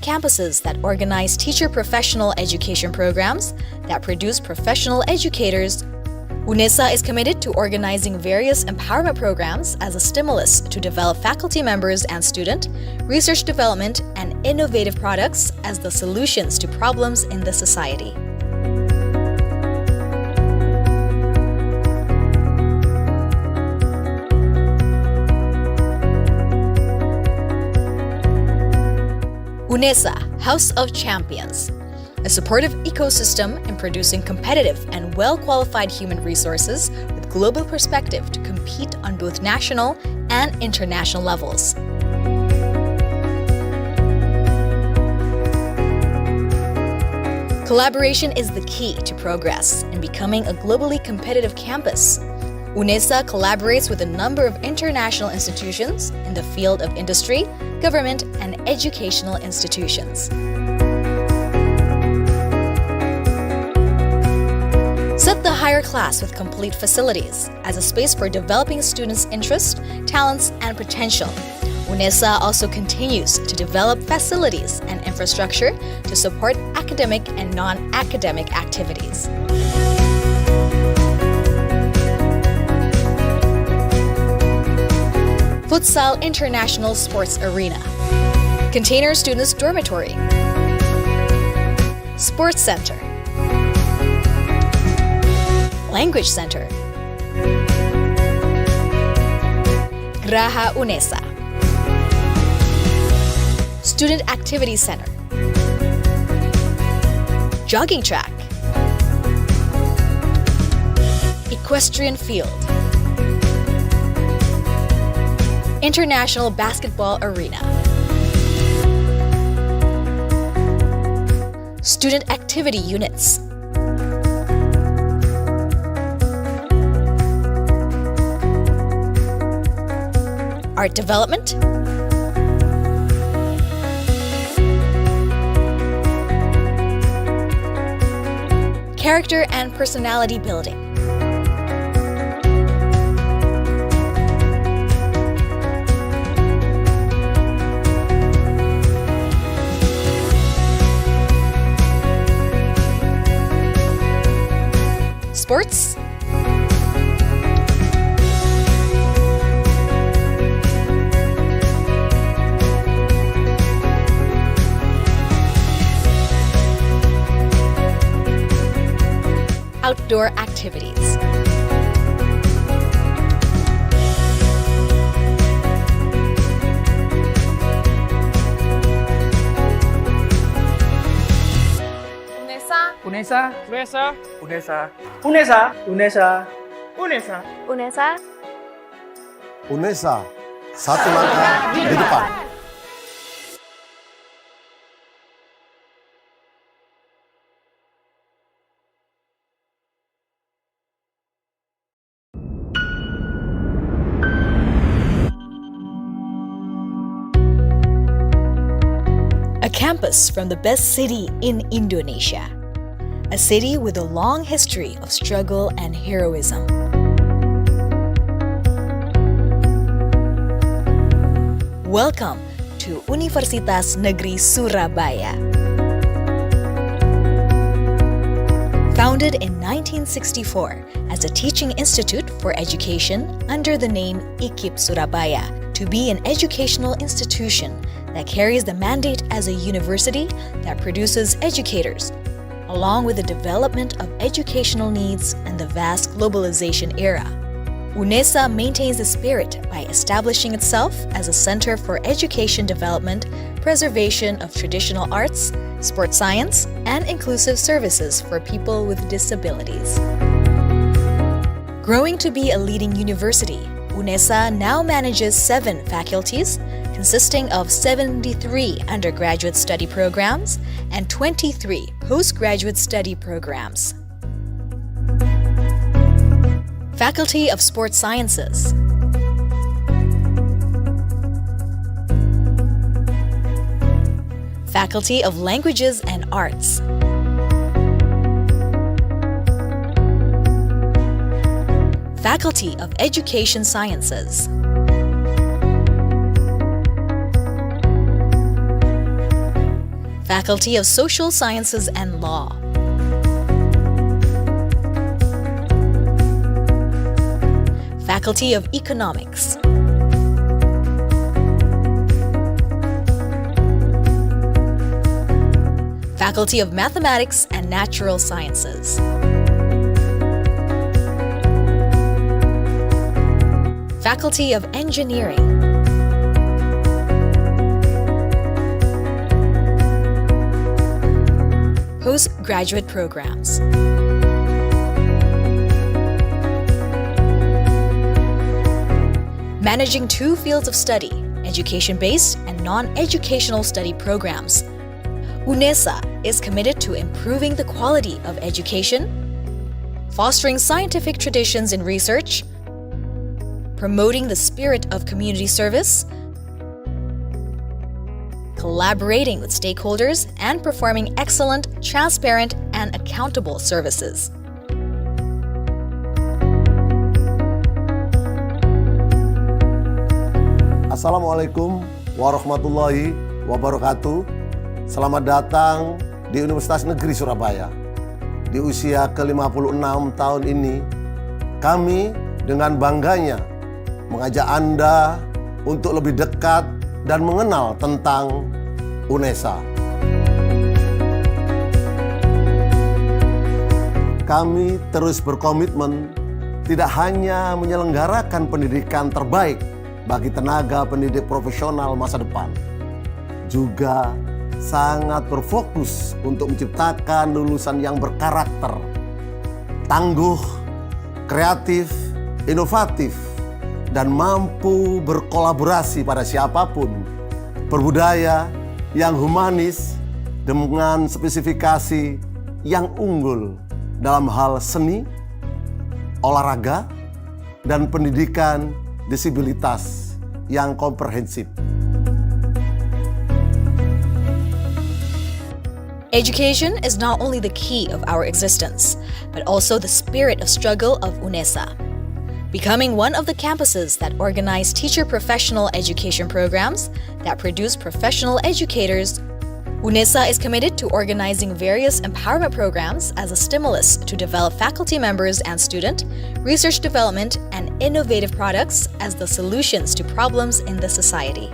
Campuses that organize teacher professional education programs that produce professional educators. Unesa is committed to organizing various empowerment programs as a stimulus to develop faculty members and student, research development, and innovative products as the solutions to problems in the society. Unesa, House of Champions, a supportive ecosystem in producing competitive and well-qualified human resources with global perspective to compete on both national and international levels. Collaboration is the key to progress in becoming a globally competitive campus. Unesa collaborates with a number of international institutions in the field of industry, government, and educational institutions. Set the higher class with complete facilities as a space for developing students' interests, talents, and potential. Unesa also continues to develop facilities and infrastructure to support academic and non-academic activities. Futsal International Sports Arena, Container Students Dormitory, Sports Center, Language Center, Graha Unesa, Student Activity Center, Jogging Track, Equestrian Field, International Basketball Arena, Student Activity Units, Art Development, Character and Personality Building, Sports, outdoor activities. Unesa, Unesa, Unesa, Unesa, Unesa, Unesa, Unesa, Unesa, satu langkah di depan. A campus from the best city in Indonesia. A city with a long history of struggle and heroism. Welcome to Universitas Negeri Surabaya. Founded in 1964 as a teaching institute for education under the name IKIP Surabaya, to be an educational institution that carries the mandate as a university that produces educators, along with the development of educational needs and the vast globalization era. Unesa maintains the spirit by establishing itself as a center for education development, preservation of traditional arts, sports science, and inclusive services for people with disabilities. Growing to be a leading university, Unesa now manages 7 faculties, consisting of 73 undergraduate study programs and 23 postgraduate study programs. Faculty of Sports Sciences, Faculty of Languages and Arts, Faculty of Education Sciences, Faculty of Social Sciences and Law. Faculty of Economics. Faculty of Mathematics and Natural Sciences. Faculty of Engineering. Postgraduate programs. Managing two fields of study, education-based and non-educational study programs. Unesa is committed to improving the quality of education, fostering scientific traditions in research, promoting the spirit of community service, collaborating with stakeholders, and performing excellent, transparent, and accountable services. Assalamualaikum warahmatullahi wabarakatuh. Selamat datang di Universitas Negeri Surabaya. Di usia ke-56 tahun ini, kami dengan bangganya mengajak Anda untuk lebih dekat dan mengenal tentang Unesa. Kami terus berkomitmen tidak hanya menyelenggarakan pendidikan terbaik bagi tenaga pendidik profesional masa depan, juga sangat berfokus untuk menciptakan lulusan yang berkarakter, tangguh, kreatif, inovatif, dan mampu berkolaborasi pada siapapun, berbudaya yang humanis dengan spesifikasi yang unggul dalam hal seni, olahraga, dan pendidikan disabilitas yang komprehensif. Education is not only the key of our existence, but also the spirit of struggle of Unesa. Becoming one of the campuses that organize teacher professional education programs that produce professional educators, Unesa is committed to organizing various empowerment programs as a stimulus to develop faculty members and student, research development, and innovative products as the solutions to problems in the society.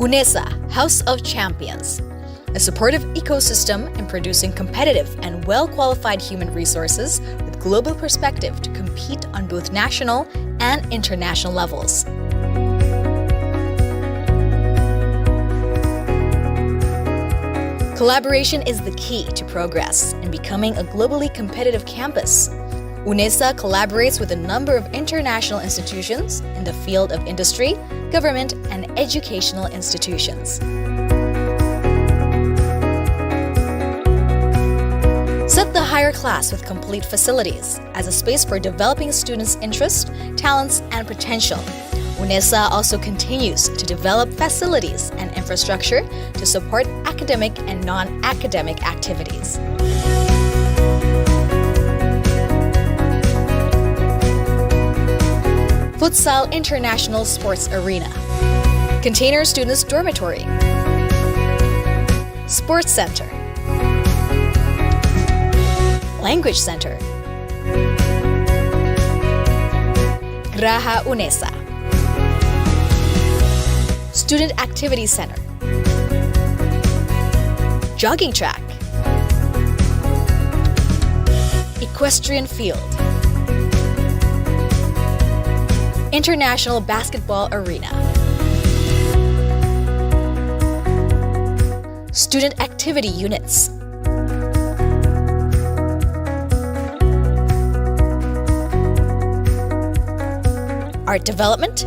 Unesa, House of Champions, a supportive ecosystem in producing competitive and well-qualified human resources with global perspective to compete on both national and international levels. Collaboration is the key to progress in becoming a globally competitive campus. Unesa collaborates with a number of international institutions in the field of industry, government, and educational institutions. Set the higher class with complete facilities as a space for developing students' interests, talents, and potential. Unesa also continues to develop facilities and infrastructure to support academic and non-academic activities. Futsal International Sports Arena, Container Students Dormitory, Sports Center, Language Center, Graha Unesa, Student Activity Center, Jogging Track, Equestrian Field, International Basketball Arena, Student Activity Units, Art Development,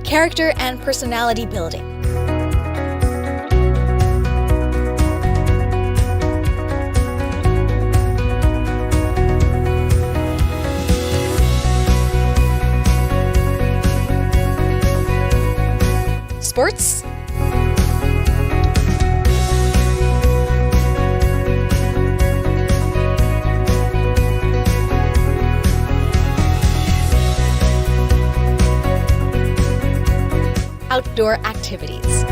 Character and Personality Building, Sports, outdoor activities.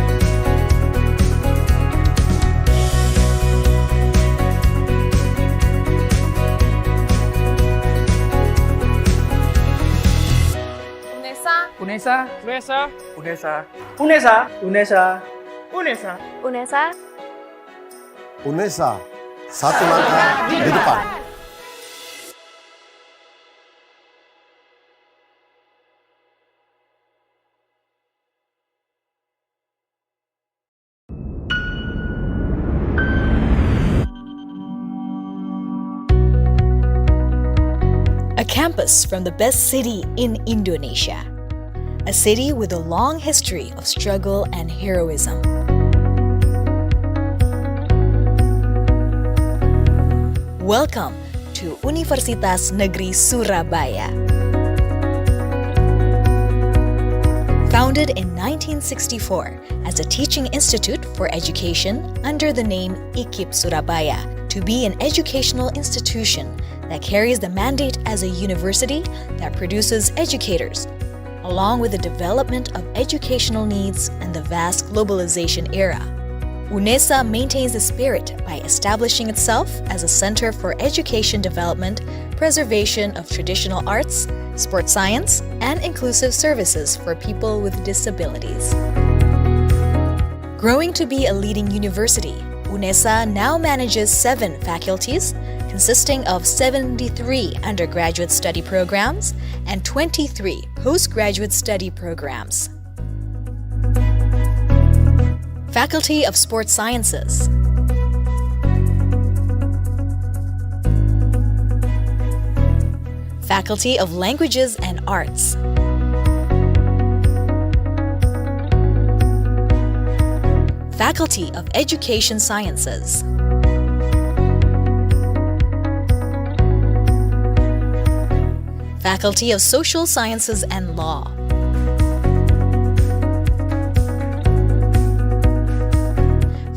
Unesa. Unesa. Unesa. Unesa. Unesa. Unesa. Unesa. Unesa, satu langkah di depan. A campus from the best city in Indonesia. A city with a long history of struggle and heroism. Welcome to Universitas Negeri Surabaya. Founded in 1964 as a teaching institute for education under the name Pcr Surabaya, to be an educational institution that carries the mandate as a university that produces educators, along with the development of educational needs and the vast globalization era. Unesa maintains the spirit by establishing itself as a center for education development, preservation of traditional arts, sports science, and inclusive services for people with disabilities. Growing to be a leading university, Unesa now manages 7 faculties, consisting of 73 undergraduate study programs and 23 postgraduate study programs. Faculty of Sports Sciences, Faculty of Languages and Arts, Faculty of Education Sciences, Faculty of Social Sciences and Law,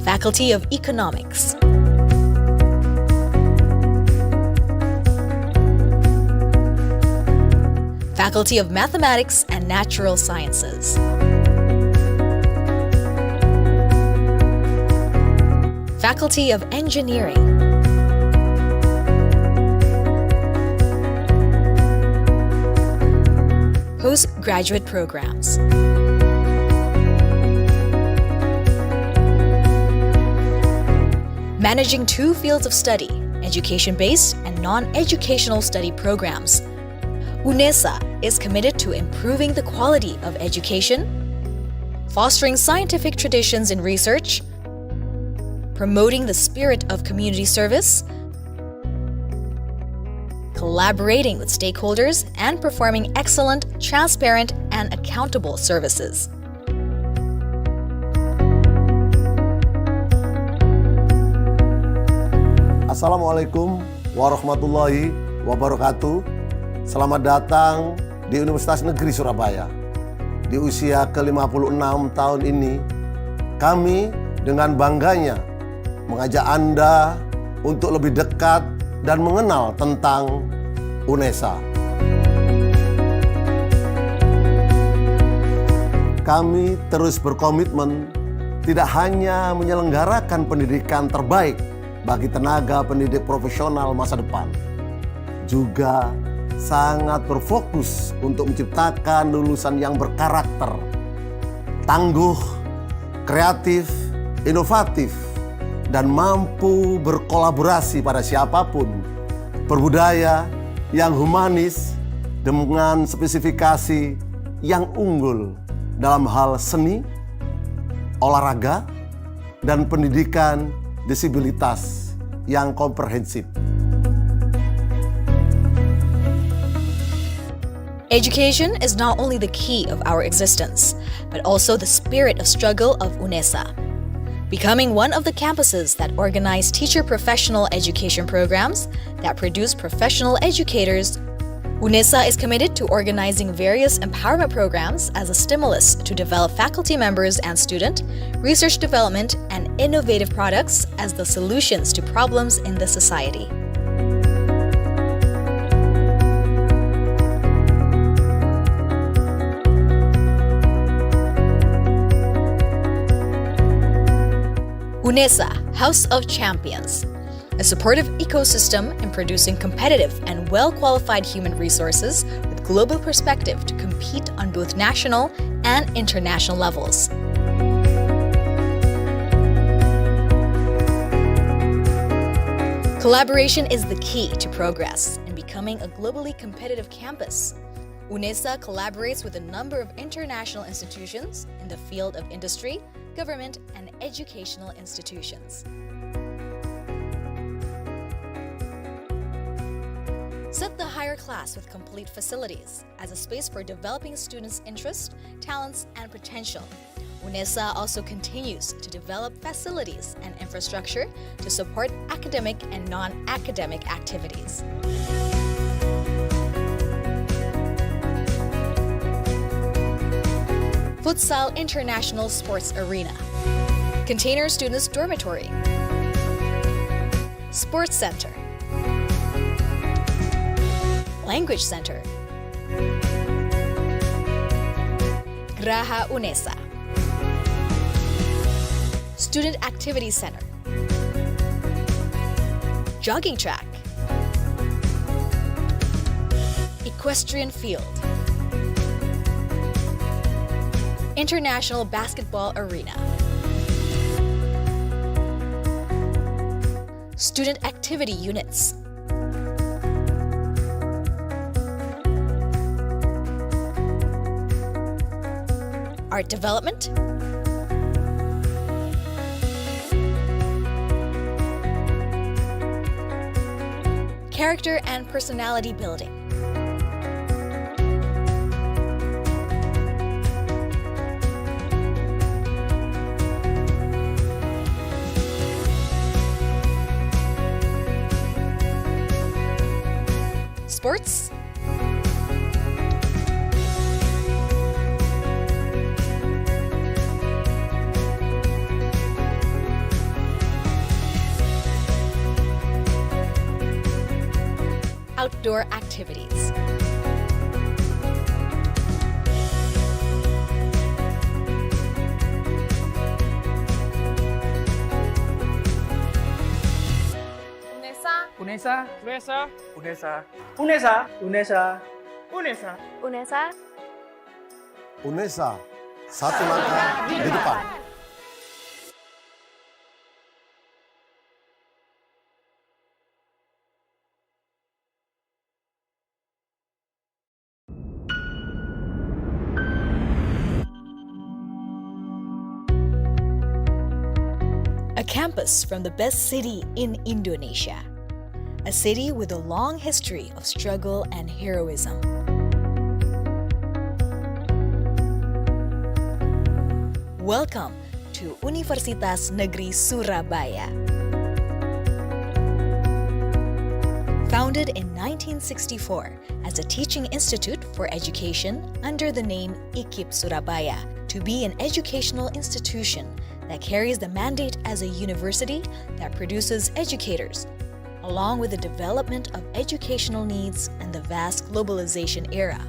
Faculty of Economics, Faculty of Mathematics and Natural Sciences, Faculty of Engineering, Postgraduate Programs, managing 2 fields of study, education-based and non-educational study programs. Unesa is committed to improving the quality of education, fostering scientific traditions in research, promoting the spirit of community service, collaborating with stakeholders, and performing excellent, transparent, and accountable services. Assalamualaikum warahmatullahi wabarakatuh. Selamat datang di Universitas Negeri Surabaya. Di usia ke-56 tahun ini, kami dengan bangganya mengajak Anda untuk lebih dekat dan mengenal tentang Unesa. Kami terus berkomitmen tidak hanya menyelenggarakan pendidikan terbaik bagi tenaga pendidik profesional masa depan, juga sangat berfokus untuk menciptakan lulusan yang berkarakter, tangguh, kreatif, inovatif, dan mampu berkolaborasi pada siapapun, berbudaya yang humanis dengan spesifikasi yang unggul dalam hal seni, olahraga, dan pendidikan disabilitas yang komprehensif. Education is not only the key of our existence, but also the spirit of struggle of Unesa. Becoming one of the campuses that organize teacher professional education programs that produce professional educators, Unesa is committed to organizing various empowerment programs as a stimulus to develop faculty members and student, research development, and innovative products as the solutions to problems in the society. Unesa, House of Champions, a supportive ecosystem in producing competitive and well-qualified human resources with global perspective to compete on both national and international levels. Collaboration is the key to progress in becoming a globally competitive campus. Unesa collaborates with a number of international institutions in the field of industry, government, and educational institutions. Set the higher class with complete facilities as a space for developing students' interests, talents, and potential. Unesa also continues to develop facilities and infrastructure to support academic and non-academic activities. Futsal International Sports Arena, Container Students Dormitory, Sports Center, Language Center, Graha Unesa, Student Activity Center, Jogging Track, Equestrian Field, International Basketball Arena, Student Activity Units, Art Development, Character and Personality Building, Sports, Outdoor activities. Unesa, Unesa, Unesa, Unesa, Unesa, Unesa, Unesa, Unesa, satu langkah di depan. A campus from the best city in Indonesia. A city with a long history of struggle and heroism. Welcome to Universitas Negeri Surabaya. Founded in 1964 as a teaching institute for education under the name IKIP Surabaya, to be an educational institution that carries the mandate as a university that produces educators, along with the development of educational needs and the vast globalization era.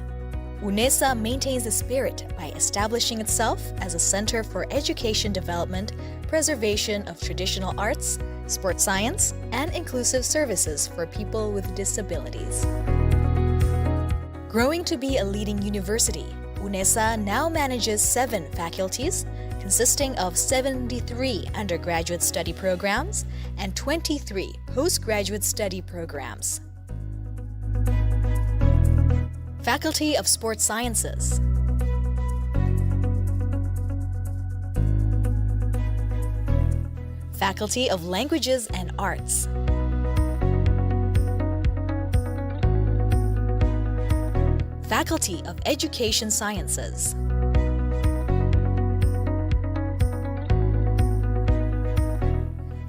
Unesa maintains the spirit by establishing itself as a center for education development, preservation of traditional arts, sports science, and inclusive services for people with disabilities. Growing to be a leading university, Unesa now manages 7 faculties, consisting of 73 undergraduate study programs and 23 postgraduate study programs. Faculty of Sports Sciences, Faculty of Languages and Arts, Faculty of Education Sciences,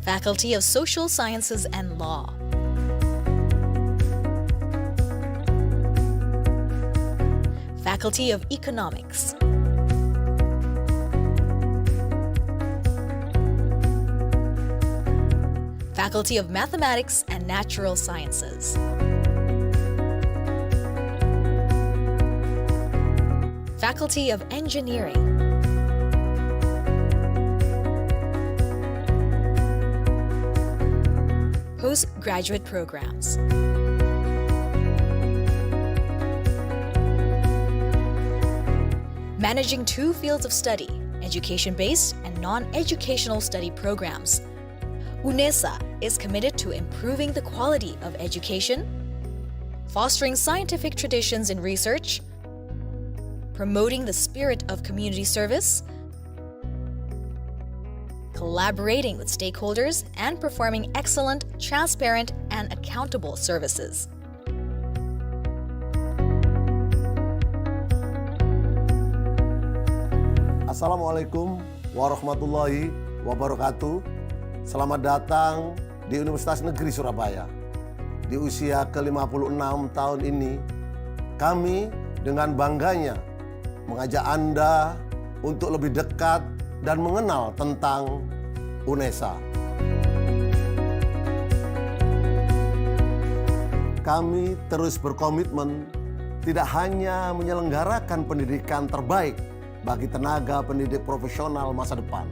Faculty of Social Sciences and Law, Faculty of Economics, Faculty of Mathematics and Natural Sciences, Faculty of Engineering, postgraduate programs. Managing two fields of study, education-based and non-educational study programs, Unesa is committed to improving the quality of education, fostering scientific traditions in research, promoting the spirit of community service, collaborating with stakeholders, and performing excellent, transparent, and accountable services. Assalamualaikum warahmatullahi wabarakatuh. Selamat datang di Universitas Negeri Surabaya. Di usia ke-56 tahun ini, kami dengan bangganya mengajak Anda untuk lebih dekat dan mengenal tentang Unesa. Kami terus berkomitmen tidak hanya menyelenggarakan pendidikan terbaik bagi tenaga pendidik profesional masa depan,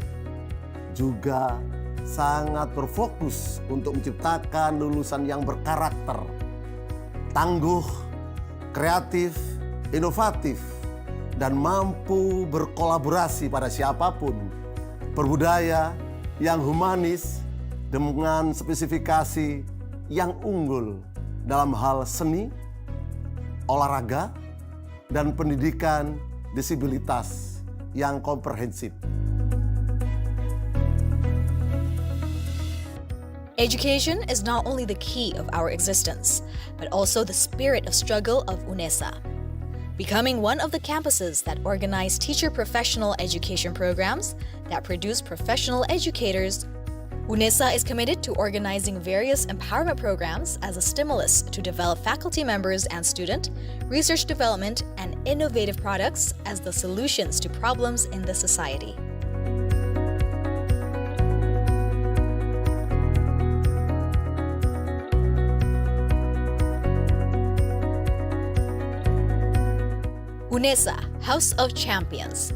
juga sangat berfokus untuk menciptakan lulusan yang berkarakter, tangguh, kreatif, inovatif, dan mampu berkolaborasi pada siapapun, berbudaya yang humanis dengan spesifikasi yang unggul dalam hal seni, olahraga, dan pendidikan disabilitas yang komprehensif. Education is not only the key of our existence, but also the spirit of struggle of Unesa. Becoming one of the campuses that organize teacher professional education programs that produce professional educators, Unesa is committed to organizing various empowerment programs as a stimulus to develop faculty members and student, research development, and innovative products as the solutions to problems in the society. Unesa, House of Champions,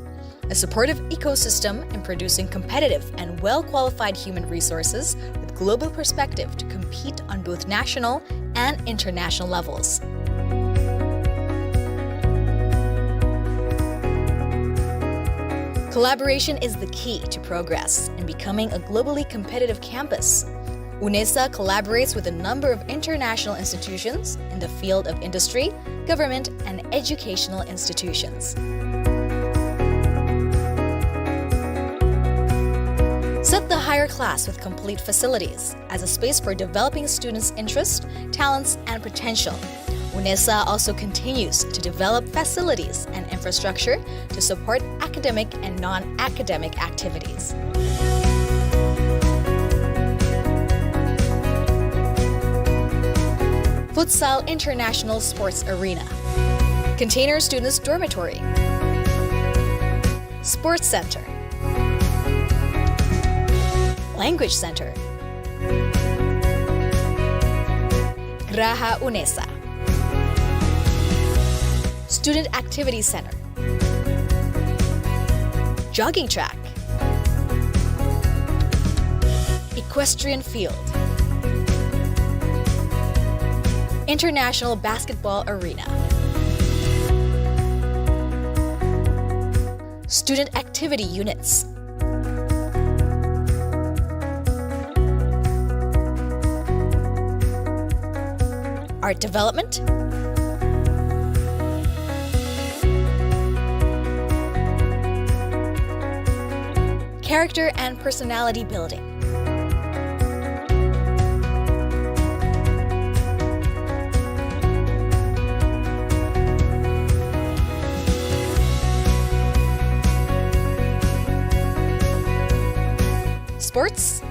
a supportive ecosystem in producing competitive and well-qualified human resources with global perspective to compete on both national and international levels. Collaboration is the key to progress in becoming a globally competitive campus. Unesa collaborates with a number of international institutions in the field of industry, government, and educational institutions. Set the higher class with complete facilities as a space for developing students' interests, talents, and potential. Unesa also continues to develop facilities and infrastructure to support academic and non-academic activities. Futsal International Sports Arena, Container Students Dormitory, Sports Center, Language Center, Graha Unesa, Student Activity Center, Jogging Track, Equestrian Field, International Basketball Arena, Student Activity Units, Art Development, Character and Personality Building, Sports,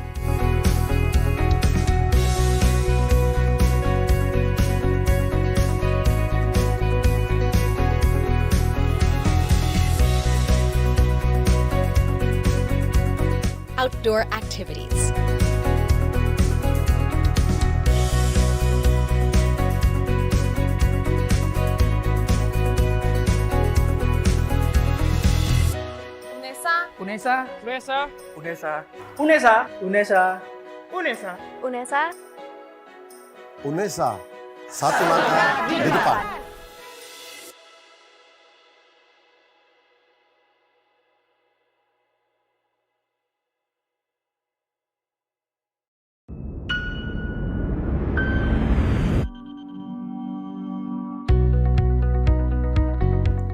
outdoor activities. Unesa, Unesa, Unesa, Unesa, Unesa, Unesa, Unesa, Unesa, satu langkah di depan.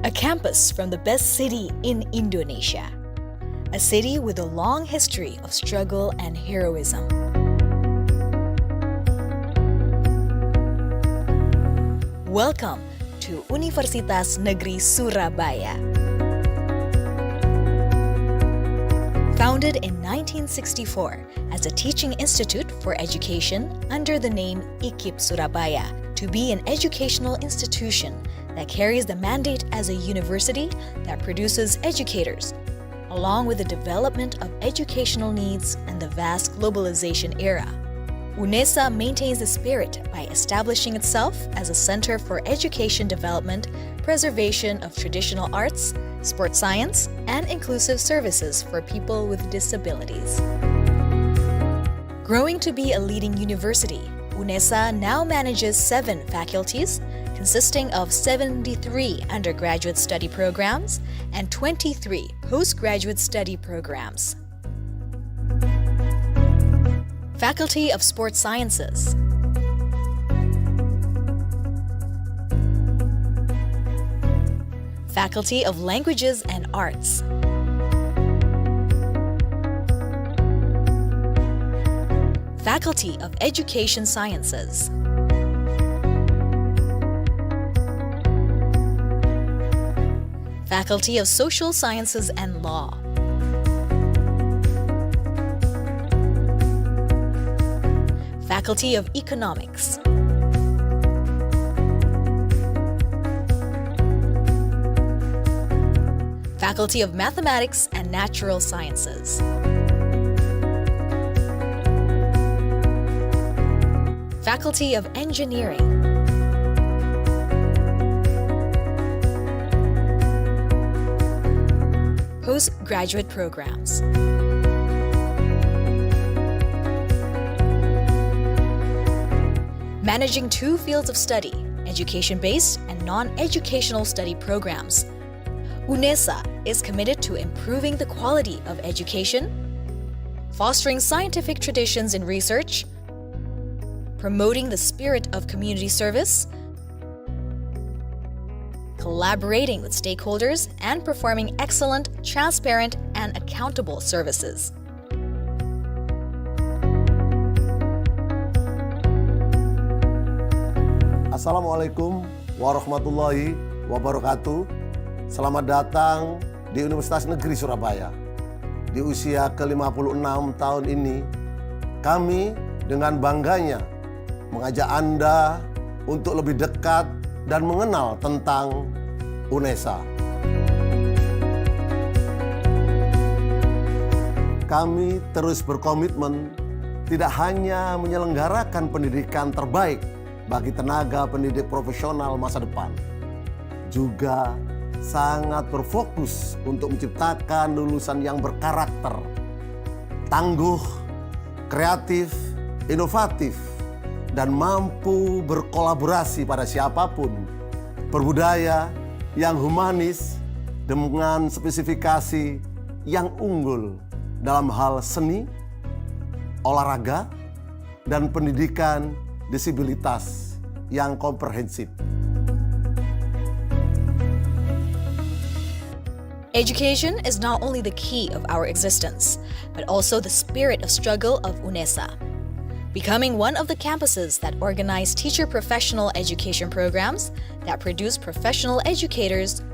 A campus from the best city in Indonesia. A city with a long history of struggle and heroism. Welcome to Universitas Negeri Surabaya. Founded in 1964 as a teaching institute for education under the name Pcr Surabaya, to be an educational institution that carries the mandate as a university that produces educators, along with the development of educational needs and the vast globalization era. Unesa maintains the spirit by establishing itself as a center for education development, preservation of traditional arts, sports science, and inclusive services for people with disabilities. Growing to be a leading university, Unesa now manages 7 faculties, consisting of 73 undergraduate study programs and 23 postgraduate study programs. Faculty of Sports Sciences, Faculty of Languages and Arts, Faculty of Education Sciences, Faculty of Social Sciences and Law, Faculty of Economics, Faculty of Mathematics and Natural Sciences, Faculty of Engineering, Postgraduate programs. Managing 2 fields of study, education-based and non-educational study programs. Unesa is committed to improving the quality of education, fostering scientific traditions in research, promoting the spirit of community service, collaborating with stakeholders, and performing excellent, transparent, and accountable services. Assalamualaikum warahmatullahi wabarakatuh. Selamat datang di Universitas Negeri Surabaya. Di usia ke-56 tahun ini, kami dengan bangganya mengajak Anda untuk lebih dekat dan mengenal tentang Unesa. Kami terus berkomitmen tidak hanya menyelenggarakan pendidikan terbaik bagi tenaga pendidik profesional masa depan, juga sangat berfokus untuk menciptakan lulusan yang berkarakter, tangguh, kreatif, inovatif, dan mampu berkolaborasi pada siapapun, berbudaya yang humanis dengan spesifikasi yang unggul dalam hal seni, olahraga, dan pendidikan disabilitas yang komprehensif. Education is not only the key of our existence, but also the spirit of struggle of Unesa. Becoming one of the campuses that organize teacher professional education programs that produce professional educators,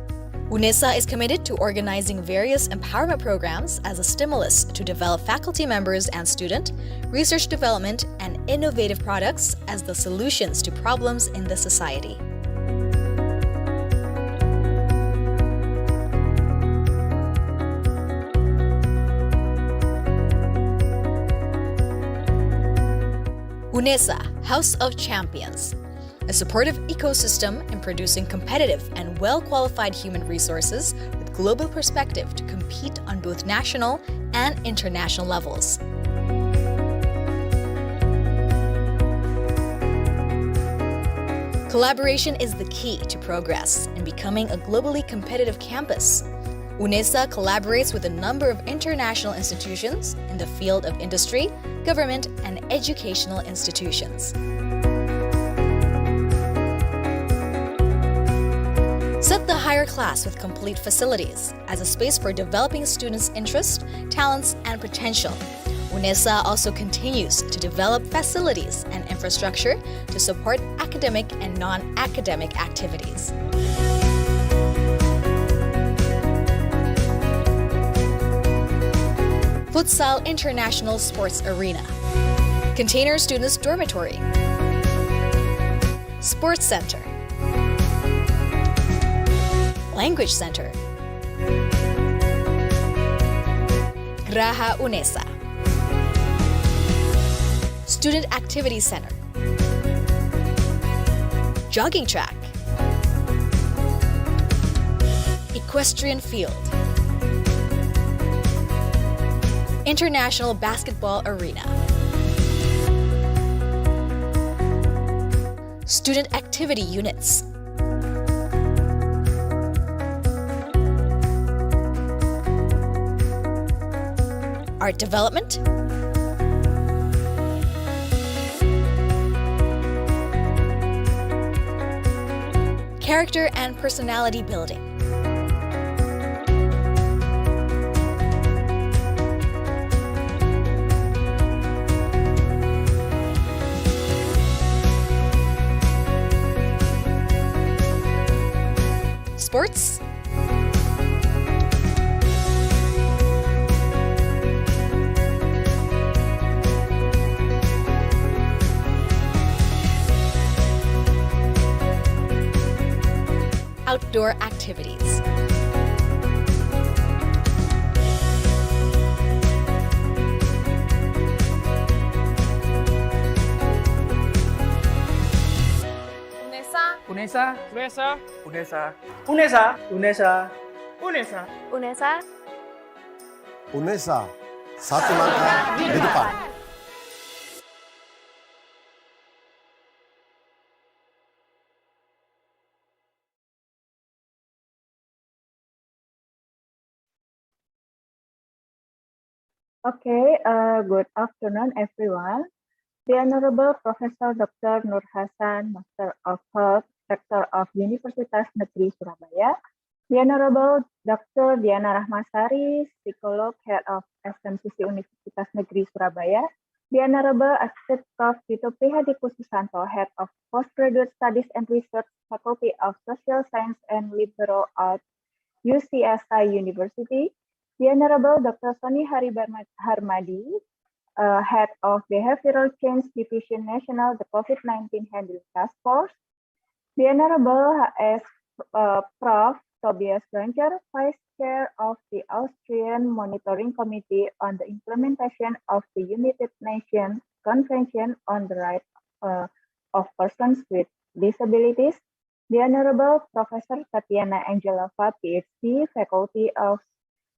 Unesa is committed to organizing various empowerment programs as a stimulus to develop faculty members and student, research development, and innovative products as the solutions to problems in the society. Unesa, House of Champions, a supportive ecosystem in producing competitive and well-qualified human resources with global perspective to compete on both national and international levels. Collaboration is the key to progress in becoming a globally competitive campus. Unesa collaborates with a number of international institutions in the field of industry, government, and educational institutions. Set the higher class with complete facilities as a space for developing students' interests, talents, and potential. Unesa also continues to develop facilities and infrastructure to support academic and non-academic activities. Futsal International Sports Arena, Container Students Dormitory, Sports Center, Language Center, Graha Unesa, Student Activity Center, Jogging Track, Equestrian Field, International Basketball Arena, Student Activity Units, Art Development, Character and Personality Building, Sports, Outdoor activities. Unesa, Unesa, Unesa, Unesa, Unesa, Unesa. Unesa. Unesa, satu langkah di depan. Okay, good afternoon, everyone. The Honorable Professor Dr. Nur Hasan, Master of Health, Rector of Universitas Negeri Surabaya. The Honorable Dr. Diana Rahmasari, Psikolog, Head of SMCC Universitas Negeri Surabaya. The Honorable Architect Prof. Dito Prihadiku Susanto, Head of Postgraduate Studies and Research, Faculty of Social Science and Liberal Arts, UCSI University. The Honorable Dr. Soni Harmadi, Head of Behavioral Change Division National, the COVID-19 Handling Task Force. The Honorable HS Prof. Tobias, Vice Chair of the Austrian Monitoring Committee on the Implementation of the United Nations Convention on the Rights of Persons with Disabilities. The Honorable Professor Tatiana Angelova, PhD, Faculty of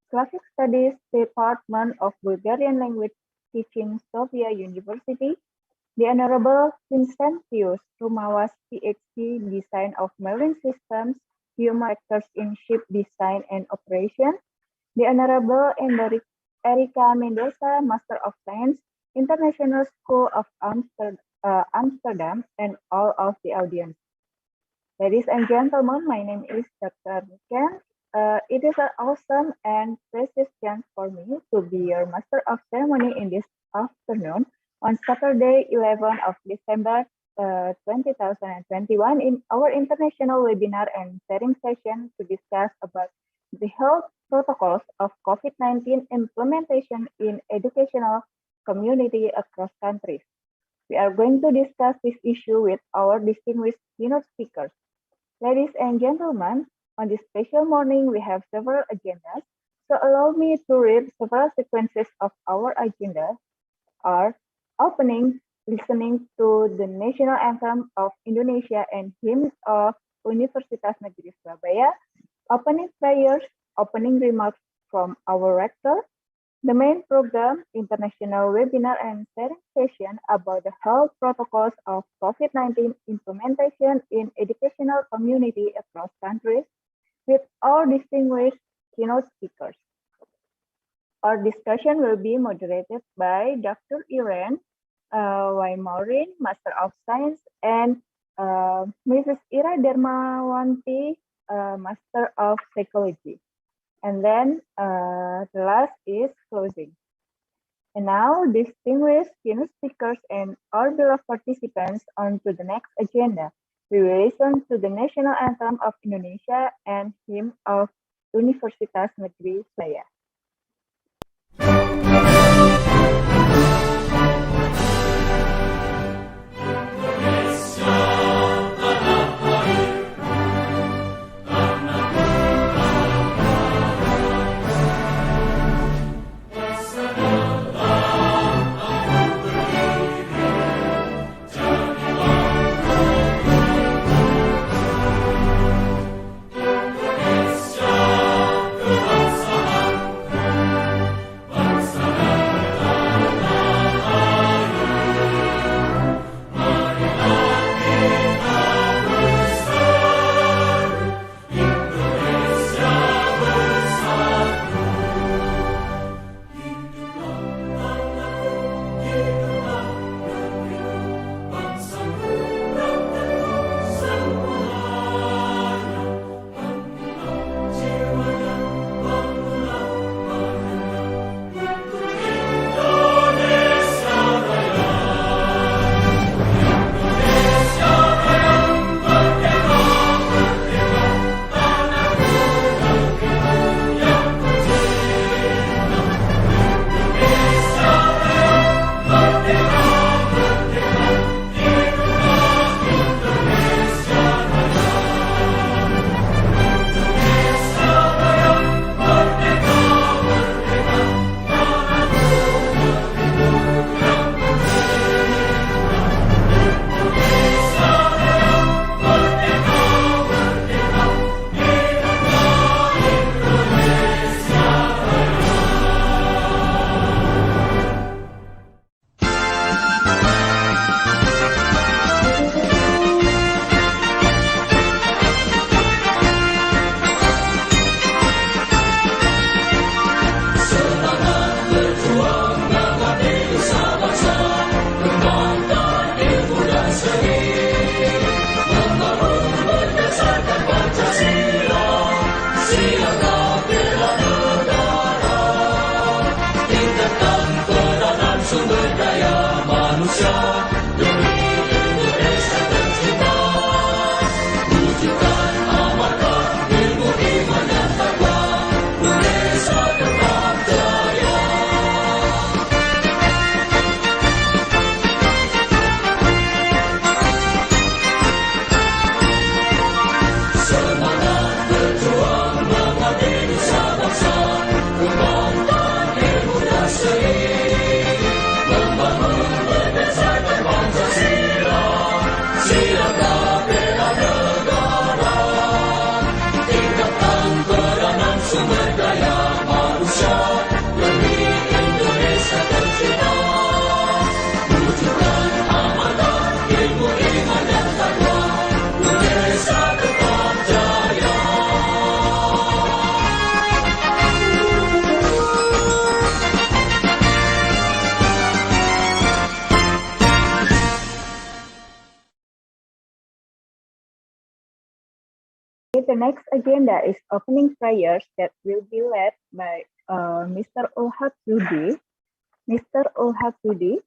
Slavic Studies, Department of Bulgarian Language Teaching, Sofia University. The Honorable Vincentius Rumawas, PhD, Design of Marine Systems, Human Factors in Ship Design and Operation. The Honorable Erika Mendoza, Master of Science, International School of Amsterdam, and all of the audience. Ladies and gentlemen, my name is Dr. Niken. It is an awesome and precious chance for me to be your Master of Ceremony in this afternoon on Saturday, 11th of December 2021 in our international webinar and sharing session to discuss about the health protocols of COVID-19 implementation in educational community across countries. We are going to discuss this issue with our distinguished keynote speakers. Ladies and gentlemen, on this special morning, we have several agendas. So allow me to read several sequences of our agenda are opening, listening to the national anthem of Indonesia and hymns of Universitas Negeri Surabaya, opening prayers, opening remarks from our rector, The main program, international webinar and sharing session about the health protocols of COVID-19 implementation in educational community across countries with our distinguished keynote speakers. Our discussion will be moderated by Dr. Irene Maureen, Master of Science, and Mrs. Ira Dermawanti, Master of Psychology. And then the last is closing. And now, distinguished keynote speakers and our beloved participants on to the next agenda. We will listen to the national anthem of Indonesia and hymn of Universitas Negeri Surabaya. The next agenda is opening prayers that will be led by Mr. Ulhak Yudi. Mr. Ulhak Yudi.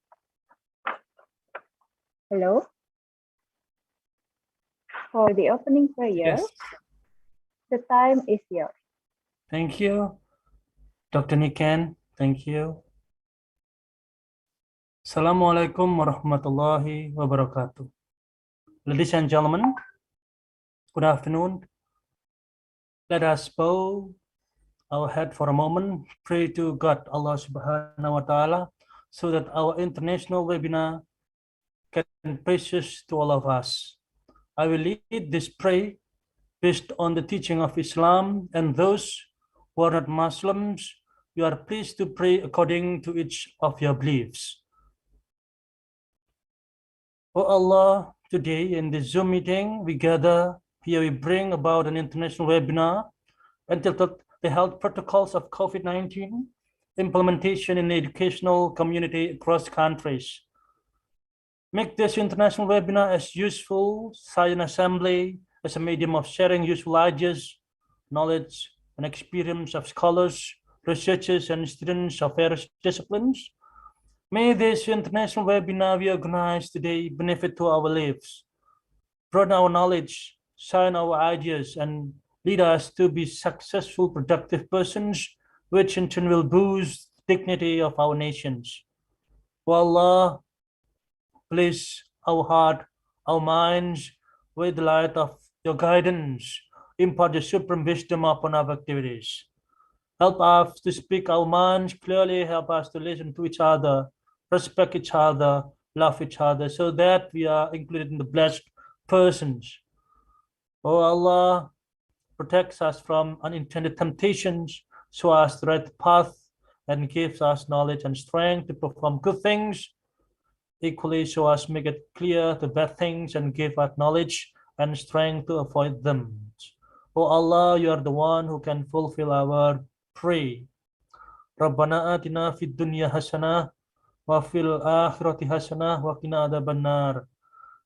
Hello. For the opening prayer, Yes. the time is yours. Thank you, Dr. Niken. Thank you. Assalamualaikum warahmatullahi wabarakatuh. Ladies and gentlemen, good afternoon. Let us bow our head for a moment, pray to God Allah Subhanahu wa Ta'ala, so that our international webinar can be precious to all of us. I will lead this prayer based on the teaching of Islam, and those who are not Muslims you are pleased to pray according to each of your beliefs. O Allah, today in this Zoom meeting, we gather here, we bring about an international webinar entitled The Health Protocols of COVID-19, Implementation in the Educational Community Across Countries. Make this international webinar as useful science assembly as a medium of sharing useful ideas, knowledge, and experience of scholars, researchers, and students of various disciplines. May this international webinar we organize today benefit to our lives, broaden our knowledge, shine our ideas, and lead us to be successful, productive persons, which in turn will boost the dignity of our nations. O Allah, please our heart, our minds with the light of your guidance, impart your supreme wisdom upon our activities. Help us to speak our minds clearly, help us to listen to each other, respect each other, love each other, so that we are included in the blessed persons. O Allah, protects us from unintended temptations, show us the right path, and gives us knowledge and strength to perform good things. Equally, show us, make it clear the bad things, and give us knowledge and strength to avoid them. O Allah, you are the one who can fulfill our prayer. Rabbana atina fid dunya hasanah wa fil akhirati hasanah wa qina adzabannar.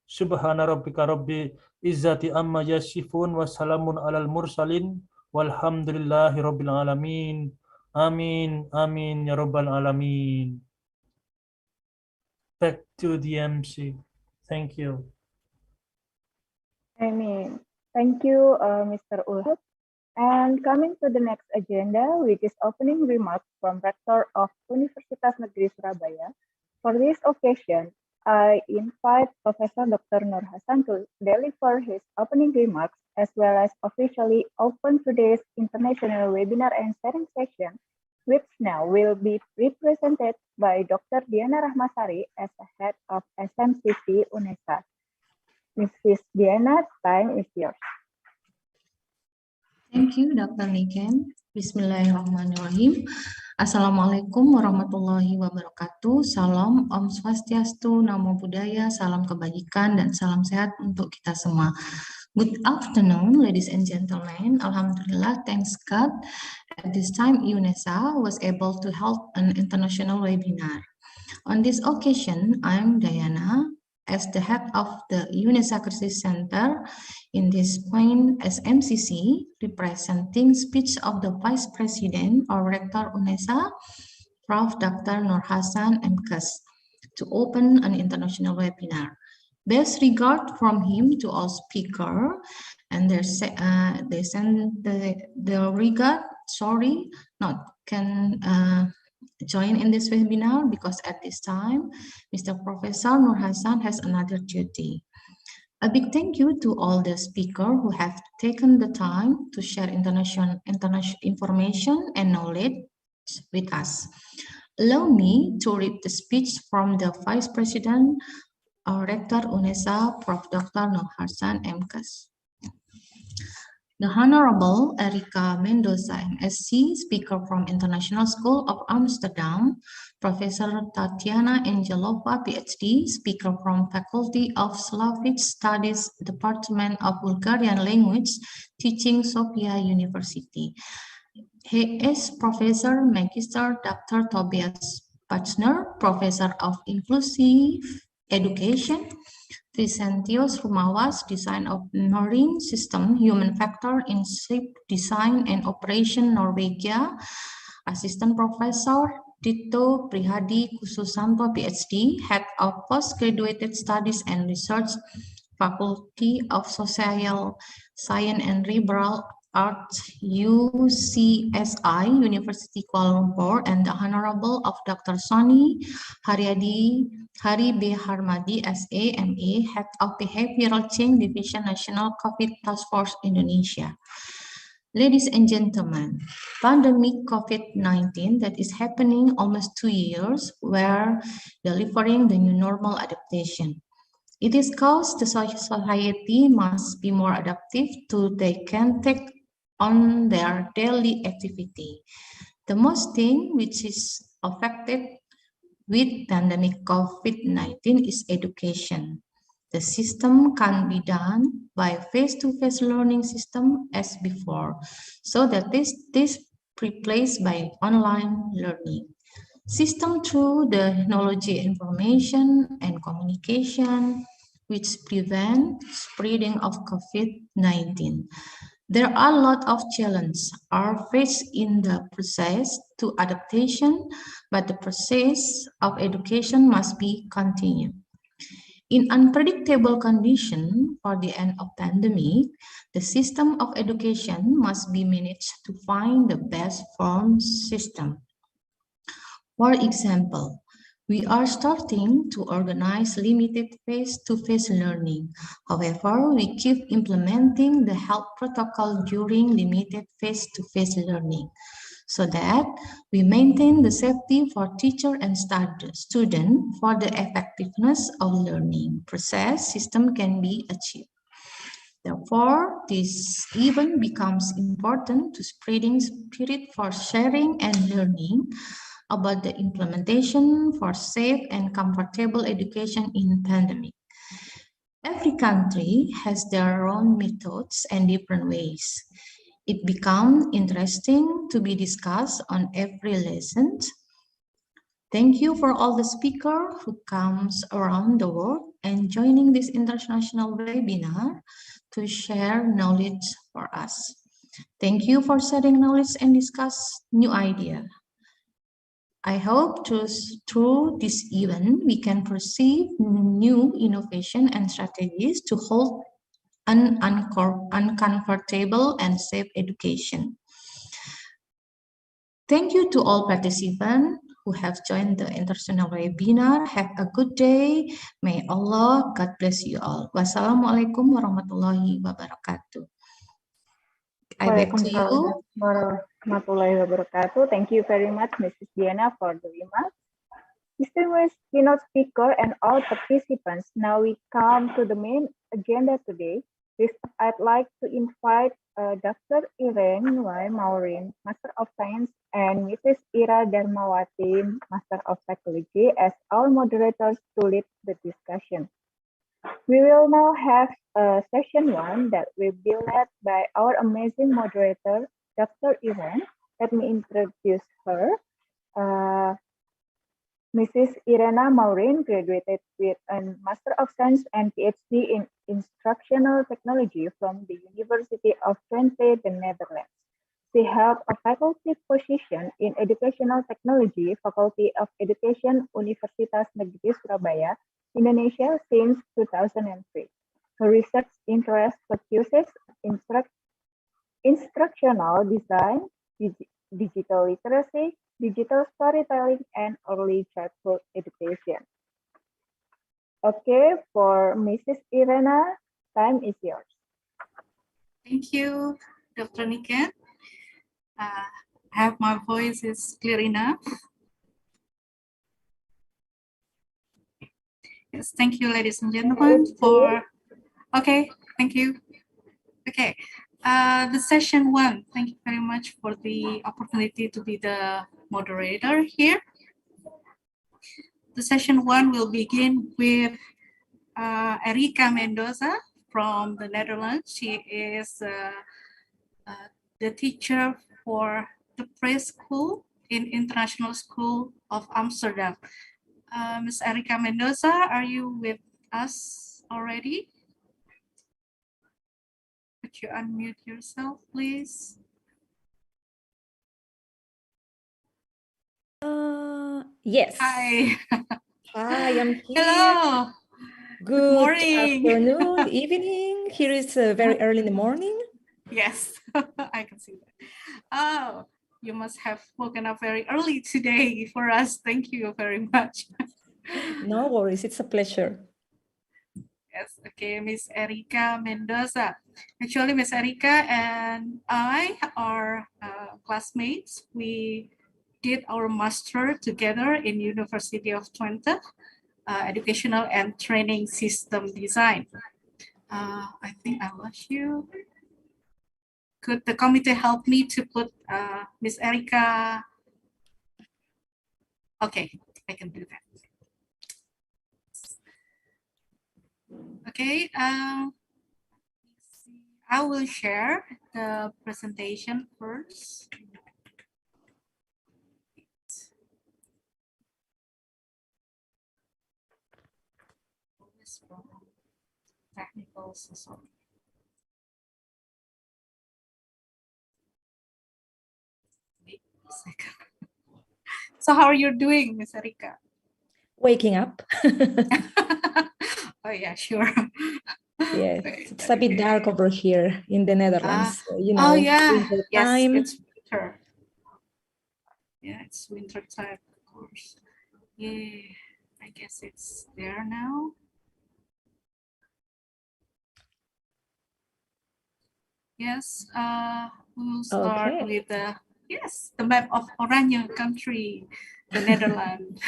Subhana rabbika rabbil izzati amma yasifun wa salamun alal mursalin walhamdulillahi rabbil alamin. Amin, amin, ya rabbal alamin. Back to the MC. Thank you. Amen. Thank you, Mr. Ulhut. And coming to the next agenda, which is opening remarks from Rector of Universitas Negeri Surabaya. For this occasion, I invite Professor Dr. Nur Hasan to deliver his opening remarks, as well as officially open today's international webinar and sharing session, which now will be represented by Dr. Diana Rahmasari as the head of SMCC Unesa. Mrs. Diana, time is yours. Thank you, Dr. Niken. Bismillahirrahmanirrahim. Assalamualaikum warahmatullahi wabarakatuh. Salam, Om Swastiastu, Namo Buddhaya, salam kebajikan, dan salam sehat untuk kita semua. Good afternoon, ladies and gentlemen. Alhamdulillah, thanks God. At this time, Unesa was able to hold an international webinar. On this occasion, I'm Diana, as the head of the Unesa Crisis Center. In this point, SMCC, representing speech of the Vice President or Rector Unesa, Prof. Dr. Nur Hasan MKes, to open an international webinar. Best regard from him to all speakers, and they send the regard, sorry, not can join in this webinar because at this time, Mr. Professor Nur Hasan has another duty. A big thank you to all the speakers who have taken the time to share international information and knowledge with us. Allow me to read the speech from the Vice President or Rector Unesa, Prof. Dr. Nur Hasan MKes. The Honorable Erika Mendoza, MSc, speaker from International School of Amsterdam, Professor Tatiana Angelova, PhD, speaker from Faculty of Slavic Studies, Department of Bulgarian Language, teaching Sofia University. He is Professor Magister Dr. Tobias Buchner, Professor of Inclusive Education, Vicentios Rumawas, Design of Norring System, Human Factor in Ship Design and Operation, Norwegia, Assistant Professor Dito Prihadi Kususanto, PhD, Head of Postgraduate Studies and Research, Faculty of Social Science and Liberal Arts, UCSI, University Kuala Lumpur, and the Honorable of Dr. Soni Hari B. Harmadi, SA, MA, Head of Behavioral Change Division, National COVID Task Force, Indonesia. Ladies and gentlemen, pandemic COVID-19 that is happening almost 2 years, we're delivering the new normal adaptation. It is caused the society must be more adaptive to they can take on their daily activity. The most thing which is affected with pandemic COVID-19 is education. The system can be done by face-to-face learning system as before, so that this replaced by online learning. System through the technology information and communication, which prevent spreading of COVID-19. There are a lot of challenges are faced in the process to adaptation, but the process of education must be continued. In unpredictable condition for the end of pandemic, the system of education must be managed to find the best form system. For example, we are starting to organize limited face-to-face learning. However, we keep implementing the health protocol during limited face-to-face learning so that we maintain the safety for teacher and student for the effectiveness of learning process system can be achieved. Therefore, this event becomes important to spreading spirit for sharing and learning about the implementation for safe and comfortable education in pandemic. Every country has their own methods and different ways. It becomes interesting to be discussed on every lesson. Thank you for all the speakers who comes around the world and joining this international webinar to share knowledge for us. Thank you for sharing knowledge and discuss new ideas. I hope through this event, we can perceive new innovation and strategies to hold an uncomfortable and safe education. Thank you to all participants who have joined the international webinar. Have a good day. May Allah God bless you all. Wassalamualaikum warahmatullahi wabarakatuh. I back to you. Warahmatullahi wabarakatuh. Thank you very much, Mrs. Diana, for the remarks. Distinguished keynote speaker and all participants, now we come to the main agenda today. I'd like to invite Dr. Irene Y. Maureen, Master of Science, and Mrs. Ira Darmawati, Master of Psychology, as our moderators to lead the discussion. We will now have session 1 that will be led by our amazing moderator, Dr. Irene. Let me introduce her. Mrs. Irena Maureen graduated with a Master of Science and PhD in Instructional Technology from the University of Twente, the Netherlands. She held a faculty position in Educational Technology, Faculty of Education, Universitas Negeri Surabaya, Indonesia since 2003. Her research interest focuses instructional design, digital literacy, digital storytelling, and early childhood education. Okay, for Mrs. Irena, time is yours. Thank you, Dr. Niken. I hope my voice is clear enough. Yes, thank you, ladies and gentlemen, for... Okay, thank you. Okay, the session 1, thank you very much for the opportunity to be the moderator here. The session 1 will begin with Erika Mendoza from the Netherlands. She is the teacher for the preschool in International School of Amsterdam. Ms. Erika Mendoza, are you with us already? Could you unmute yourself, please? Yes. Hi. Hi, I'm here. Hello. Good morning. afternoon, evening. Here is very early in the morning. Yes, I can see that. Oh, you must have woken up very early today for us. Thank you very much. No worries, it's a pleasure. Yes, okay, Miss Erika Mendoza. Actually, Miss Erika and I are classmates. We did our master together in University of Twente, Educational and Training System Design. I think I lost you. Could the committee help me to put Miss Erika Okay, I can do that. Okay, I will share the presentation first. Technical support. Wait a second. So how are you doing, Ms. Erika? Waking up. Oh yeah, sure. Yes, Wait, it's a bit dark over here in the Netherlands. You oh know, yeah, winter yes, time. it's winter. Yeah, it's winter time, of course. Yeah, I guess it's there now. Yes, we'll start Okay. with the map of Oranje country, the Netherlands.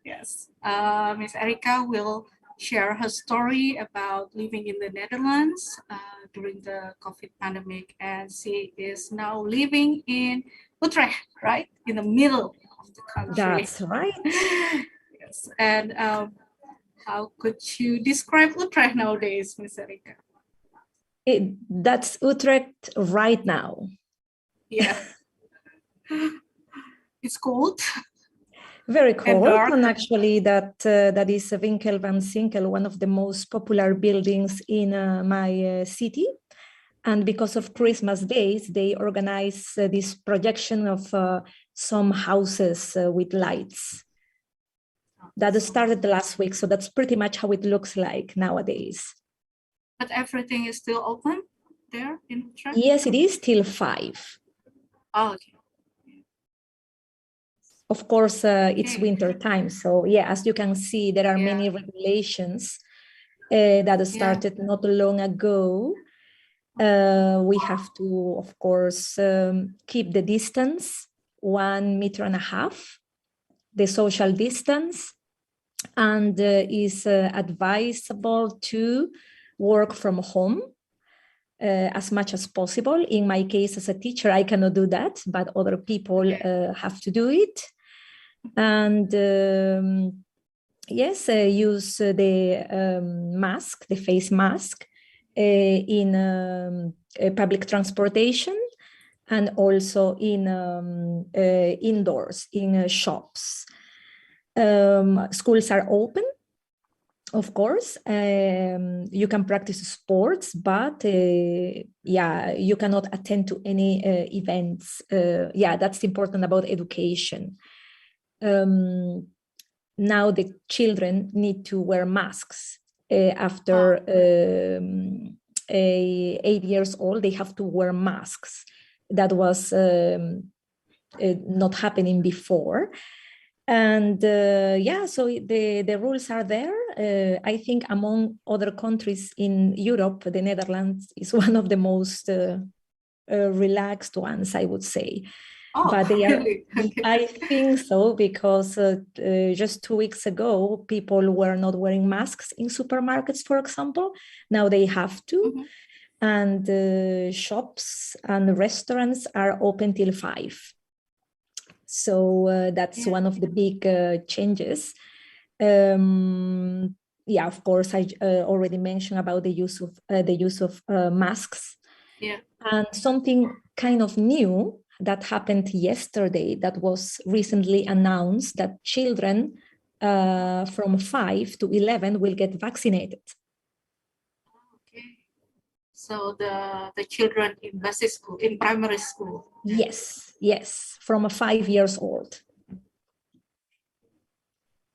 Yes, Miss Erika will share her story about living in the Netherlands during the COVID pandemic, and she is now living in Utrecht, right, in the middle of the country. That's right. Yes, and how could you describe Utrecht nowadays, Miss Erika? That's Utrecht right now. Yeah. It's cold. Very cold, dark. and actually that is Winkel van Sinkel, one of the most popular buildings in my city. And because of Christmas days, they organize this projection of some houses with lights. That started the last week, so that's pretty much how it looks like nowadays. But everything is still open there in Utrecht? Yes, it is till 5. Oh, okay. Of course, it's winter time. So yeah, as you can see, there are many regulations that started not long ago. We have to, of course, keep the distance, 1.5 meters, the social distance, and is advisable to work from home as much as possible. In my case, as a teacher, I cannot do that, but other people have to do it. And yes, use the mask, the face mask, in public transportation, and also in indoors, in shops. Schools are open, of course. You can practice sports, but yeah, you cannot attend to any events. Yeah, that's important about education. Now the children need to wear masks after 8 years old. They have to wear masks. That was not happening before. And yeah, so the rules are there. I think among other countries in Europe, the Netherlands is one of the most relaxed ones, I would say. Oh, but they are, really? Okay. I think so, because just 2 weeks ago, people were not wearing masks in supermarkets, for example. Now they have to. And shops and restaurants are open till 5. So that's one of the big changes. Yeah, of course, I already mentioned about the use of masks. Yeah. And something kind of new that happened yesterday, that was recently announced, that children from 5 to 11 will get vaccinated. Okay. So the children in basic school, in primary school. Yes, from 5 years old.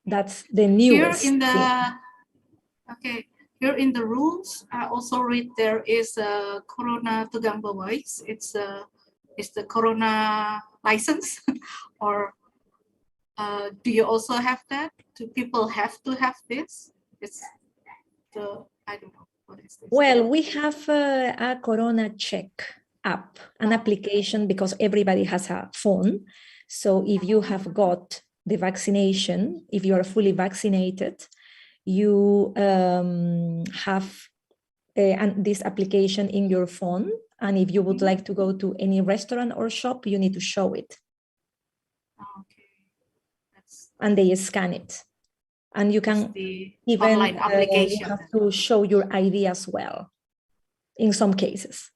That's the newest. Here in the here in the rules, I also read there is a Corona Tegang Bawais. It's the Corona license, or do you also have that? Do people have to have this? It's I don't know. What is this? Well, we have a Corona Check app, an application, because everybody has a phone. So if you have got the vaccination, if you are fully vaccinated, you have this application in your phone. And if you would like to go to any restaurant or shop, you need to show it. Okay. and they scan it. And you can The even online application. you have to show your ID as well in some cases.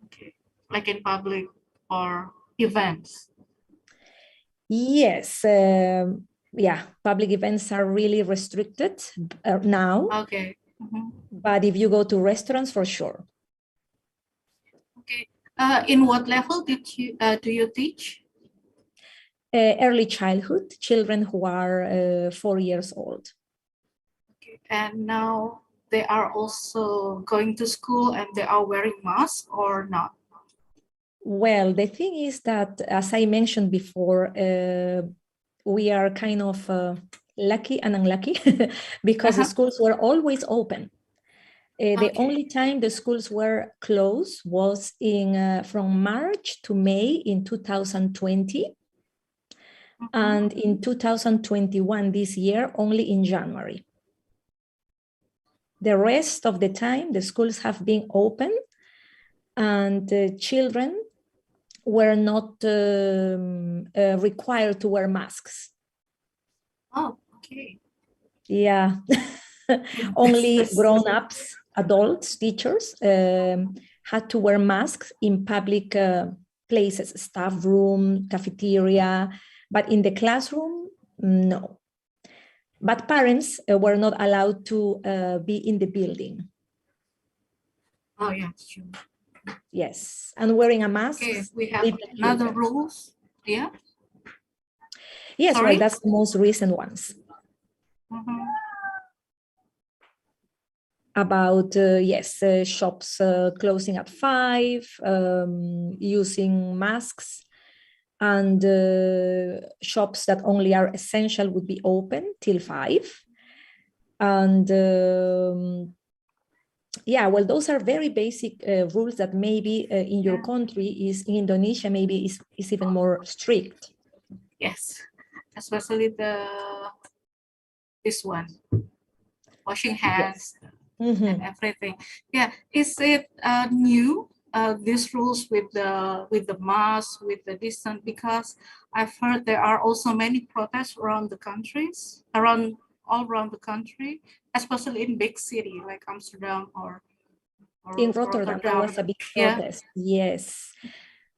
Okay, like in public or events. Yes, yeah, public events are really restricted now. Okay. But if you go to restaurants, for sure. Okay. In what level do you teach? Early childhood, children who are 4 years old. Okay. And now they are also going to school and they are wearing masks or not? Well, the thing is that, as I mentioned before, we are kind of lucky and unlucky because the schools were always open. The only time the schools were closed was in from March to May in 2020. And in 2021, this year, only in January. The rest of the time, the schools have been open and the children were not required to wear masks. Oh, okay. Yeah, only grown-ups, adults, teachers had to wear masks in public places, staff room, cafeteria, but in the classroom, no. But parents were not allowed to be in the building. Oh, yeah, true. Yes, and wearing a mask. Okay, we have another rules. Yeah. Yes, Sorry? well, that's the most recent ones. About shops closing at 5, using masks, and shops that only are essential would be open till 5. And yeah, well, those are very basic rules that maybe in your country in Indonesia, maybe is even more strict. Yes, especially this one, washing hands. Yes. And everything. Yeah, is it new? These rules with the mask, with the distance, because I've heard there are also many protests around the countries, all around the country, especially in big city like Amsterdam or in Rotterdam. There was a big protest. Yes.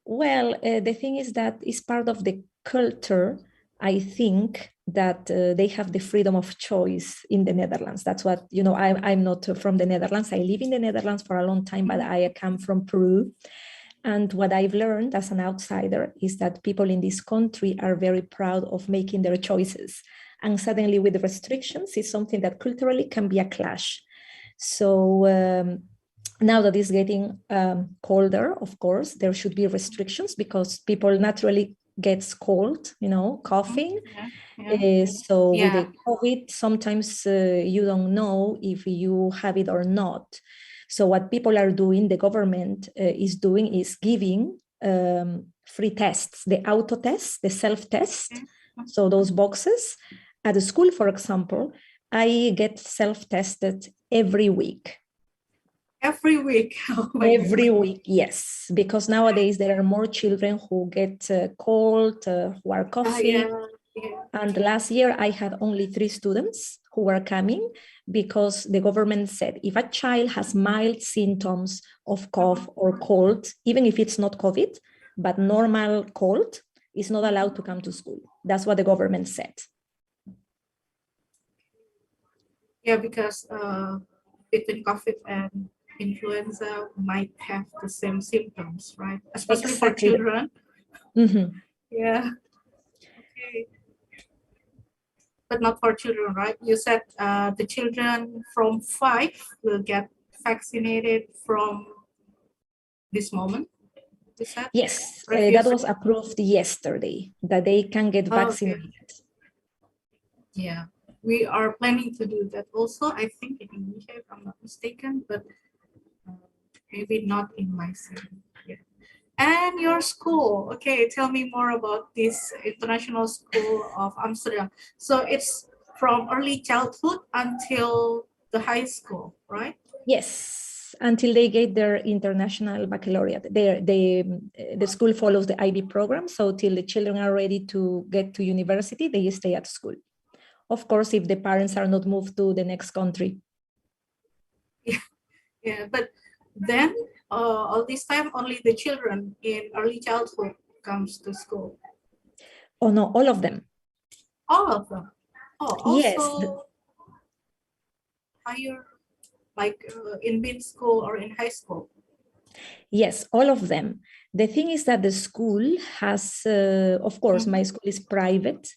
Well, the thing is that it's part of the culture. I think that they have the freedom of choice in the Netherlands. That's what, I'm not from the Netherlands. I live in the Netherlands for a long time, but I come from Peru. And what I've learned as an outsider is that people in this country are very proud of making their choices. And suddenly with the restrictions, it's something that culturally can be a clash. So now that it's getting colder, of course, there should be restrictions because people naturally gets cold, coughing. So with the COVID, sometimes you don't know if you have it or not. So what people are doing, the government is doing, is giving free tests, the auto test, the self-test. So those boxes at the school, for example, I get self-tested every week. Every week? Oh every week, yes, because nowadays there are more children who get cold, who are coughing. And last year I had only 3 students who were coming because the government said if a child has mild symptoms of cough or cold, even if it's not COVID, but normal cold, is not allowed to come to school. That's what the government said. Yeah, because between COVID and influenza might have the same symptoms, right? Especially for children. Yeah. Okay. But not for children, right? You said the children from 5 will get vaccinated from this moment. Is that? Yes, that was approved yesterday, that they can get vaccinated. Okay. Yeah, we are planning to do that also, I think in Indonesia, if I'm not mistaken, but maybe not in my city. Yeah. And your school, okay, tell me more about this International School of Amsterdam. So it's from early childhood until the high school, right? Yes, until they get their international baccalaureate. The school follows the IB program, so till the children are ready to get to university, they stay at school. Of course, if the parents are not moved to the next country. Yeah, but then all this time only the children in early childhood comes to school. Oh no, all of them. All of them. Oh, also Yes. higher, like in mid school or in high school. Yes, all of them. The thing is that the school has, of course, my school is private.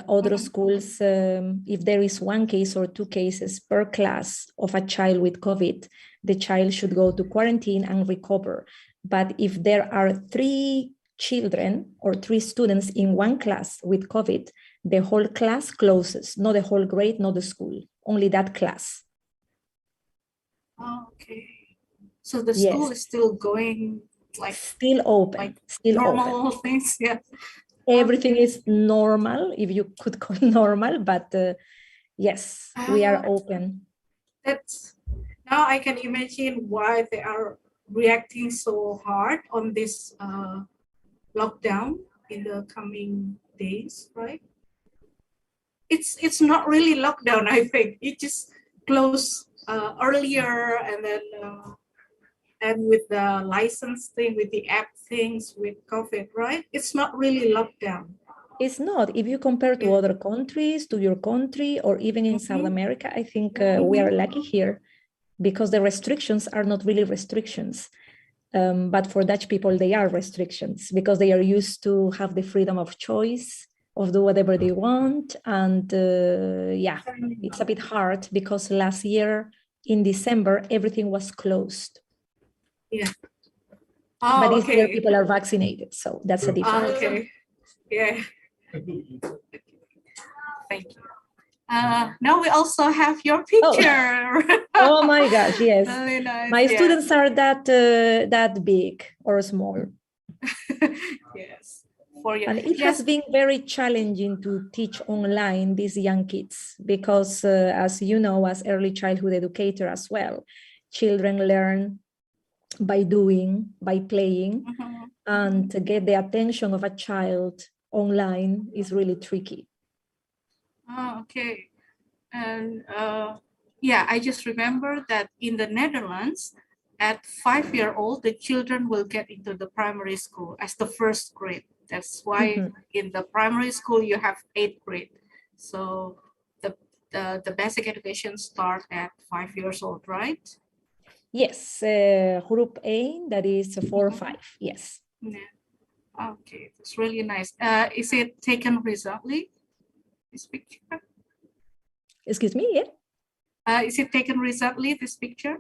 Other schools, if there is one case or two cases per class of a child with COVID, the child should go to quarantine and recover. But if there are 3 children or 3 students in one class with COVID, the whole class closes, not the whole grade, not the school, only that class. Oh, okay. So the school is still going, like still open, like still normal open. things, yeah. Everything is normal, if you could call normal, but yes, we are open. That's now I can imagine why they are reacting so hard on this lockdown in the coming days, right? It's not really lockdown, I think. It just closed earlier, and then and with the license thing, with the app things, with COVID, right? It's not really lockdown. It's not. If you compare to other countries, to your country, or even in South America, I think we are lucky here because the restrictions are not really restrictions. But for Dutch people, they are restrictions because they are used to have the freedom of choice, of do whatever they want. And yeah, it's a bit hard because last year in December, everything was closed. Yeah. But this year people are vaccinated, so that's a difference. Okay. Yeah. Thank you. Now we also have your picture. Oh my gosh, yes. Really nice. My students are that big or small. Yes. For you. And it has been very challenging to teach online these young kids because as you know, as early childhood educator as well, children learn by doing, by playing, and to get the attention of a child online is really tricky. Oh, okay. And yeah, I just remember that in the Netherlands, at 5-year-old, the children will get into the primary school as the first grade. That's why in the primary school you have 8th grade. So the basic education starts at 5 years old, right? Yes, group A, that is 4 or 5, yes. Yeah. Okay, that's really nice. Is it taken recently, this picture? Excuse me, yeah? Is it taken recently, this picture?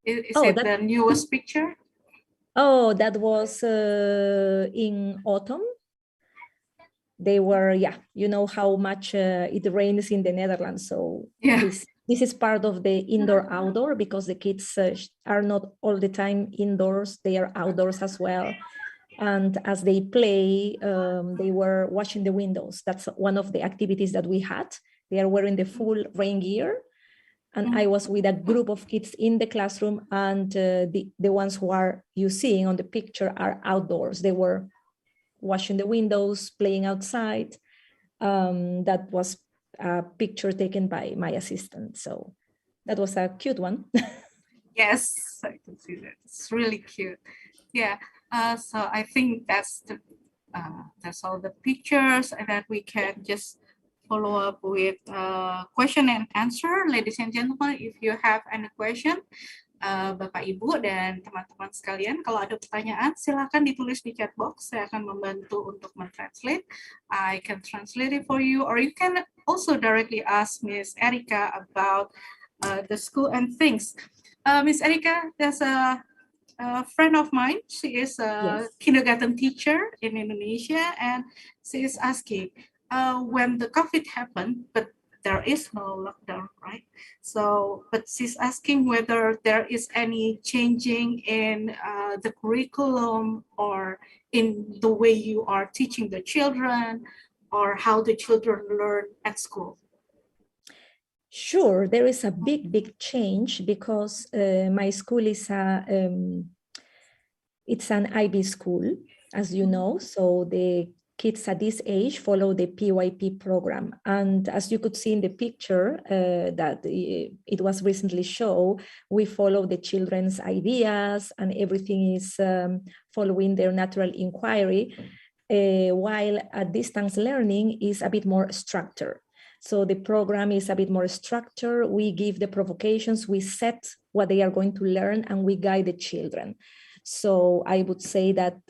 Is that, the newest picture? Oh, that was in autumn. They were, yeah, you know how much it rains in the Netherlands. So yeah. This is part of the indoor-outdoor because the kids are not all the time indoors, they are outdoors as well. And as they play, they were washing the windows. That's one of the activities that we had. They are wearing the full rain gear. And I was with a group of kids in the classroom, and the ones who are you seeing on the picture are outdoors. They were washing the windows, playing outside. That was a picture taken by my assistant. So that was a cute one. Yes, I can see that. It's really cute. Yeah. So I think that's all the pictures, and that we can just follow up with question and answer. Ladies and gentlemen, if you have any question, Bapak, Ibu, dan teman-teman sekalian, kalau ada pertanyaan, silakan ditulis di chat box. Saya akan membantu untuk mentranslate. I can translate it for you, or you can also directly ask Miss Erika about the school and things. Miss Erika, there's a friend of mine. She is a kindergarten teacher in Indonesia, and she is asking, when the COVID happened, but there is no lockdown, right? So, but she's asking whether there is any changing in the curriculum or in the way you are teaching the children, or how the children learn at school. Sure, there is a big change because my school is it's an IB school, as you know, so the kids at this age follow the PYP program. And as you could see in the picture that it was recently shown, we follow the children's ideas and everything is following their natural inquiry, while distance learning is a bit more structured. So the program is a bit more structured. We give the provocations, we set what they are going to learn, and we guide the children. So I would say that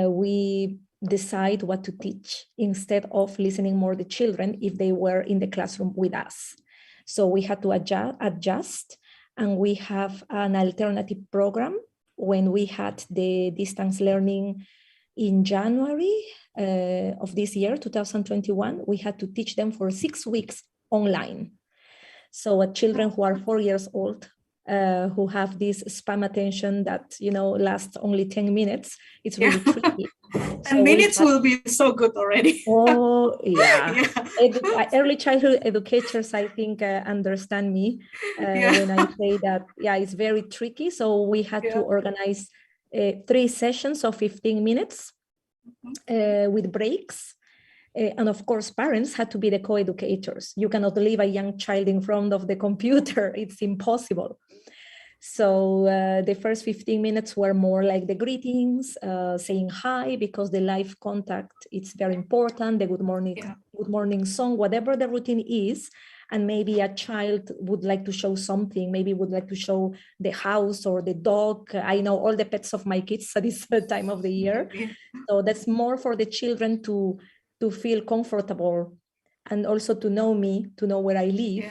we decide what to teach instead of listening more to the children if they were in the classroom with us. So we had to adjust, and we have an alternative program. When we had the distance learning in January of this year, 2021, we had to teach them for 6 weeks online. So children who are 4 years old, who have this spam attention that, you know, lasts only 10 minutes, it's really tricky. 10 minutes will be so good already. Oh, yeah. Early childhood educators, I think, understand me when I say that, yeah, it's very tricky. So we had to organize 3 sessions of 15 minutes with breaks. And of course, parents had to be the co-educators. You cannot leave a young child in front of the computer. It's impossible. So the first 15 minutes were more like the greetings, saying hi, because the live contact, it's very important, the good morning song, whatever the routine is. And maybe a child would like to show something, maybe would like to show the house or the dog. I know all the pets of my kids at this time of the year. So that's more for the children to feel comfortable and also to know me, to know where I live.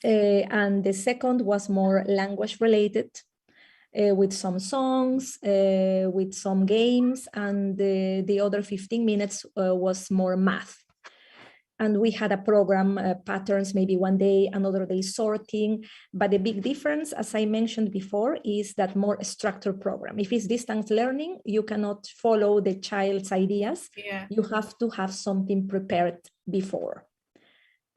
And the second was more language related, with some songs, with some games, and the other 15 minutes was more math. And we had a program, patterns, maybe one day, another day sorting. But the big difference, as I mentioned before, is that more structured program. If it's distance learning, you cannot follow the child's ideas. You have to have something prepared before.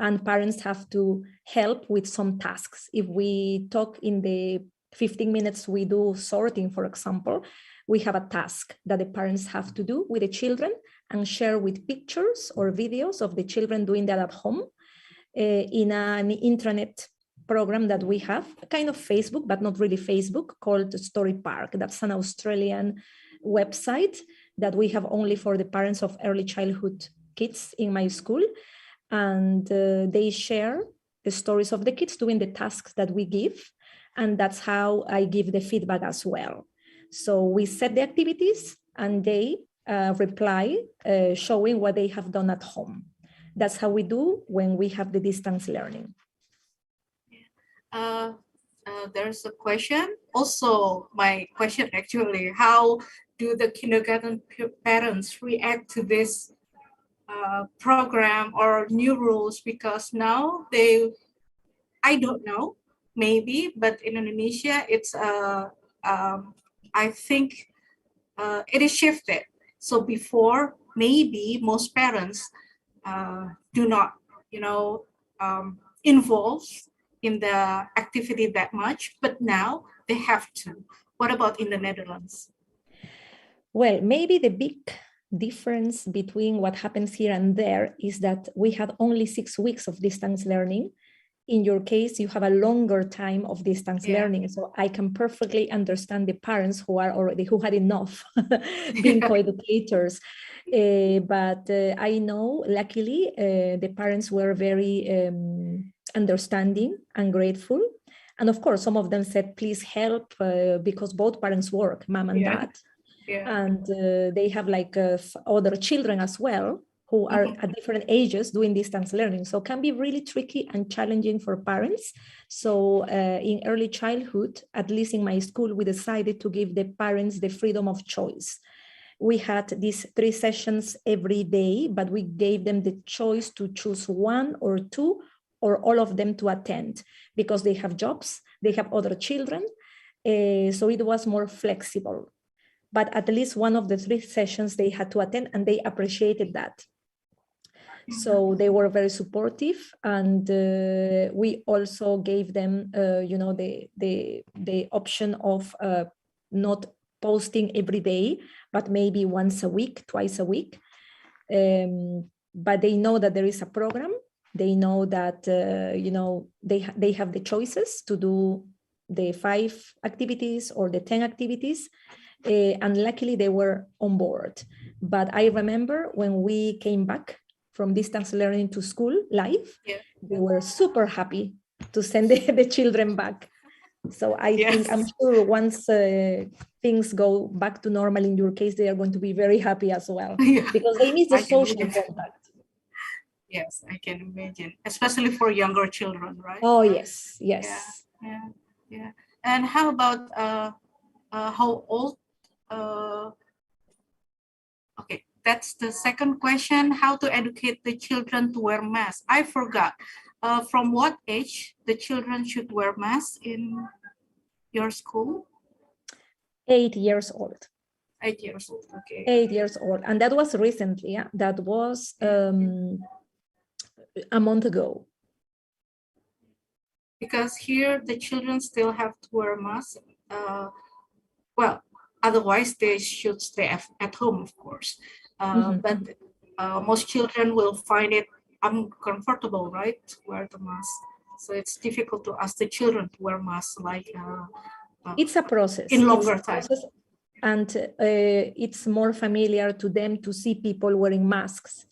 And parents have to help with some tasks. If we talk in the 15 minutes we do sorting, for example, we have a task that the parents have to do with the children and share with pictures or videos of the children doing that at home in an intranet program that we have, kind of Facebook, but not really Facebook, called Story Park. That's an Australian website that we have only for the parents of early childhood kids in my school. And they share the stories of the kids doing the tasks that we give. And that's how I give the feedback as well. So we set the activities and they reply, showing what they have done at home. That's how we do when we have the distance learning. There's a question. Also, my question actually, how do the kindergarten parents react to this program or new rules? Because now I don't know, maybe, but in Indonesia, it's I think it is shifted. So before, maybe most parents do not, involve in the activity that much, but now they have to. What about in the Netherlands? Well, maybe the big difference between what happens here and there is that we had only 6 weeks of distance learning. In your case, you have a longer time of distance learning. So I can perfectly understand the parents who had enough being co-educators. But I know, luckily, the parents were very understanding and grateful. And of course, some of them said, please help, because both parents work, mom and dad. And they have like other children as well, who are at different ages doing distance learning. So it can be really tricky and challenging for parents. So in early childhood, at least in my school, we decided to give the parents the freedom of choice. We had these 3 sessions every day, but we gave them the choice to choose 1 or 2 or all of them to attend, because they have jobs, they have other children. So it was more flexible. But at least one of the 3 sessions they had to attend, and they appreciated that. So they were very supportive, and we also gave them, the option of not posting every day, but maybe once a week, twice a week. But they know that there is a program. They know that they have the choices to do the 5 activities or the 10 activities, and luckily they were on board. But I remember when we came back from distance learning to school live, they were super happy to send the children back. So I think, I'm sure once things go back to normal in your case, they are going to be very happy as well, because they miss the social contact. Yes, I can imagine, especially for younger children, right? Oh, yes, yes. Yeah. And how about how old? Okay, that's the second question. How to educate the children to wear masks? I forgot. From what age the children should wear masks in your school? 8 years old. 8 years old, okay. 8 years old, and that was recently. Yeah? That was a month ago. Because here the children still have to wear masks. Well, otherwise they should stay at home, of course. But most children will find it uncomfortable, right, to wear the mask. So it's difficult to ask the children to wear masks, like it's a process. In longer time. And it's more familiar to them to see people wearing masks.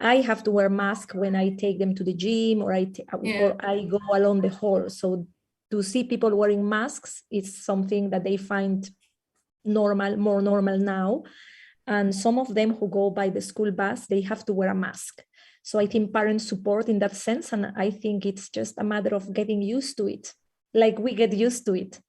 I have to wear mask when I take them to the gym, or I go along the hall. So to see people wearing masks is something that they find normal, more normal now. And some of them who go by the school bus, they have to wear a mask. So I think parents support in that sense. And I think it's just a matter of getting used to it. Like we get used to it.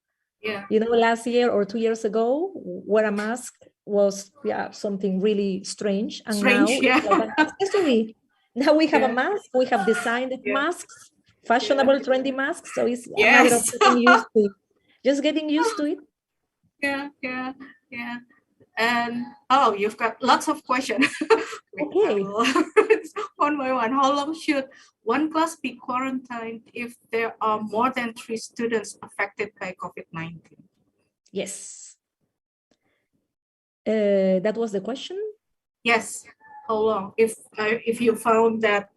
Yeah. Last year or 2 years ago, wear a mask was something really strange. And now it's like an accessory. Now we have a mask. We have designed masks, fashionable, trendy masks. So it's a matter of getting used to it. Just getting used to it. Yeah. And you've got lots of questions. Okay. One by one. How long should one class be quarantined if there are more than 3 students affected by COVID-19? Yes. That was the question? Yes. How long? If you found that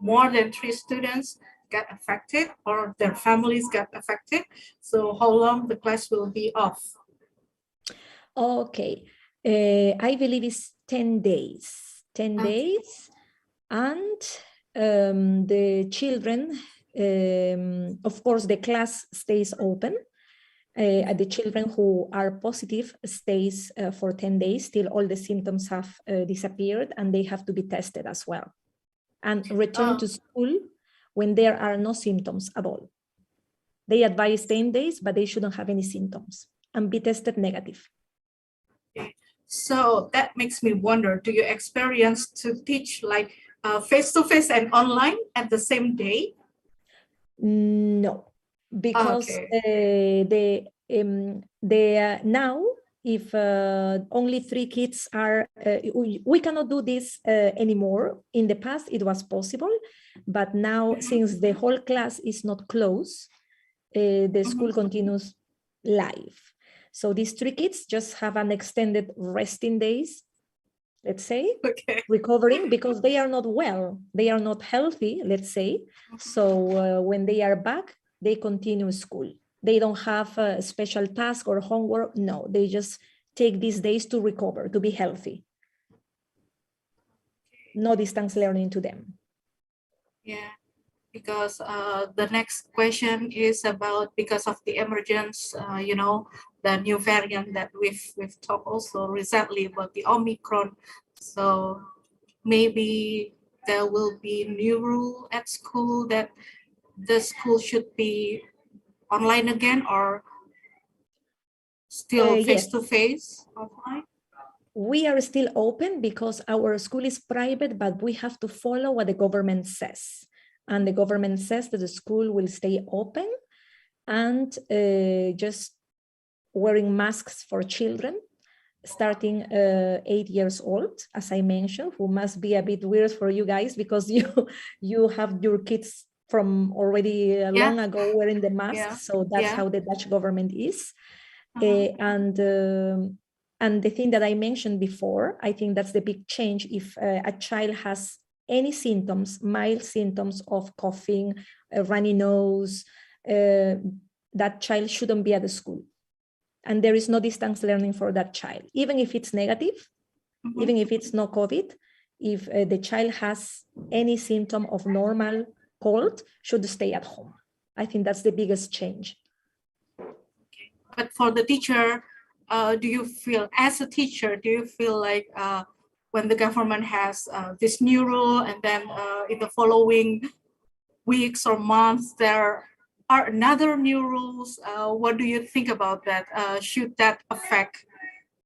more than 3 students got affected or their families got affected, so how long the class will be off? Okay. I believe it's 10 days. 10 days. And the children, of course, the class stays open. The children who are positive stays for 10 days till all the symptoms have disappeared, and they have to be tested as well. And return to school when there are no symptoms at all. They advise 10 days, but they shouldn't have any symptoms and be tested negative. Okay. So that makes me wonder, do you experience to teach like face-to-face and online at the same day? No, because now, if only 3 kids are, we cannot do this anymore. In the past, it was possible, but now, since the whole class is not closed, the school continues live. So these 3 kids just have an extended resting days, let's say, recovering, because they are not well, they are not healthy, let's say. So when they are back, they continue school. They don't have a special task or homework. No, they just take these days to recover, to be healthy. No distance learning to them. Yeah, because the next question is about, because of the emergence, the new variant that we've talked also recently about the Omicron. So maybe there will be new rule at school that the school should be online again, or still face-to-face offline? We are still open because our school is private, but we have to follow what the government says. And the government says that the school will stay open and just wearing masks for children starting 8 years old, as I mentioned, who must be a bit weird for you guys because you have your kids from already long ago wearing the mask. So that's how the Dutch government is. And the thing that I mentioned before, I think that's the big change. If a child has any symptoms, mild symptoms of coughing, a runny nose, that child shouldn't be at the school. And there is no distance learning for that child, even if it's negative, even if it's no COVID. If the child has any symptom of normal cold, should stay at home. I think that's the biggest change. Okay. But for the teacher, do you feel, as a teacher, do you feel like when the government has this new rule and then in the following weeks or months, there are another new rules? What do you think about that? Should that affect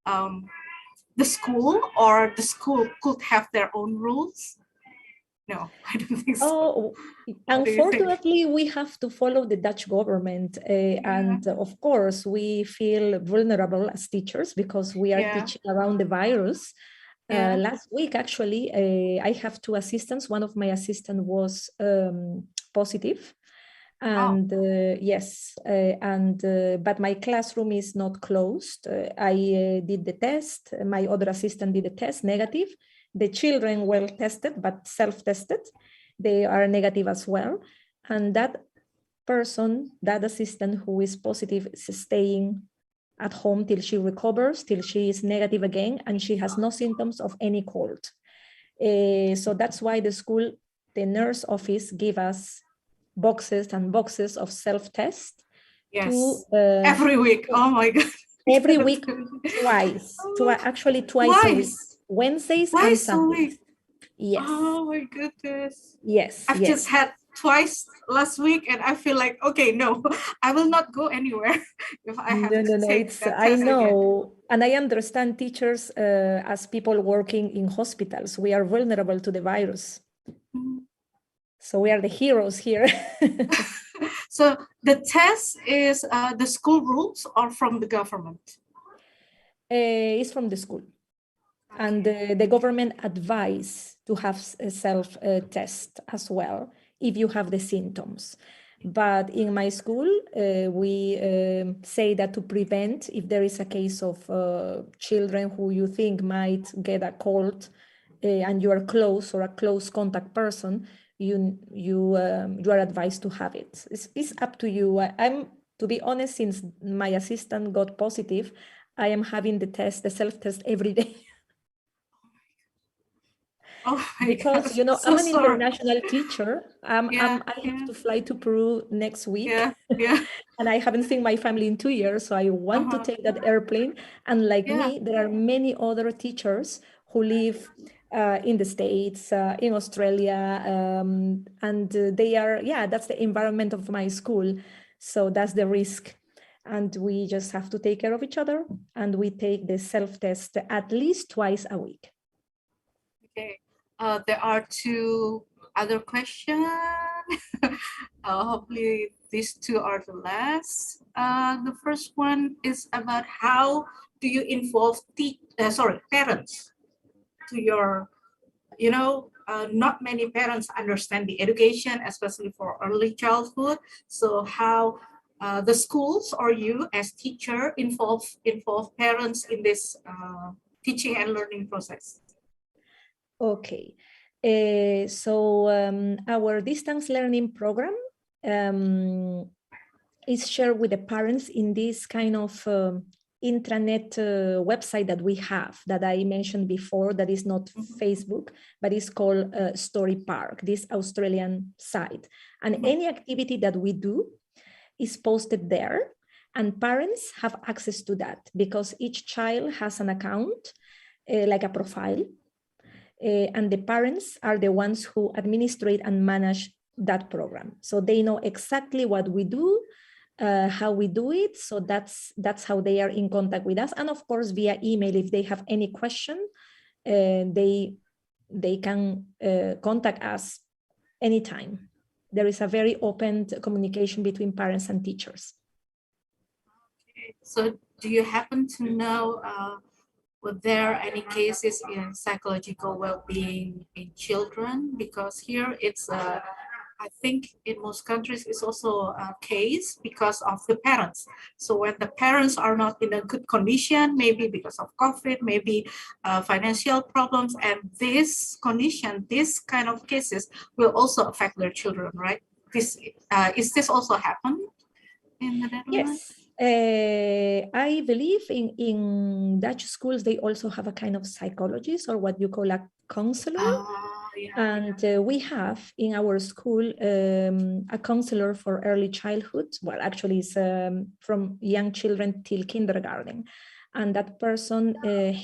the school, or the school could have their own rules? No, I don't think so. Oh, unfortunately, we have to follow the Dutch government. And of course, we feel vulnerable as teachers because we are teaching around the virus. Last week, actually, I have 2 assistants. One of my assistants was positive. And yes, but my classroom is not closed. I did the test. My other assistant did the test, negative. The children were tested, but self-tested. They are negative as well. And that person, that assistant who is positive, is staying at home till she recovers, till she is negative again, and she has no symptoms of any cold. So that's why the school, the nurse office, give us boxes and boxes of self-test. Yes, every week. Oh my God. Every week, twice. Actually, twice a week. Wednesdays and Sundays. Yes. Oh my goodness. Yes. I've just had twice last week, and I feel like, okay, no, I will not go anywhere if I have to take that test. I know, again. And I understand teachers as people working in hospitals. We are vulnerable to the virus. So we are the heroes here. So the test is the school rules or from the government? It's from the school. And the government advise to have a self-test as well if you have the symptoms. But in my school, we say that to prevent, if there is a case of children who you think might get a cold and you are close or a close contact person, you are advised to have it. It's up to you. I'm, to be honest, since my assistant got positive, I am having the self-test every day. Oh because God, you know, so I'm an sorry. international teacher. I have to fly to Peru next week. And I haven't seen my family in 2 years, so I want to take that airplane. And like me, there are many other teachers who live in the States, in Australia, and they are, that's the environment of my school. So that's the risk. And we just have to take care of each other, and we take the self-test at least twice a week. Okay. There are 2 other questions. Hopefully these 2 are the last. The first one is about how do you involve parents to your, not many parents understand the education, especially for early childhood. So how the schools or you as teacher involve parents in this teaching and learning process? Okay, so our distance learning program is shared with the parents in this kind of intranet website that we have, that I mentioned before, that is not Facebook, but it's called Story Park, this Australian site. And any activity that we do is posted there, and parents have access to that because each child has an account, like a profile. And the parents are the ones who administrate and manage that program. So they know exactly what we do, how we do it. So that's how they are in contact with us. And of course, via email, if they have any question, they can contact us anytime. There is a very open communication between parents and teachers. Okay. So do you happen to know were there any cases in psychological well-being in children? Because here it's I think in most countries it's also a case because of the parents. So when the parents are not in a good condition, maybe because of COVID, maybe financial problems, and this condition, this kind of cases will also affect their children, right? This is this also happen in the Netherlands? Yes, I believe in Dutch schools, they also have a kind of psychologist or what you call a counselor. And we have in our school a counselor for early childhood. Well, actually, it's from young children till kindergarten. And that person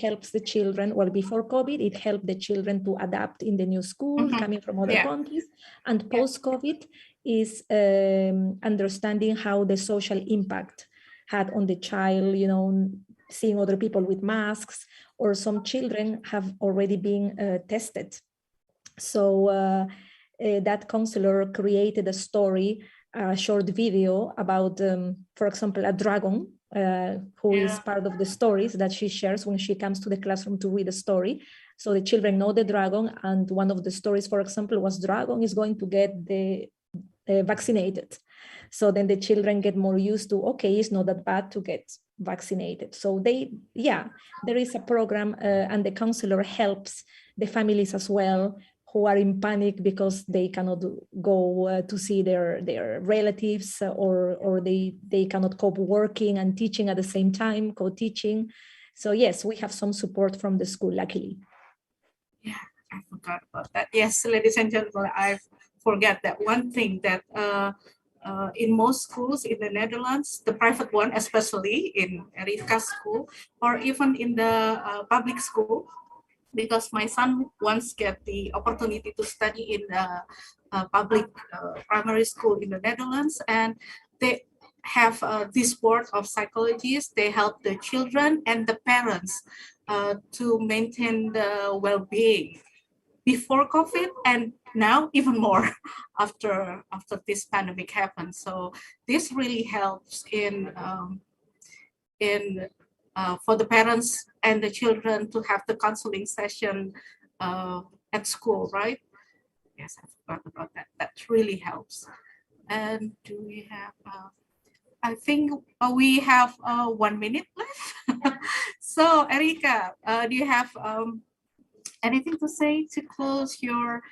helps the children. Well, before COVID, it helped the children to adapt in the new school, coming from other countries. And post-COVID is understanding how the social impact had on the child, you know, seeing other people with masks, or some children have already been tested. So that counselor created a story, a short video about, for example, a dragon who is part of the stories that she shares when she comes to the classroom to read a story. So the children know the dragon, and one of the stories, for example, was dragon is going to get vaccinated. So then the children get more used to, okay, it's not that bad to get vaccinated. So there is a program and the counselor helps the families as well who are in panic because they cannot go to see their relatives or they cannot cope working and teaching at the same time, co-teaching. So yes, we have some support from the school, luckily. Yeah, I forgot about that. Yes, ladies and gentlemen, I forget that one thing that in most schools in the Netherlands, the private one, especially in Erika's school, or even in the public school, because my son once get the opportunity to study in the public primary school in the Netherlands, and they have this board of psychologists. They help the children and the parents to maintain the well-being before COVID, and now even more after this pandemic happened. So this really helps in for the parents and the children to have the counseling session at school, right? Yes, I forgot about that. That really helps. And do we have, I think we have 1 minute left. So Erika, do you have anything to say to close your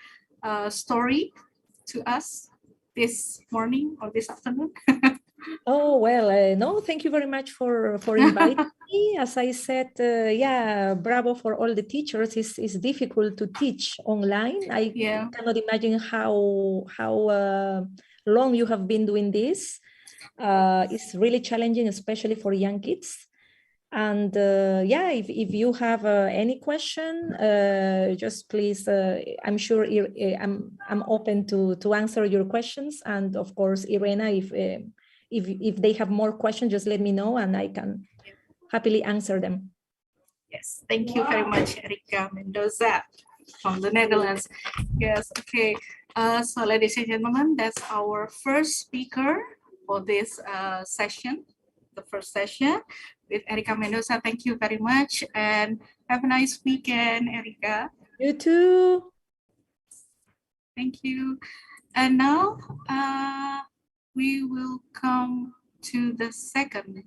story to us this morning or this afternoon? Oh, well, no, thank you very much for inviting me. As I said, bravo for all the teachers. It's difficult to teach online. I cannot imagine how long you have been doing this. It's really challenging, especially for young kids. And if you have any question, just please, I'm sure I'm open to answer your questions. And of course, Irena, if they have more questions, just let me know and I can happily answer them. Yes, thank you very much, Erika Mendoza from the Netherlands. Yes, okay. So ladies and gentlemen, that's our first speaker for this session, the first session with Erika Mendoza. Thank you very much and have a nice weekend, Erika. You too. Thank you. And now we will come to the second.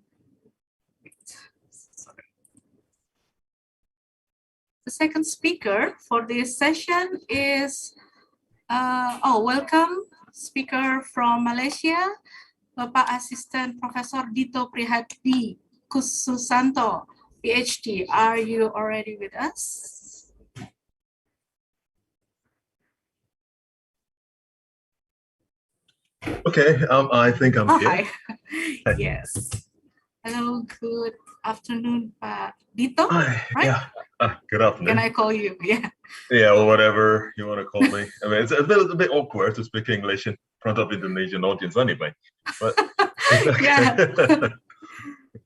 The second speaker for this session is, welcome, speaker from Malaysia, Bapak Assistant Professor Dito Prihadi Kususanto, PhD. Are you already with us? Okay, I think I'm here. Hi. Yes. Hello, good afternoon, Pak Dito. Hi. Right? Yeah. Good afternoon. Can I call you? Yeah. Yeah, or whatever you want to call me. I mean, it's a bit awkward to speak English in front of Indonesian audience anyway. But yeah.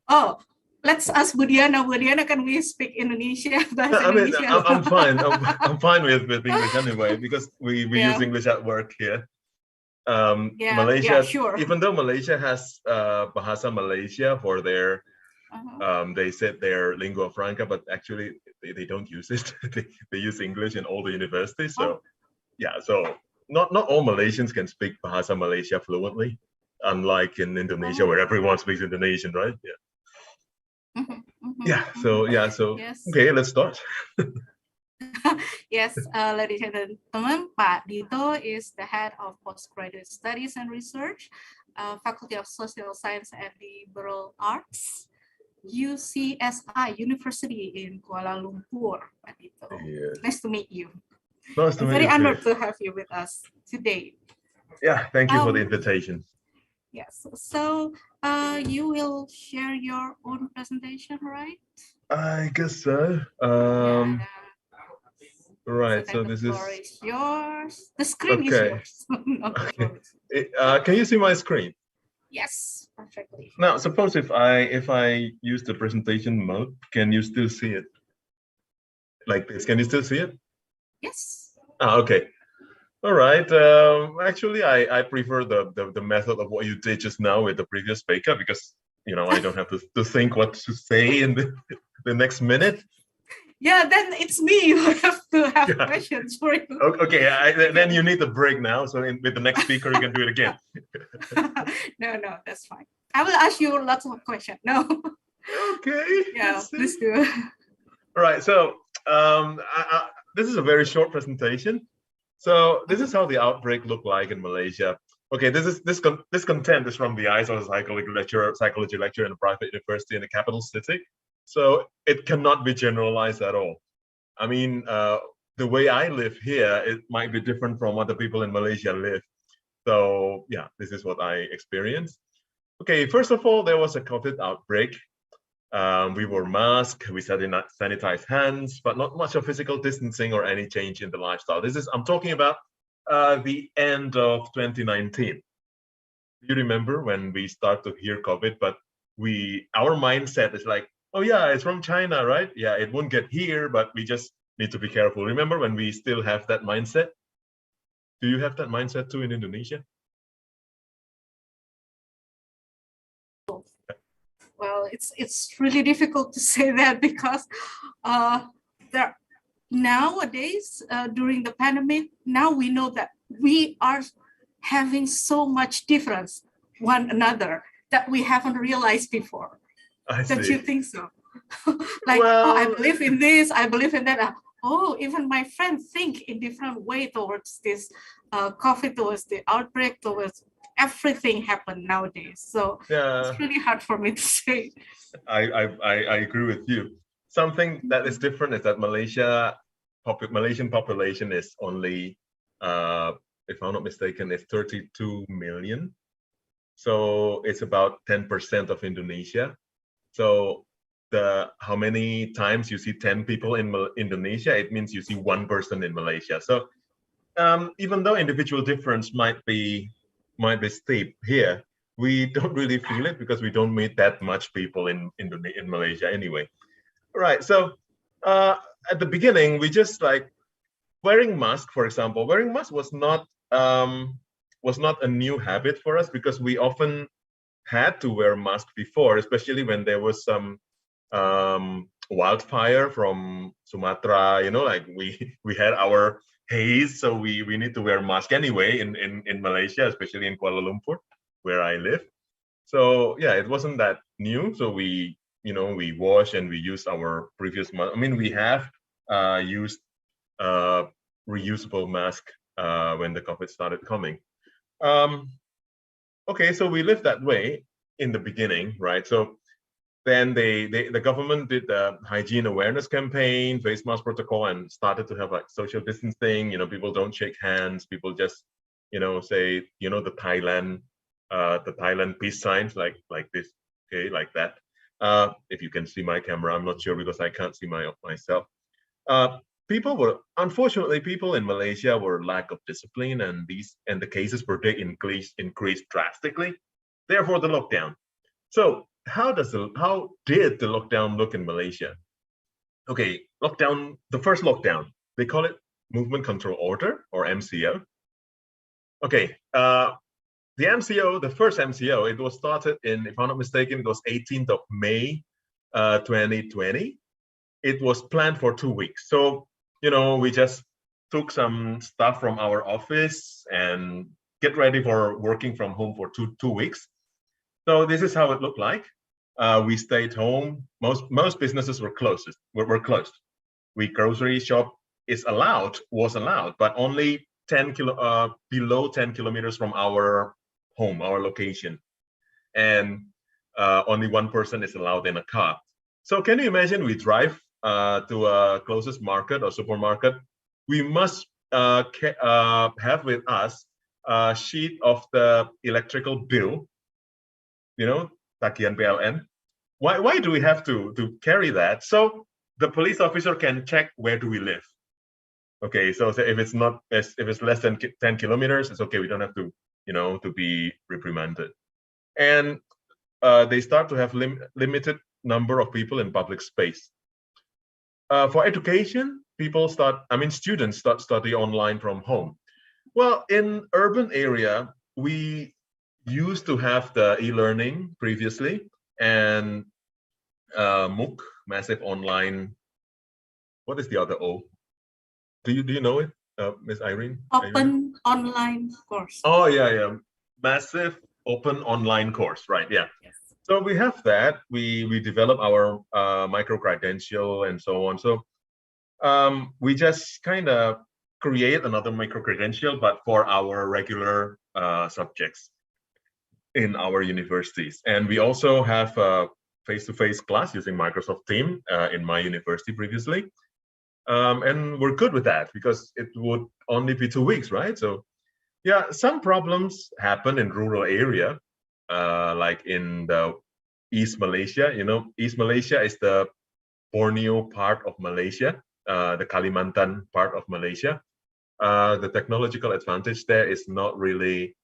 Oh, let's ask Budiana. Budiana, can we speak Indonesia? I mean, I'm fine. I'm fine with English anyway because we use English at work here. Malaysia, sure. Even though Malaysia has Bahasa Malaysia for their They said they're lingua franca, but actually they don't use it. they use English in all the universities. So yeah, so not all Malaysians can speak Bahasa Malaysia fluently, unlike in Indonesia where everyone speaks Indonesian, right? Yeah. Yeah. So Yes. okay, let's start. Yes, ladies and gentlemen, Pak Dito is the head of postgraduate studies and research, Faculty of Social Science and Liberal Arts, UCSI University in Kuala Lumpur. Pak Dito, nice to meet you. Nice to I'm meet very you honored too. to have you with us today. Yeah, thank you for the invitation. Yes, so you will share your own presentation, right? I guess so. Right, so this the floor is yours. The screen is yours. Can you see my screen? Yes, perfectly. Now, suppose if I use the presentation mode, can you still see it? Like this, can you still see it? Yes. Okay. All right. Actually, I prefer the method of what you did just now with the previous speaker because I don't have to think what to say in the next minute. Yeah, then it's me who have to have questions for you. Okay, then you need a break now. So with the next speaker, you can do it again. No, that's fine. I will ask you lots of questions. No. Okay. Yeah, please do. All right. So this is a very short presentation. So this is how the outbreak looked like in Malaysia. Okay, this content is from the eyes of a psychology lecturer in a private university in the capital city. So it cannot be generalized at all. I mean, the way I live here, it might be different from other people in Malaysia live. So yeah, this is what I experienced. Okay, first of all, there was a COVID outbreak. We wore masks, we sanitized hands, but not much of physical distancing or any change in the lifestyle. I'm talking about the end of 2019. You remember when we start to hear COVID, but our mindset is like, oh yeah, it's from China, right? Yeah, it won't get here, but we just need to be careful. Remember when we still have that mindset? Do you have that mindset too in Indonesia? Well, it's really difficult to say that because nowadays during the pandemic, now we know that we are having so much difference one another that we haven't realized before. Don't you think so? Like, I believe in this, I believe in that. Even my friends think in different way towards this COVID, towards the outbreak, towards everything happen nowadays. So it's really hard for me to say. I agree with you. Something that is different is that Malaysian population is only, if I'm not mistaken, is 32 million. So it's about 10% of Indonesia. So how many times you see 10 people in Indonesia, it means you see one person in Malaysia. So even though individual difference might be steep here, we don't really feel it because we don't meet that much people in Malaysia anyway. All right. So at the beginning, we just like wearing mask, for example. Wearing mask was not a new habit for us because we often had to wear mask before, especially when there was some wildfire from Sumatra. Like we had our haze, so we need to wear mask anyway in Malaysia, especially in Kuala Lumpur, where I live. So yeah, it wasn't that new. So we wash and we use our previous mask. I mean, we have used reusable mask when the COVID started coming. Okay, so we lived that way in the beginning, right? So then the government did the hygiene awareness campaign, face mask protocol, and started to have like social distancing. People don't shake hands. People just, say, the Thailand peace signs like this, okay, like that. If you can see my camera, I'm not sure because I can't see myself. Unfortunately, people in Malaysia were lack of discipline, and the cases per day increased drastically. Therefore, the lockdown. So how did the lockdown look in Malaysia? Okay, the first lockdown, they call it Movement Control Order, or MCO. Okay, the first MCO, it was started in, if I'm not mistaken, it was 18th of May 2020, it was planned for 2 weeks. So, we just took some stuff from our office and get ready for working from home for two weeks. So this is how it looked like. We stayed home. Most businesses were closed. We grocery shop was allowed, but only below 10 kilometers from our home, our location, and only one person is allowed in a car. So can you imagine? We drive to a closest market or supermarket. We must have with us a sheet of the electrical bill. Tagihan PLN. Why do we have to carry that? So the police officer can check where do we live. Okay, so if it's less than 10 kilometers, it's okay. We don't have to, to be reprimanded. And they start to have limited number of people in public space. For education, students start study online from home. Well, in urban area, we used to have the e-learning previously, and MOOC, massive online. What is the other O? Do you know it, Miss Irene? Open online course. Oh yeah, massive open online course, right? Yeah. Yes. So we have that. We develop our micro credential and so on. So we just kind of create another micro credential, but for our regular subjects in our universities. And we also have a face-to-face class using Microsoft Teams in my university previously. And we're good with that because it would only be 2 weeks, right? So yeah, some problems happen in rural area, like in the East Malaysia. East Malaysia is the Borneo part of Malaysia, the Kalimantan part of Malaysia. The technological advantage there is not really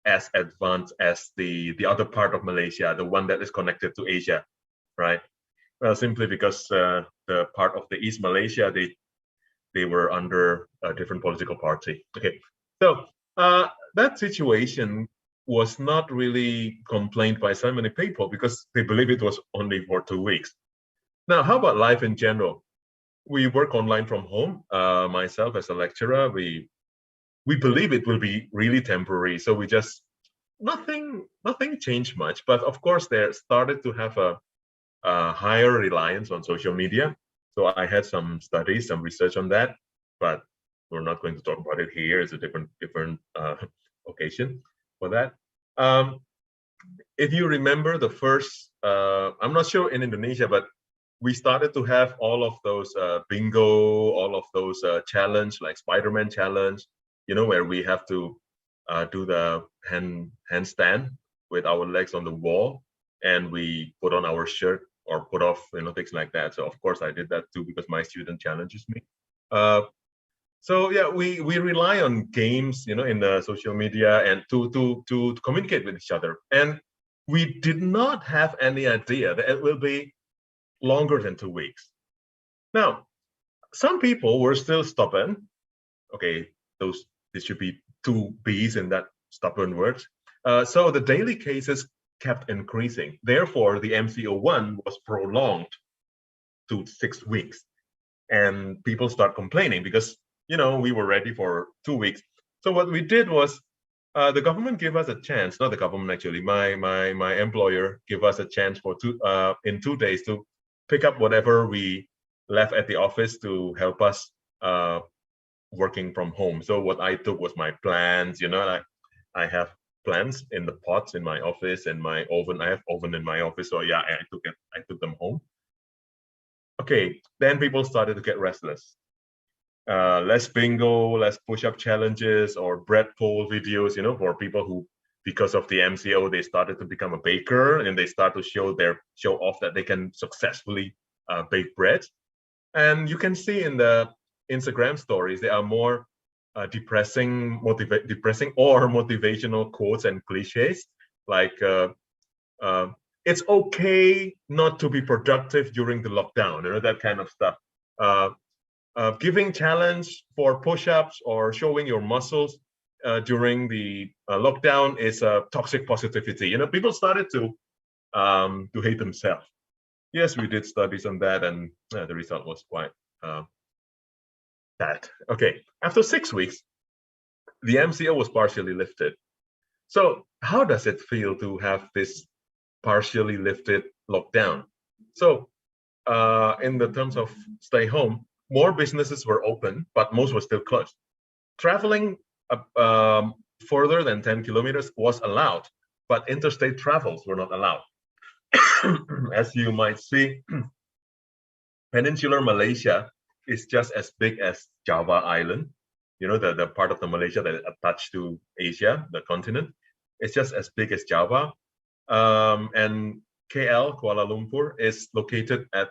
as advanced as the other part of Malaysia, the one that is connected to Asia, right? Well, simply because the part of the East Malaysia, they were under a different political party. Okay, so that situation was not really complained by so many people because they believe it was only for 2 weeks. Now, how about life in general? We work online from home. Myself as a lecturer, we believe it will be really temporary. So we just nothing changed much. But of course, they started to have a higher reliance on social media. So I had some studies, some research on that, but we're not going to talk about it here. It's a different occasion for that. If you remember the first, I'm not sure in Indonesia, but we started to have all of those bingo, all of those challenge, like Spider-Man challenge, where we have to do the handstand with our legs on the wall, and we put on our shirt or put off, things like that. So of course I did that too because my student challenges me. So yeah, we rely on games, in the social media and to communicate with each other. And we did not have any idea that it will be longer than 2 weeks. Now, some people were still stubborn. Okay, this should be 2 B's in that stubborn word. So the daily cases kept increasing. Therefore, the MCO1 was prolonged to 6 weeks. And people start complaining because, we were ready for 2 weeks. So what we did was the government gave us a chance, not the government actually, my employer gave us a chance for in 2 days to pick up whatever we left at the office to help us working from home. So what I took was my plants, I have plants in the pots in my office and my oven. I have oven in my office. So yeah, I took them home. Okay, then people started to get restless. Less bingo, less push-up challenges or bread pull videos, for people who, because of the MCO, they started to become a baker and they start to show off that they can successfully bake bread. And you can see in the Instagram stories, there are more depressing or motivational quotes and cliches like it's okay not to be productive during the lockdown, that kind of stuff. Giving challenge for push-ups or showing your muscles during the lockdown is toxic positivity. People started to hate themselves. Yes, we did studies on that, and the result was quite bad. Okay, after 6 weeks, the MCO was partially lifted. So how does it feel to have this partially lifted lockdown? So in the terms of stay home, more businesses were open, but most were still closed. Traveling further than 10 kilometers was allowed, but interstate travels were not allowed. As you might see, peninsular Malaysia is just as big as Java Island. You know, the part of the Malaysia that is attached to Asia, the continent. It's just as big as Java. And KL, Kuala Lumpur, is located at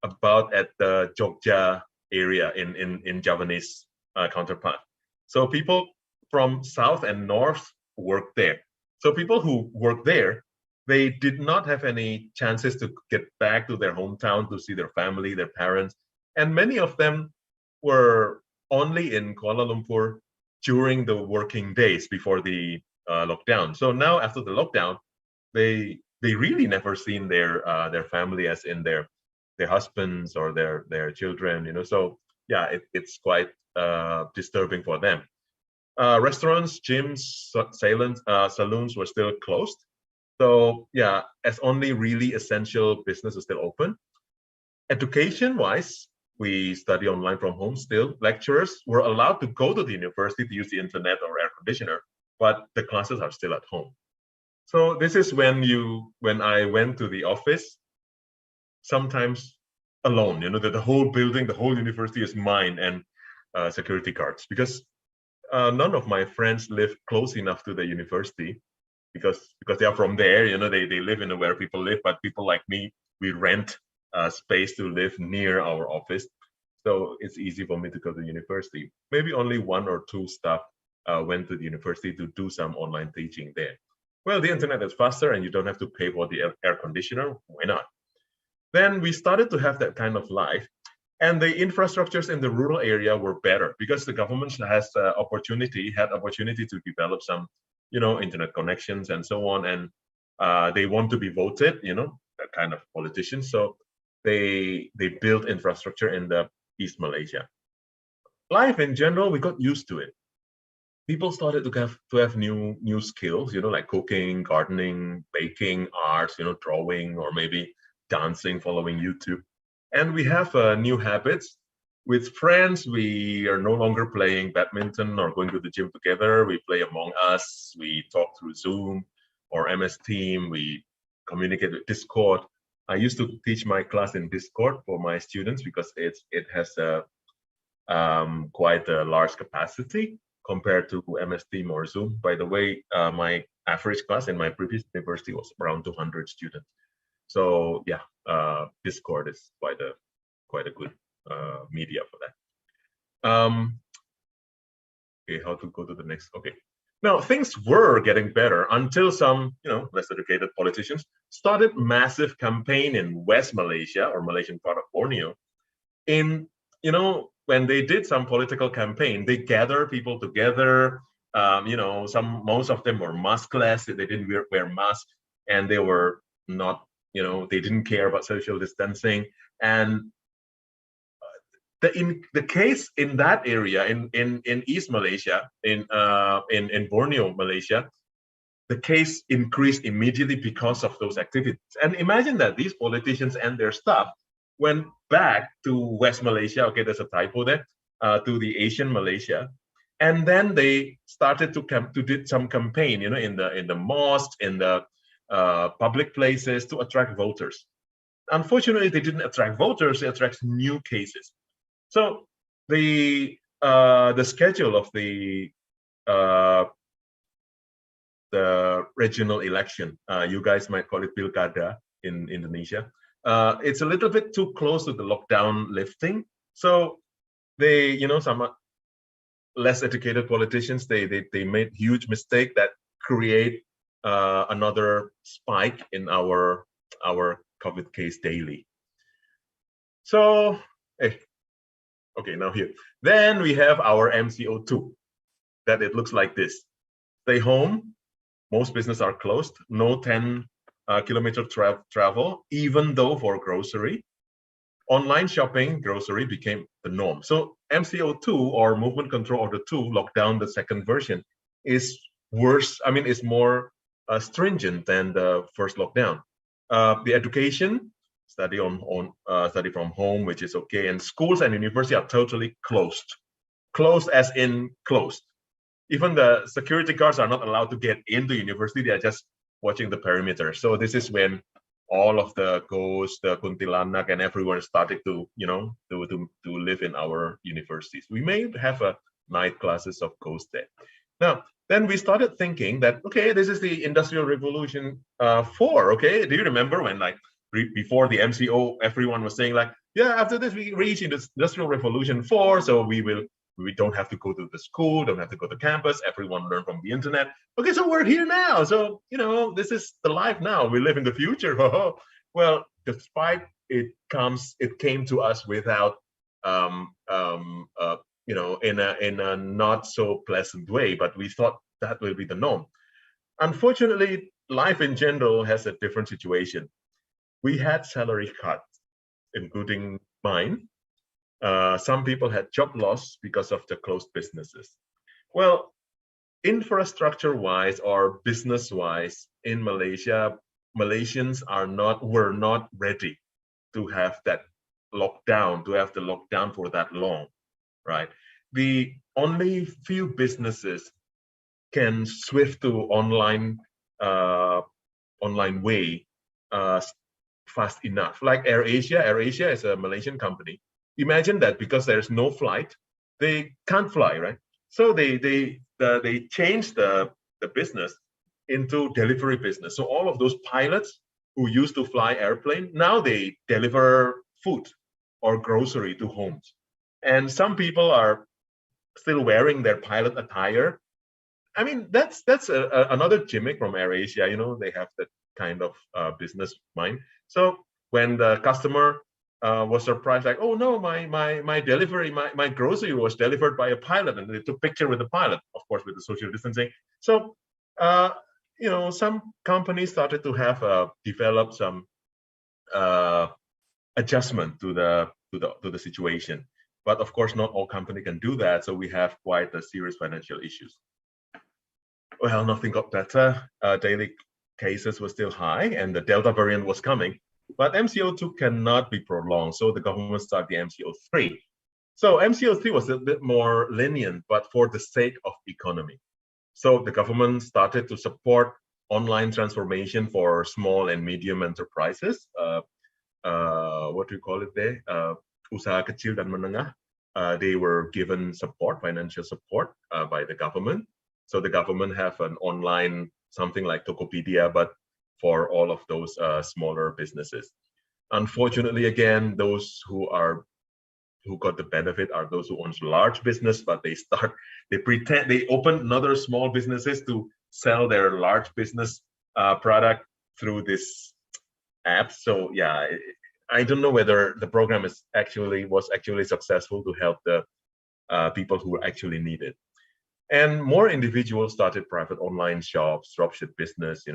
about at the Jogja area in Javanese counterpart. So people from south and north work there. So people who work there, they did not have any chances to get back to their hometown to see their family, their parents. And many of them were only in Kuala Lumpur during the working days before the lockdown. So now after the lockdown, they really never seen their family, as in their husbands or their children, you know. So yeah, it's quite disturbing for them. Restaurants, gyms, saloons were still closed. So yeah, as only really essential business is still open. Education-wise, we study online from home still. Lecturers were allowed to go to the university to use the internet or air conditioner, but the classes are still at home. So this is when I went to the office, sometimes alone, you know, that the whole building, the whole university is mine, and security guards, because none of my friends live close enough to the university, because they are from there, you know, they live in where people live, but people like me, we rent space to live near our office. So it's easy for me to go to university. Maybe only 1 or 2 staff went to the university to do some online teaching there. Well, the internet is faster and you don't have to pay for the air conditioner. Why not? Then we started to have that kind of life. And the infrastructures in the rural area were better because the government had opportunity to develop some, you know, internet connections and so on. And they want to be voted, you know, that kind of politicians. So they built infrastructure in the East Malaysia. Life in general, we got used to it. People started to have new skills, you know, like cooking, gardening, baking, arts, you know, drawing, or maybe dancing, following YouTube. And we have new habits. With friends, we are no longer playing badminton or going to the gym together. We play Among Us, we talk through Zoom or MS Team, we communicate with Discord. I used to teach my class in Discord for my students because it has quite a large capacity compared to MS Team or Zoom. By the way, my average class in my previous university was around 200 students. So yeah, Discord is quite a good media for that. Okay, how to go to the next? Okay, now things were getting better until some, you know, less educated politicians started massive campaign in West Malaysia, or Malaysian part of Borneo. In, you know, when they did some political campaign, they gather people together. You know, most of them were maskless. They didn't wear masks, and they were not, you know, they didn't care about social distancing. And the case in that area in East Malaysia, in Borneo, Malaysia, the case increased immediately because of those activities. And imagine that these politicians and their staff went back to West Malaysia. Okay, there's a typo there, to the Asian Malaysia, and then they started to do some campaign, you know, in the mosques, in the public places, to attract voters. Unfortunately, they didn't attract voters; they attract new cases. So the schedule of the regional election, you guys might call it Pilkada in Indonesia. It's a little bit too close to the lockdown lifting. So they, you know, some less educated politicians, they made huge mistake that create another spike in our COVID case daily. So, okay, now here. Then we have our MCO2, that it looks like this. Stay home, most businesses are closed, no 10 kilometer travel, even though for grocery, online shopping, grocery became the norm. So MCO2 or Movement Control Order 2, lockdown, the second version, is worse. I mean, it's more stringent than the first lockdown. The education, study study from home, which is okay, and schools and university are totally closed. Closed as in closed. Even the security guards are not allowed to get into university. They are just watching the perimeter. So this is when all of the ghosts, the kuntilanak, and everyone started to, to live in our universities. We may have a night classes of ghosts there. Now, then we started thinking that, okay, this is the Industrial Revolution 4. Okay, do you remember when, like, before the MCO, everyone was saying, like, yeah, after this we reach Industrial Revolution 4, so we don't have to go to the school, don't have to go to campus, everyone learn from the internet. Okay, so we're here now. So, this is the life now. We live in the future. Well, despite it came to us without, in a not so pleasant way, but we thought that will be the norm. Unfortunately, life in general has a different situation. We had salary cuts, including mine. Some people had job loss because of the closed businesses. Well, infrastructure-wise or business-wise in Malaysia, Malaysians were not ready to have that lockdown, to have the lockdown for that long, right? The only few businesses can shift to online way fast enough. Like AirAsia. AirAsia is a Malaysian company. Imagine that because there's no flight, they can't fly, right? So they changed the business into delivery business. So all of those pilots who used to fly airplane, now they deliver food or grocery to homes. And some people are still wearing their pilot attire. I mean, that's another gimmick from AirAsia. They have that kind of business mind. So when the customer was surprised, like, oh no, my delivery, my grocery was delivered by a pilot, and they took picture with the pilot, of course, with the social distancing. So some companies started to have developed some adjustment to the situation, but of course not all company can do that. So we have quite a serious financial issues. Well, nothing got better. Daily cases were still high, and the Delta variant was coming. But MCO2 cannot be prolonged, so the government started the MCO3. So MCO3 was a bit more lenient, but for the sake of economy. So the government started to support online transformation for small and medium enterprises. What do you call it there? Usaha kecil dan menengah. They were given support, financial support by the government. So the government have an online, something like Tokopedia, but for all of those smaller businesses. Unfortunately, again, those who got the benefit are those who owns large business, but they open another small businesses to sell their large business product through this app. So yeah, I don't know whether the program was actually successful to help the people who actually need it. And more individuals started private online shops, dropship business.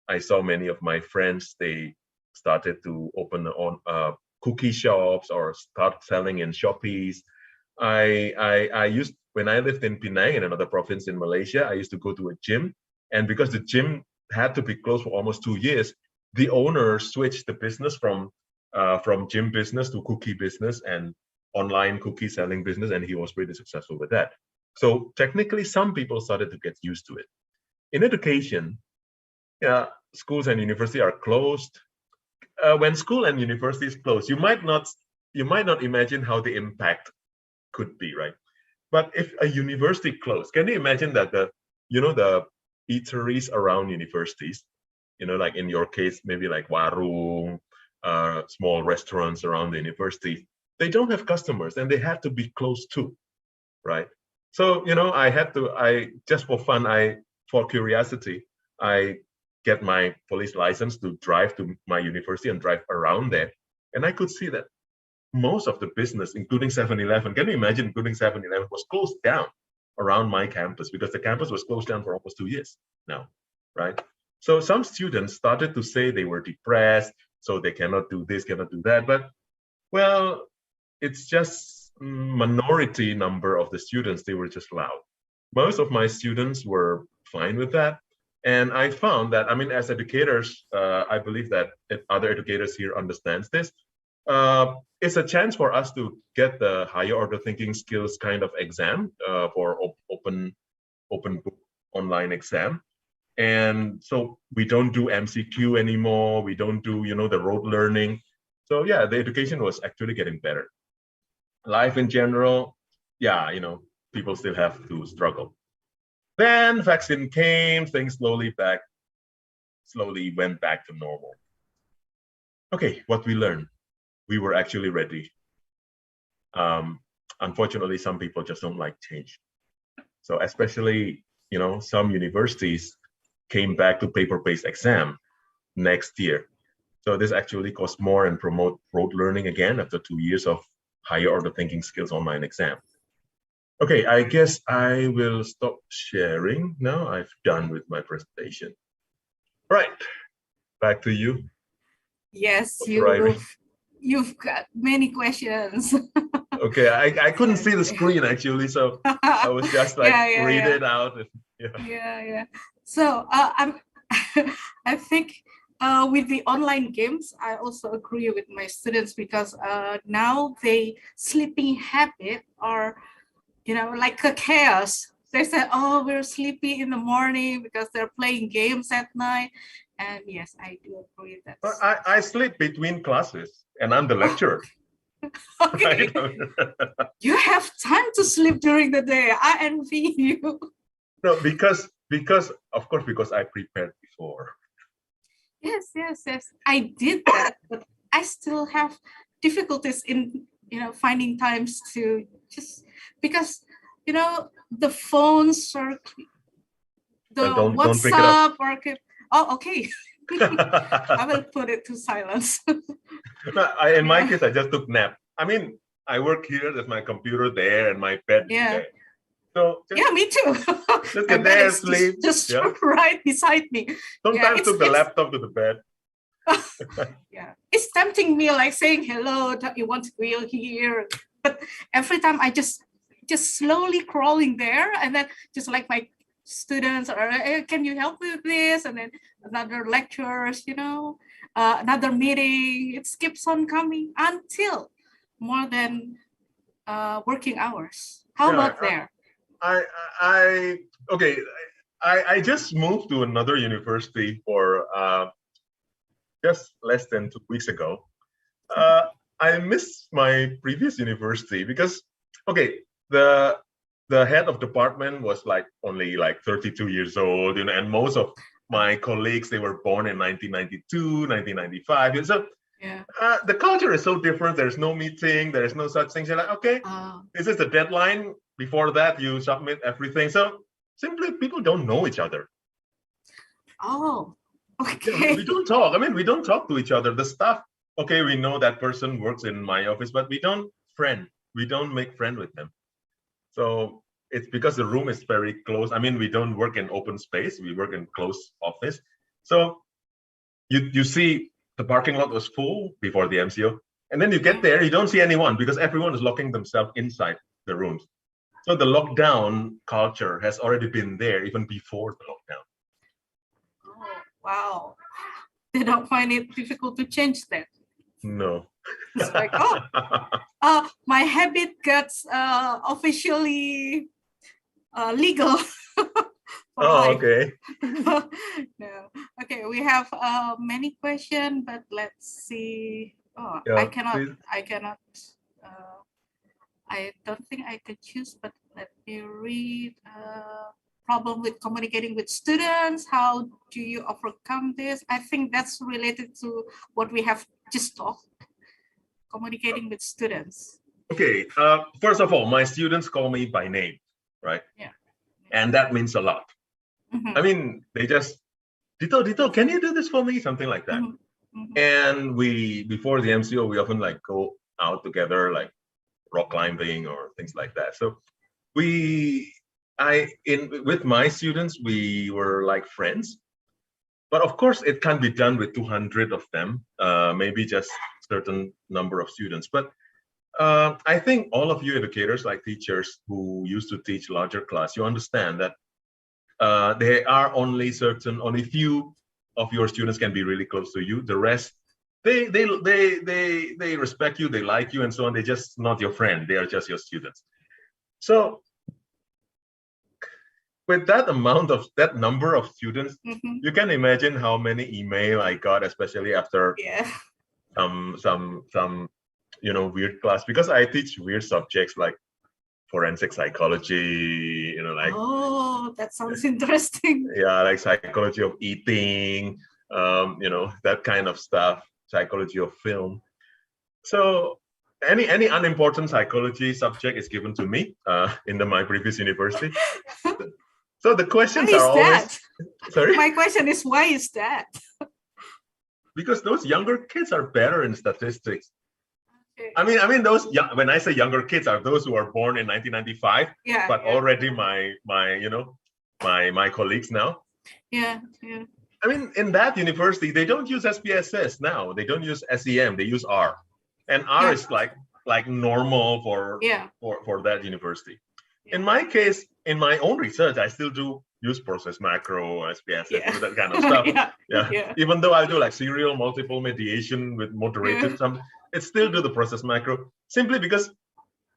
I saw many of my friends, they started to open cookie shops or start selling in Shoppees. When I lived in Penang, in another province in Malaysia, I used to go to a gym. And because the gym had to be closed for almost 2 years, the owner switched the business from gym business to cookie business and online cookie selling business, and he was pretty successful with that. So technically, some people started to get used to it. In education, schools and universities are closed. When school and universities close, you might not imagine how the impact could be, right? But if a university closed, can you imagine that the eateries around universities, like in your case, maybe like warung, small restaurants around the university, they don't have customers and they have to be closed too, right? So, just for fun, for curiosity, I get my police license to drive to my university and drive around there. And I could see that most of the business, including 7-Eleven, can you imagine, including 7-Eleven, was closed down around my campus because the campus was closed down for almost 2 years now, right? So some students started to say they were depressed, so they cannot do this, cannot do that. But, well, it's just minority number of the students, they were just loud. Most of my students were fine with that. And I found that, I mean, as educators, I believe that other educators here understands this. It's a chance for us to get the higher order thinking skills kind of exam for open book online exam. And so we don't do MCQ anymore. We don't do, the rote learning. So yeah, the education was actually getting better. Life in general, yeah, people still have to struggle. Then vaccine came, things slowly went back to normal. Okay, what we learned, we were actually ready. Unfortunately, some people just don't like change. So especially, some universities came back to paper-based exam next year. So this actually costs more and promote rote learning again after 2 years of higher order thinking skills online exam. Okay, I guess I will stop sharing now. I've done with my presentation. All right, back to you. Yes, you've got many questions. Okay, I couldn't see the screen actually, so I was just like read it out. Yeah. So I think with the online games, I also agree with my students because now they sleeping habit are, like a chaos. They said, oh, we're sleepy in the morning because they're playing games at night. And yes, I do agree with that. I sleep between classes and I'm the lecturer. Okay. Right? You have time to sleep during the day. I envy you. No, because of course, because I prepared before. Yes. I did that, but I still have difficulties in, finding times to just because, the phones or the WhatsApp or oh, okay. I will put it to silence. In my case, I just took nap. I mean, I work here. There's my computer there and my bed there. So me too. Just get there, sleep. Just right beside me. Sometimes took the laptop to the bed. Yeah, it's tempting me like saying hello. You want to be here, but every time I just slowly crawling there, and then just like my students or hey, can you help me with this, and then another lectures, another meeting. It keeps on coming until more than working hours. How about there? I just moved to another university for just less than 2 weeks ago. I missed my previous university because the head of department was only 32 years old, and most of my colleagues, they were born in 1992, 1995. And so the culture is so different. There's no meeting, there's no such things. You're like, okay, this is the deadline. Before that, you submit everything. So simply people don't know each other. Oh, okay. We don't talk. I mean, we don't talk to each other. The staff, okay, we know that person works in my office, but we don't make friend with them. So it's because the room is very close. I mean, we don't work in open space. We work in closed office. So you see the parking lot was full before the MCO. And then you get there, you don't see anyone because everyone is locking themselves inside the rooms. So the lockdown culture has already been there even before the lockdown. Oh, wow. They don't find it difficult to change that. No. It's like, my habit gets officially legal. Okay. No. Okay, we have many questions, but let's see. Oh, Yeah, I cannot. please. I don't think I could choose, but let me read. Problem with communicating with students. How do you overcome this? I think that's related to what we have just talked. Communicating with students. Okay. First of all, my students call me by name, right? Yeah. And that means a lot. Mm-hmm. I mean, they just, Dito, can you do this for me? Something like that. Mm-hmm. And before the MCO, we often go out together, like rock climbing or things like that. So with my students, we were like friends. But of course, it can be done with 200 of them, maybe just certain number of students. But I think all of you educators, like teachers who used to teach larger class, you understand that there are only few of your students can be really close to you. The rest, they respect you, they like you, and so on. They're just not your friend. They are just your students. So with that number of students, you can imagine how many email I got, especially after some weird class, because I teach weird subjects like forensic psychology, like oh, that sounds interesting. Yeah, like psychology of eating, that kind of stuff, psychology of film. So any unimportant psychology subject is given to me in my previous university. So the questions are always. Sorry? My question is, why is that? Because those younger kids are better in statistics. Okay. I mean, those when I say younger kids are those who are born in 1995, but already my colleagues now. Yeah. I mean, in that university, they don't use SPSS now. They don't use SEM. They use R, and R is like normal for that university. In my case, in my own research, I still do use process macro, SPSS, that kind of stuff. Even though I do like serial multiple mediation with moderated, it still do the process macro, simply because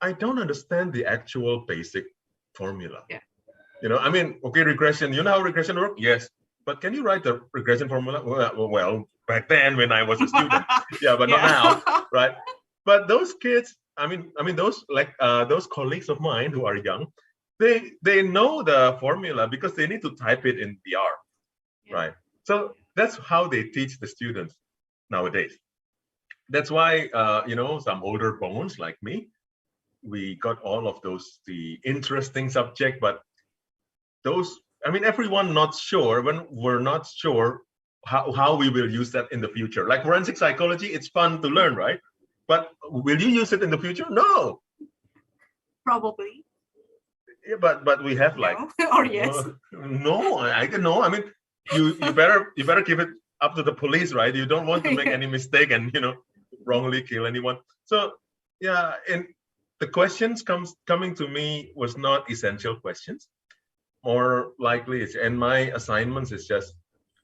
I don't understand the actual basic formula. I mean, okay, regression, you know how regression works? Yes. But can you write the regression formula? Well, back then when I was a student, but not now, right? But those kids, I mean, those those colleagues of mine who are young, they know the formula because they need to type it in VR, right? So that's how they teach the students nowadays. That's why some older bones like me, we got all of the interesting subject, but those, I mean, everyone not sure when we're not sure how we will use that in the future. Like forensic psychology, it's fun to learn, right? But will you use it in the future? No. Probably. Yeah, but we have like or yes. No, I don't know. I mean, you better keep it up to the police, right? You don't want to make any mistake and wrongly kill anyone. So yeah, and the questions coming to me was not essential questions. More likely, and my assignments is just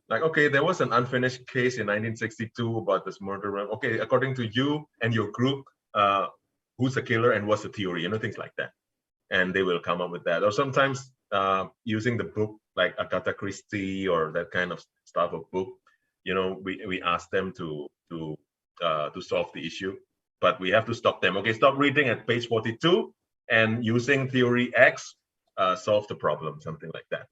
like, okay, there was an unfinished case in 1962 about this murder. Okay, according to you and your group, who's the killer and what's the theory? Things like that. And they will come up with that. Or sometimes using the book like Agatha Christie or that kind of stuff of book, we ask them to solve the issue, but we have to stop them. Okay, stop reading at page 42 and using theory X. Solve the problem, something like that.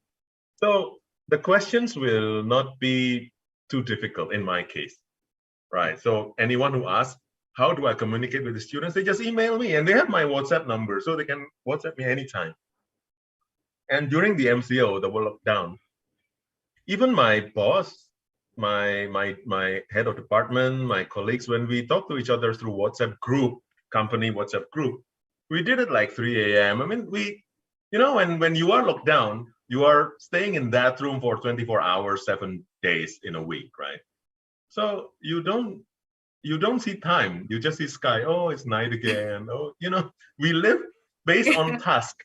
So the questions will not be too difficult in my case, right? So anyone who asks, how do I communicate with the students? They just email me, and they have my WhatsApp number, so they can WhatsApp me anytime. And during the MCO, the lockdown, even my boss, my head of department, my colleagues, when we talk to each other through WhatsApp group, company WhatsApp group, we did it like 3 a.m. I mean, when you are locked down, you are staying in that room for 24 hours, 7 days in a week, right? So you don't see time. You just see sky. Oh, it's night again. Oh, we live based on task.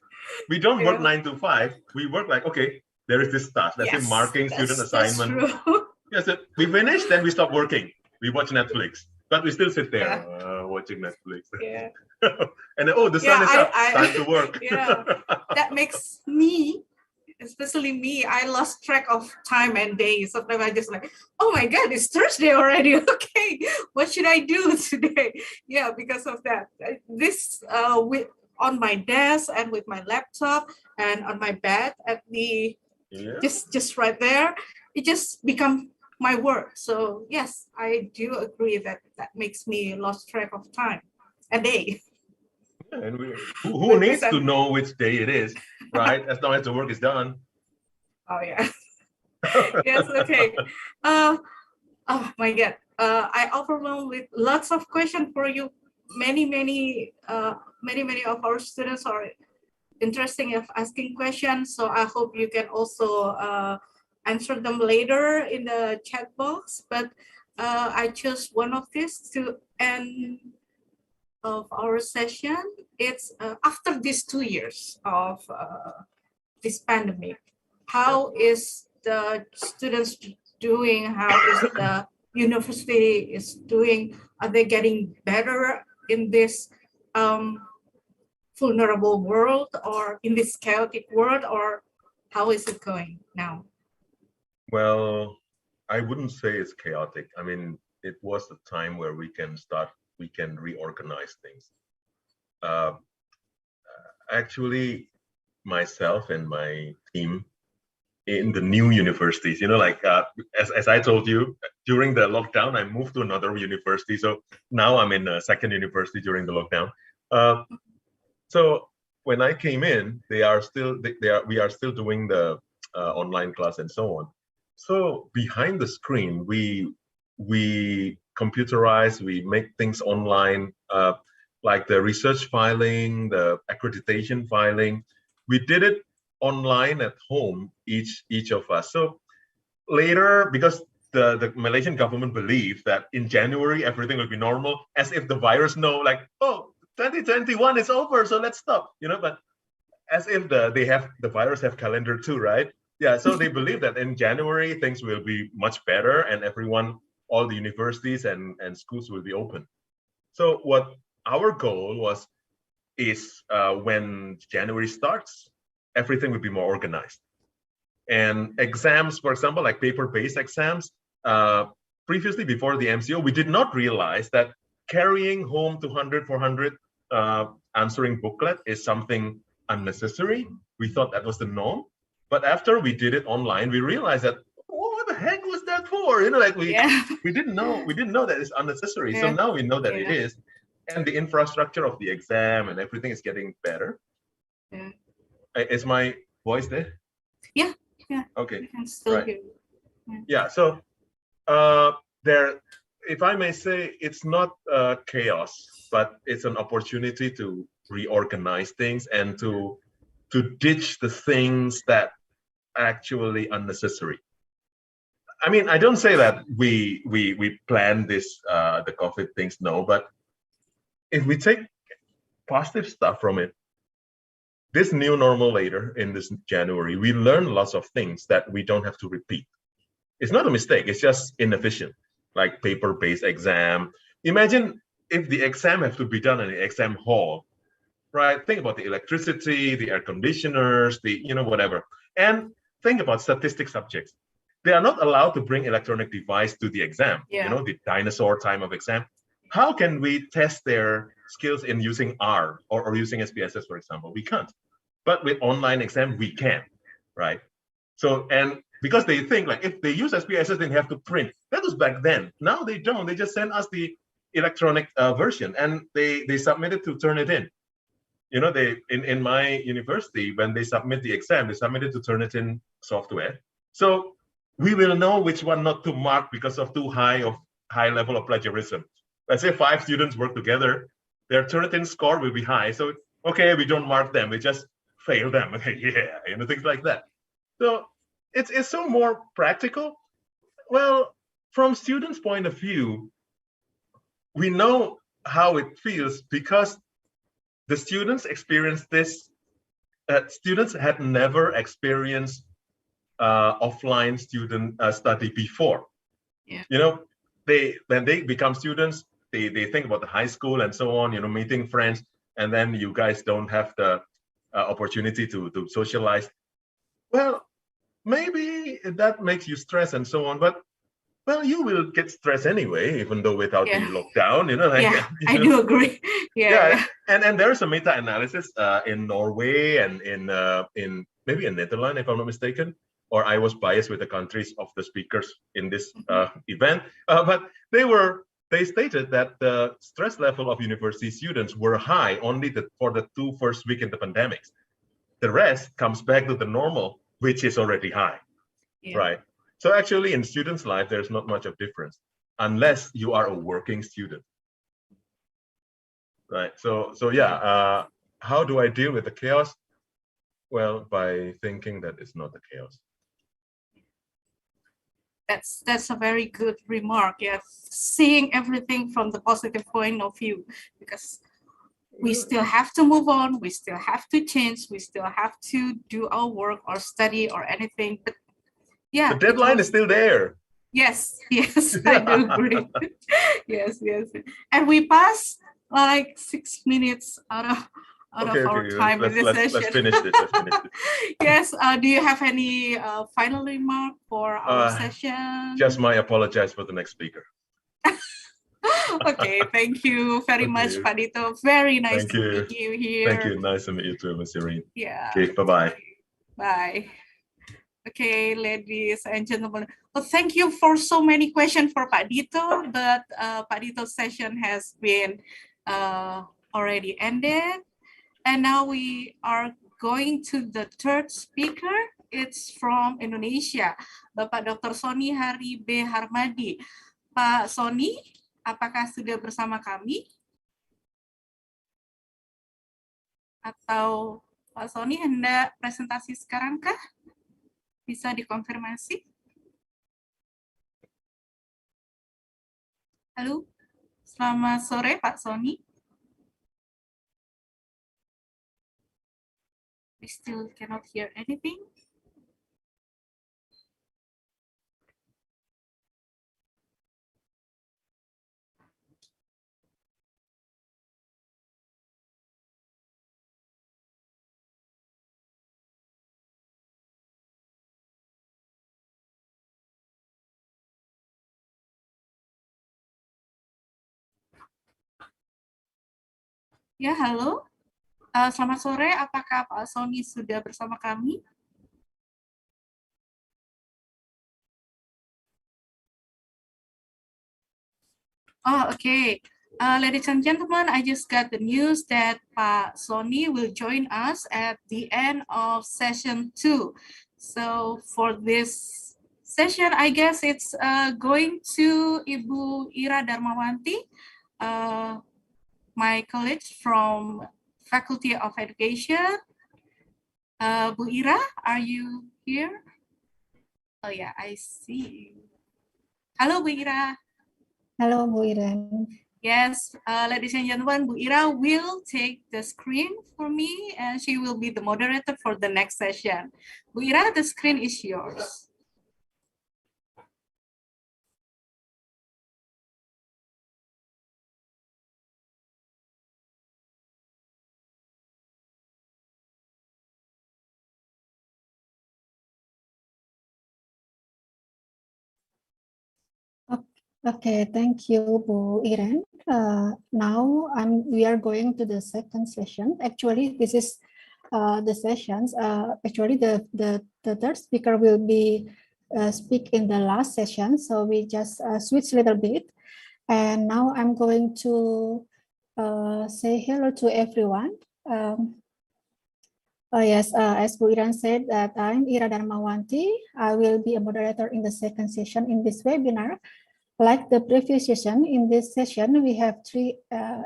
We don't work 9 to 5. We work like, okay, there is this task. Let's say marking student assignment. Yes, we finish, then we stop working. We watch Netflix, but we still sit there watching Netflix. And then, the sun is up. Time to work. That makes me, especially me, I lost track of time and days. Sometimes I just like, oh my God, it's Thursday already. Okay, what should I do today? Yeah, because of that. This on my desk and with my laptop and on my bed at the just right there, it just become my work. So yes, I do agree that makes me lost track of time and day. And who needs to know which day it is, right? As long as the work is done. Oh yeah. Yes. Okay. Oh my God. I overwhelmed with lots of questions for you. Many of our students are interested in asking questions. So I hope you can also answer them later in the chat box, but I chose one of these to end of our session. It's after these 2 years of this pandemic, how is the students doing? How is the university is doing? Are they getting better in this vulnerable world, or in this chaotic world, or how is it going now? Well, I wouldn't say it's chaotic. I mean, it was the time where we can reorganize things. Actually, myself and my team in the new universities, like as I told you, during the lockdown, I moved to another university. So now I'm in a second university during the lockdown. So when I came in, we are still doing the online class and so on. So behind the screen, we computerize, we make things online, like the research filing, the accreditation filing. We did it online at home, each of us. So later, because the Malaysian government believed that in January everything will be normal, as if the virus know, like, oh, 2021 is over, so let's stop, but as if the virus have calendar too, right? Yeah, so they believe that in January things will be much better and all the universities and schools will be open. So what our goal is when January starts, everything will be more organized. And exams, for example, like paper-based exams, previously before the MCO, we did not realize that carrying home 200, 400 answering booklet is something unnecessary. We thought that was the norm. But after we did it online, we realized that, what the heck was that for? We didn't know that it's unnecessary. So now we know that it is. And the infrastructure of the exam and everything is getting better. Yeah. Is my voice there? Yeah. Okay. I can still hear you. Yeah. So if I may say, it's not chaos, but it's an opportunity to reorganize things and to ditch the things that are actually unnecessary. I mean, I don't say that we planned this the COVID things, no, but if we take positive stuff from it, this new normal later in this January, we learn lots of things that we don't have to repeat. It's not a mistake, it's just inefficient, like paper-based exam. Imagine if the exam have to be done in the exam hall, right? Think about the electricity, the air conditioners, whatever. And think about statistic subjects. They are not allowed to bring electronic device to the exam, the dinosaur time of exam. How can we test their skills in using R or using SPSS, for example? We can't. But with online exam, we can, right? So, and because they think like if they use SPSS, then they have to print. That was back then. Now they don't. They just send us the electronic version and they submit it to turn it in. They in my university, when they submit the exam, they submit it to turn it in software. So we will know which one not to mark because of too high level of plagiarism. Let's say 5 students work together, their Turnitin score will be high. So, okay, we don't mark them, we just fail them. Okay, yeah, things like that. So it's so more practical. Well, from students' point of view, we know how it feels because the students experienced this. Students had never experienced offline student study before. Yeah. When they become students, they think about the high school and so on, meeting friends, and then you guys don't have the opportunity to socialize. Well, maybe that makes you stress and so on, but well, you will get stressed anyway, even though without the lockdown, I do agree. Yeah. And there's a meta-analysis in Norway and in maybe in Netherlands, if I'm not mistaken, or I was biased with the countries of the speakers in this event, but they stated that the stress level of university students were high only for the 2 first weeks in the pandemic. The rest comes back to the normal, which is already high, right? So actually in students' life, there's not much of difference unless you are a working student, right? So yeah, how do I deal with the chaos? Well, by thinking that it's not the chaos. That's a very good remark. Yeah, seeing everything from the positive point of view, because we still have to move on, we still have to change, we still have to do our work or study or anything. But yeah, the deadline is still there. Yes, yes, I do agree. Yes, and we passed like 6 minutes out of our time in this session. Let's finish it. Yes. Do you have any final remark for our session? Just my apologize for the next speaker. Okay, thank you very much, Pak Dito. Very nice to meet you here. Thank you. Nice to meet you too, Ms. Irene. Yeah. Okay, bye-bye. Bye. Okay, ladies and gentlemen. Well, thank you for so many questions for Pak Dito, but Pak Dito's session has been already ended. And now we are going to the third speaker. It's from Indonesia, Bapak Dr. Sony Hari B. Harmadi. Pak Sony, apakah sudah bersama kami? Atau Pak Sony hendak presentasi sekarang kah? Bisa dikonfirmasi? Halo, selamat sore Pak Sony. We still cannot hear anything. Ya, halo. Selamat sore, apakah Pak Sony sudah bersama kami? Oh, okay. Ladies and gentlemen, I just got the news that Pak Sony will join us at the end of session 2. So for this session, I guess it's going to Ibu Ira Darmawanti, my colleague from Faculty of Education. Bu Ira, are you here? Oh yeah, I see. Hello, Bu Ira. Hello, Bu Ira. Yes, ladies and gentlemen, Bu Ira will take the screen for me and she will be the moderator for the next session. Bu Ira, the screen is yours. Okay, thank you, Bu Iren. Now we are going to the second session. Actually, this is the sessions. Actually, the third speaker will be speak in the last session. So we just switch a little bit. And now I'm going to say hello to everyone. Yes, as Bu Iran said, that I'm Ira Darmawanti. I will be a moderator in the second session in this webinar. Like the previous session, in this session, we have 3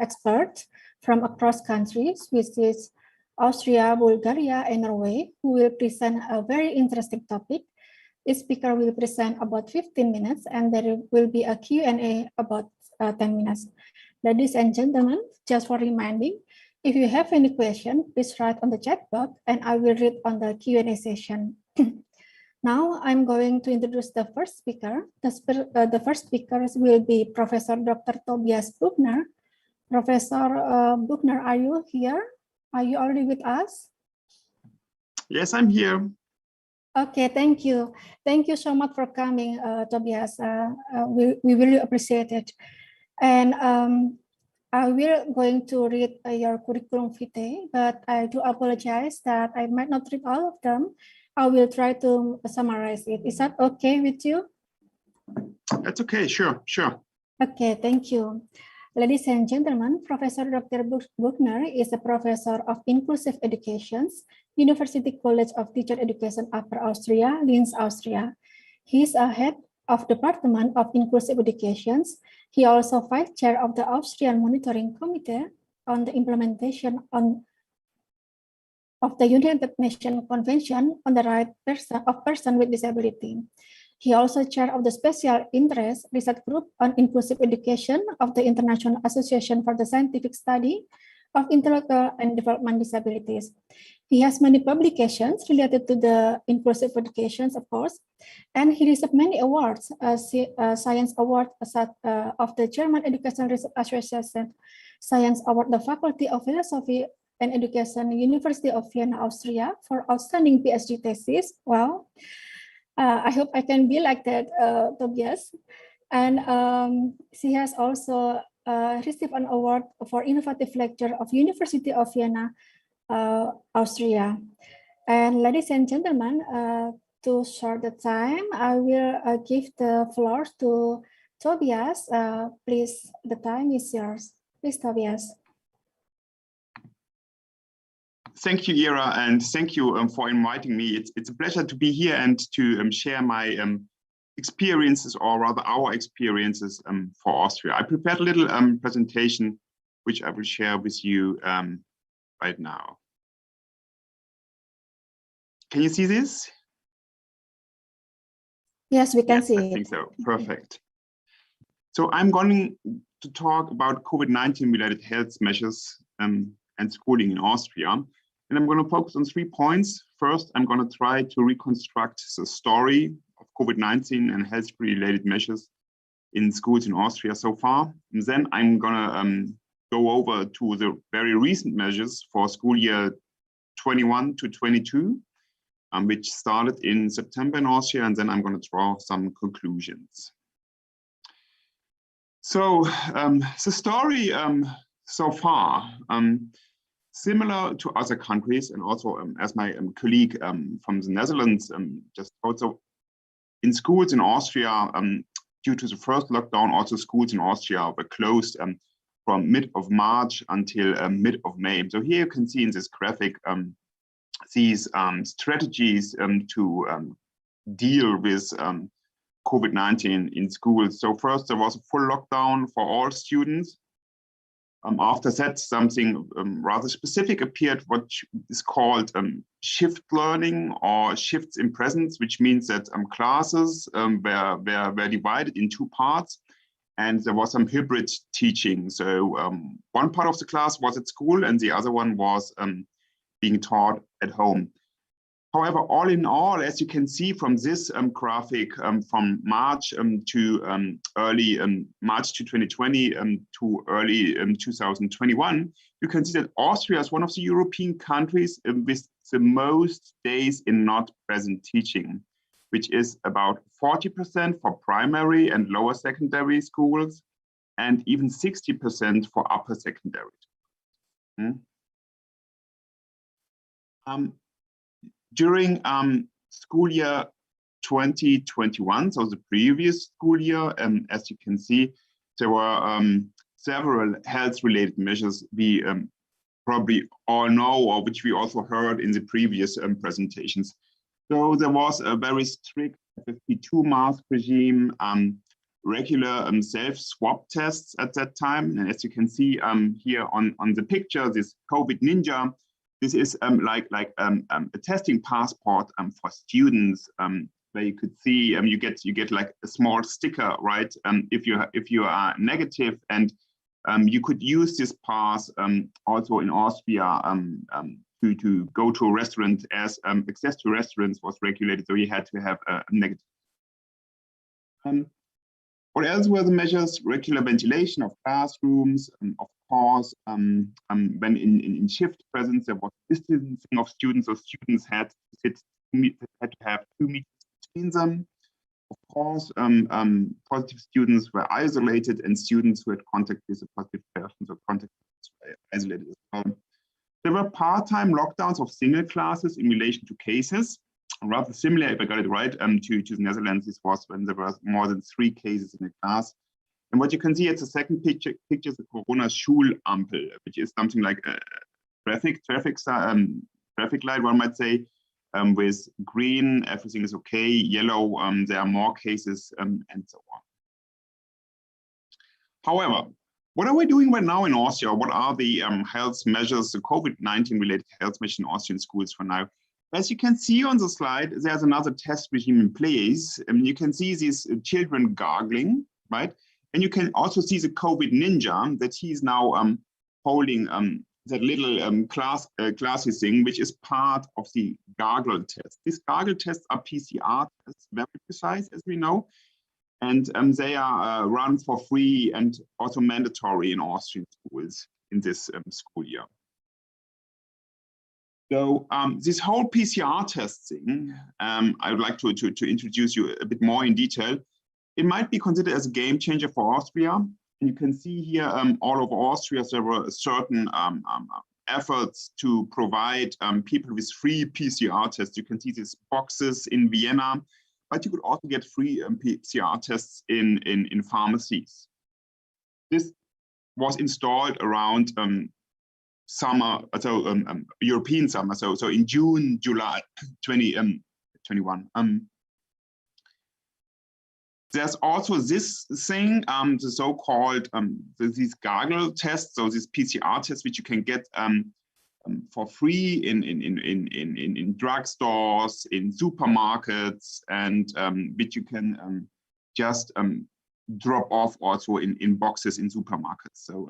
experts from across countries, which is Austria, Bulgaria, and Norway, who will present a very interesting topic. Each speaker will present about 15 minutes, and there will be a Q&A about 10 minutes. Ladies and gentlemen, just for reminding, if you have any question, please write on the chat box, and I will read on the Q&A session. Now I'm going to introduce the first speaker. The first speakers will be Professor Dr. Tobias Buchner. Professor Buchner, are you here? Are you already with us? Yes, I'm here. Okay, thank you. Thank you so much for coming, Tobias. We really appreciate it. And I will going to read your curriculum vitae, but I do apologize that I might not read all of them. I will try to summarize it. Is that okay with you? That's okay, sure. Okay, thank you. Ladies and gentlemen, Professor Dr. Buchner is a professor of inclusive education, University College of Teacher Education Upper Austria, Linz, Austria. He is a head of Department of Inclusive Education. He also vice chair of the Austrian Monitoring Committee on the implementation of the United Nations Convention on the Rights of Persons with Disability. He also chair of the Special Interest Research Group on Inclusive Education of the International Association for the Scientific Study of Intellectual and Development Disabilities. He has many publications related to the inclusive education, of course, and he received many awards, Science Award of the German Educational Research Association, Science Award, the Faculty of Philosophy and Education, University of Vienna, Austria, for outstanding PhD thesis. Wow. I hope I can be like that, Tobias. And she has also received an award for innovative lecture of University of Vienna, Austria. And ladies and gentlemen, to short the time, I will give the floor to Tobias. Please, the time is yours. Please, Tobias. Thank you, Ira, and thank you for inviting me. It's a pleasure to be here and to share my experiences, or rather our experiences for Austria. I prepared a little presentation, which I will share with you right now. Can you see this? Yes, we can see I think so. Perfect. So I'm going to talk about COVID-19 related health measures and schooling in Austria. And I'm going to focus on 3 points. First, I'm going to try to reconstruct the story of COVID-19 and health-related measures in schools in Austria so far. And then I'm going to go over to the very recent measures for school year 21 to 22, which started in September in Austria, and then I'm going to draw some conclusions. So the story so far, similar to other countries, and also as my colleague from the Netherlands just also in schools in Austria, due to the first lockdown, also schools in Austria were closed from mid of March until mid of May. So here you can see in this graphic these strategies to deal with COVID-19 in schools. So first there was a full lockdown for all students. After that, something rather specific appeared, what is called shift learning or shifts in presence, which means that classes were divided in 2 parts, and there was some hybrid teaching. So one part of the class was at school and the other one was being taught at home. However, all in all, as you can see from this graphic, from March to early March to 2020 to early 2021, you can see that Austria is one of the European countries with the most days in not present teaching, which is about 40% for primary and lower secondary schools, and even 60% for upper secondary. During school year 2021, so the previous school year, as you can see, there were several health-related measures we probably all know, or which we also heard in the previous presentations. So there was a very strict 52 mask regime, regular self-swab tests at that time. And as you can see here on the picture, this COVID Ninja, this is like a testing passport for students, where you could see you get like a small sticker, right? If you are negative, and you could use this pass also in Austria to go to a restaurant, as access to restaurants was regulated, so you had to have a negative. What else were the measures? Regular ventilation of classrooms, of course. When in shift presence, there was distancing of students, so students had to have 2 meters between them. Of course, positive students were isolated, and students who had contact with a positive person, so contact were isolated as well. There were part-time lockdowns of single classes in relation to cases. Rather similar, if I got it right, to the Netherlands. This was when there were more than 3 cases in a class. And what you can see at the second picture is the Corona Schulampel, which is something like a traffic light, one might say, with green, everything is okay, yellow, there are more cases, and so on. However, what are we doing right now in Austria? What are the health measures, the COVID-19 related health measures in Austrian schools for now? As you can see on the slide, there's another test regime in place. You can see these children gargling, right? And you can also see the COVID ninja that he's now holding that little classy thing, which is part of the gargle test. These gargle tests are PCR tests, very precise, as we know. And they are run for free and also mandatory in Austrian schools in this school year. So this whole PCR test thing, I would like to introduce you a bit more in detail. It might be considered as a game changer for Austria. And you can see here all over Austria, there were certain efforts to provide people with free PCR tests. You can see these boxes in Vienna, but you could also get free PCR tests in pharmacies. This was installed around summer, so European summer, so in June, July 2021. There's also this thing, the so-called these gargle tests, so these PCR tests which you can get for free in drugstores, in supermarkets, and which you can just drop off also in boxes in supermarkets. So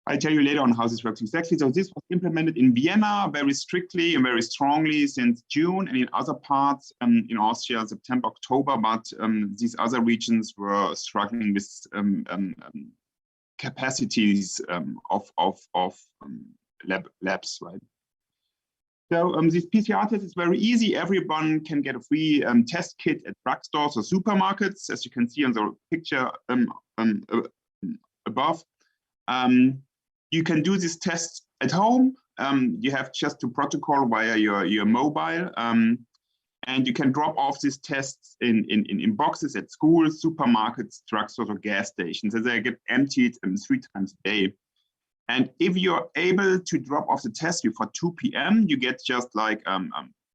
I'll tell you later on how this works exactly. So this was implemented in Vienna very strictly and very strongly since June, and in other parts in Austria, September, October, but these other regions were struggling with capacities of labs, right? So this PCR test is very easy. Everyone can get a free test kit at drugstores or supermarkets, as you can see on the picture above. You can do this test at home. You have just to protocol via your mobile, and you can drop off these tests in boxes at schools, supermarkets, drugstores, or gas stations. So they get emptied 3 times a day. And if you're able to drop off the test before 2 p.m., you get just like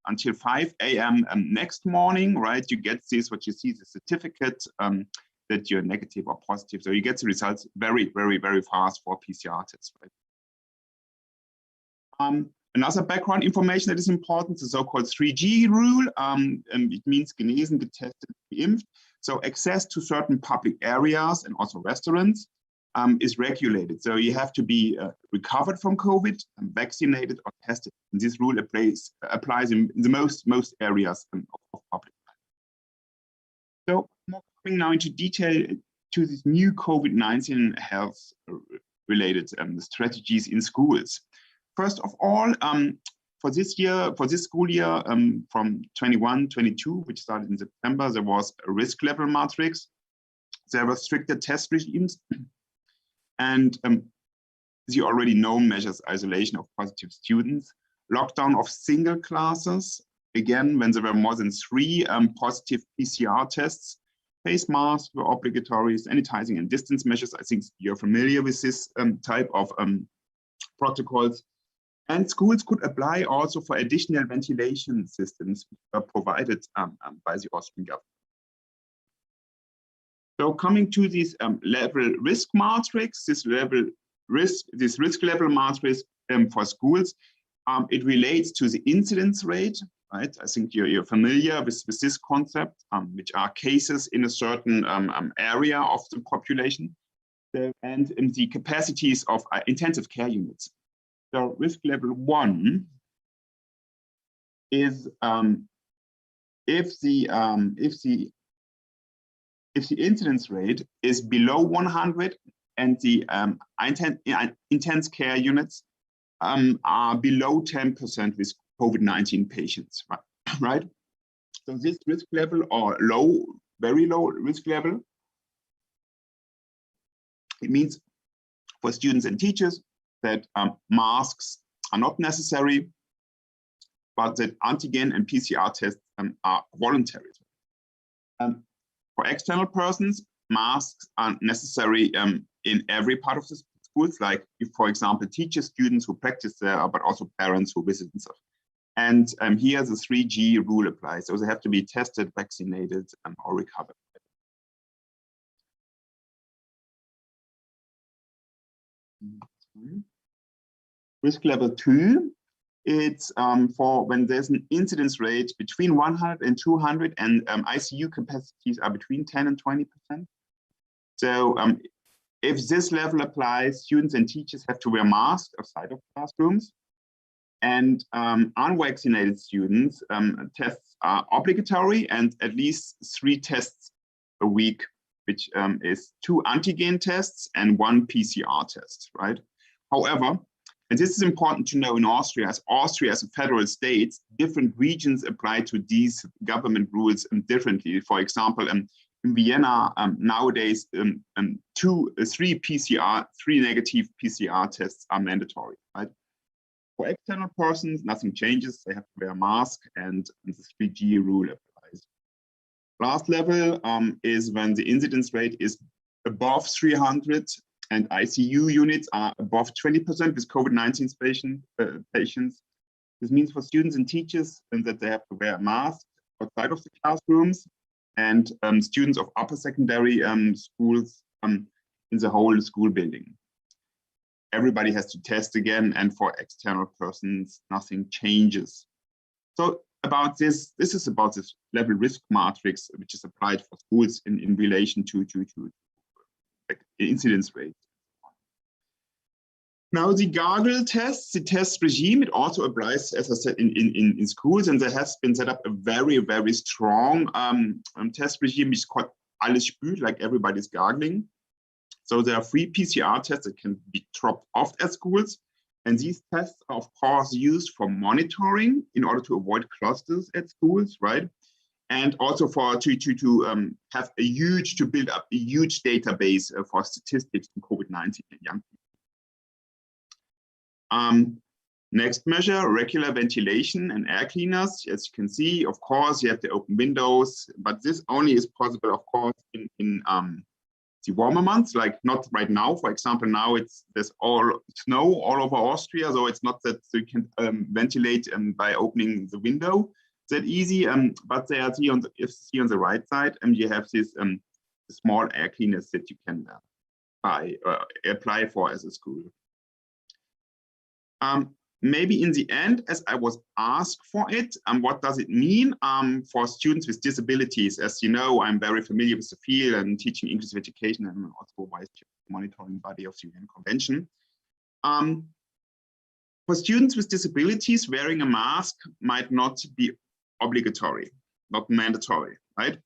until 5 a.m. Next morning, right? You get this, what you see, the certificate that you're negative or positive. So you get the results very, very, very fast for PCR tests, right? Another background information that is important, the so-called 3G rule. It means genesen, getestet, geimpft. So access to certain public areas and also restaurants is regulated. So you have to be recovered from COVID, vaccinated, or tested. And this rule applies in the most areas of public life. So more coming now into detail to these new COVID-19 health related strategies in schools. First of all, for this school year, from 21-22, which started in September, there was a risk level matrix. There were stricter test regimes, and the already known measures: isolation of positive students, lockdown of single classes. Again, when there were more than 3 positive PCR tests, face masks were obligatory, sanitizing and distance measures. I think you're familiar with this type of protocols. And schools could apply also for additional ventilation systems provided by the Austrian government. So coming to this level risk matrix, this risk level matrix for schools, it relates to the incidence rate, right? I think you're familiar with this concept, which are cases in a certain area of the population, and the capacities of intensive care units. So risk level 1 is if the incidence rate is below 100 and the intense care units are below 10% with COVID-19 patients, right? So this risk level, or low, very low risk level, it means for students and teachers that masks are not necessary, but that antigen and PCR tests are voluntary. For external persons, masks are necessary in every part of the schools, like if, for example, teachers, students who practice there, but also parents who visit and stuff. And here the 3G rule applies. So they have to be tested, vaccinated, or recovered. Risk level 2 It's for when there's an incidence rate between 100 and 200, and ICU capacities are between 10 and 20%. So if this level applies, students and teachers have to wear masks outside of classrooms. And unvaccinated students, tests are obligatory, and at least 3 tests a week, which is 2 antigen tests and 1 PCR test, right? However, and this is important to know in Austria, as a federal state, different regions apply to these government rules differently. For example, in Vienna, nowadays, 3 negative PCR tests are mandatory, right? For external persons, nothing changes. They have to wear a mask, and the 3G rule applies. Last level is when the incidence rate is above 300 and ICU units are above 20% with COVID-19 patients. This means for students and teachers that they have to wear a mask outside of the classrooms, and students of upper secondary schools in the whole school building. Everybody has to test again, and for external persons, nothing changes. So about this is about this level risk matrix, which is applied for schools in relation to like incidence rate. Now the gargle tests, the test regime, it also applies, as I said, in schools, and there has been set up a very, very strong test regime, which is called alles spült, like everybody's gargling. So there are 3 PCR tests that can be dropped off at schools. And these tests are, of course, used for monitoring in order to avoid clusters at schools, right? And also for to build up a huge database for statistics in COVID-19 in young people. Next measure, regular ventilation and air cleaners. As you can see, of course, you have to open windows, but this only is possible, of course, in the warmer months, like not right now. For example, now there's all snow all over Austria, so it's not that you can ventilate by opening the window that easy. But they are on the right side, and you have this small air cleaners that you can apply for as a school. Maybe in the end, as I was asked for it, what does it mean for students with disabilities? As you know, I'm very familiar with the field and teaching inclusive education, and I'm also vice chair monitoring body of the UN Convention. For students with disabilities, wearing a mask might not be obligatory, not mandatory, right?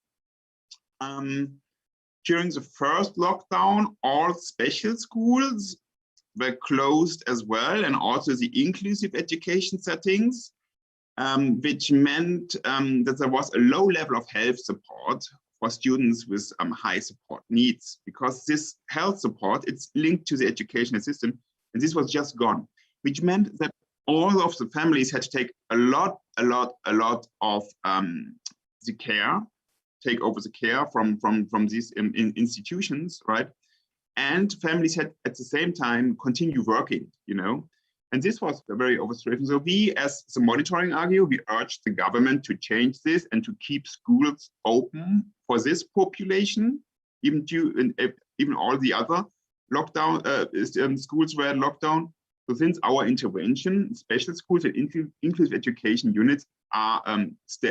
During the first lockdown, all special schools were closed as well, and also the inclusive education settings, which meant that there was a low level of health support for students with high support needs, because this health support, it's linked to the educational system, and this was just gone, which meant that all of the families had to take a lot of the care, take over the care from these institutions, right? And families had at the same time continue working, you know, and this was very overstrating. So we, as the monitoring argue, we urged the government to change this and to keep schools open for this population, even all the other lockdown schools were locked down. So since our intervention, special schools and inclusive education units are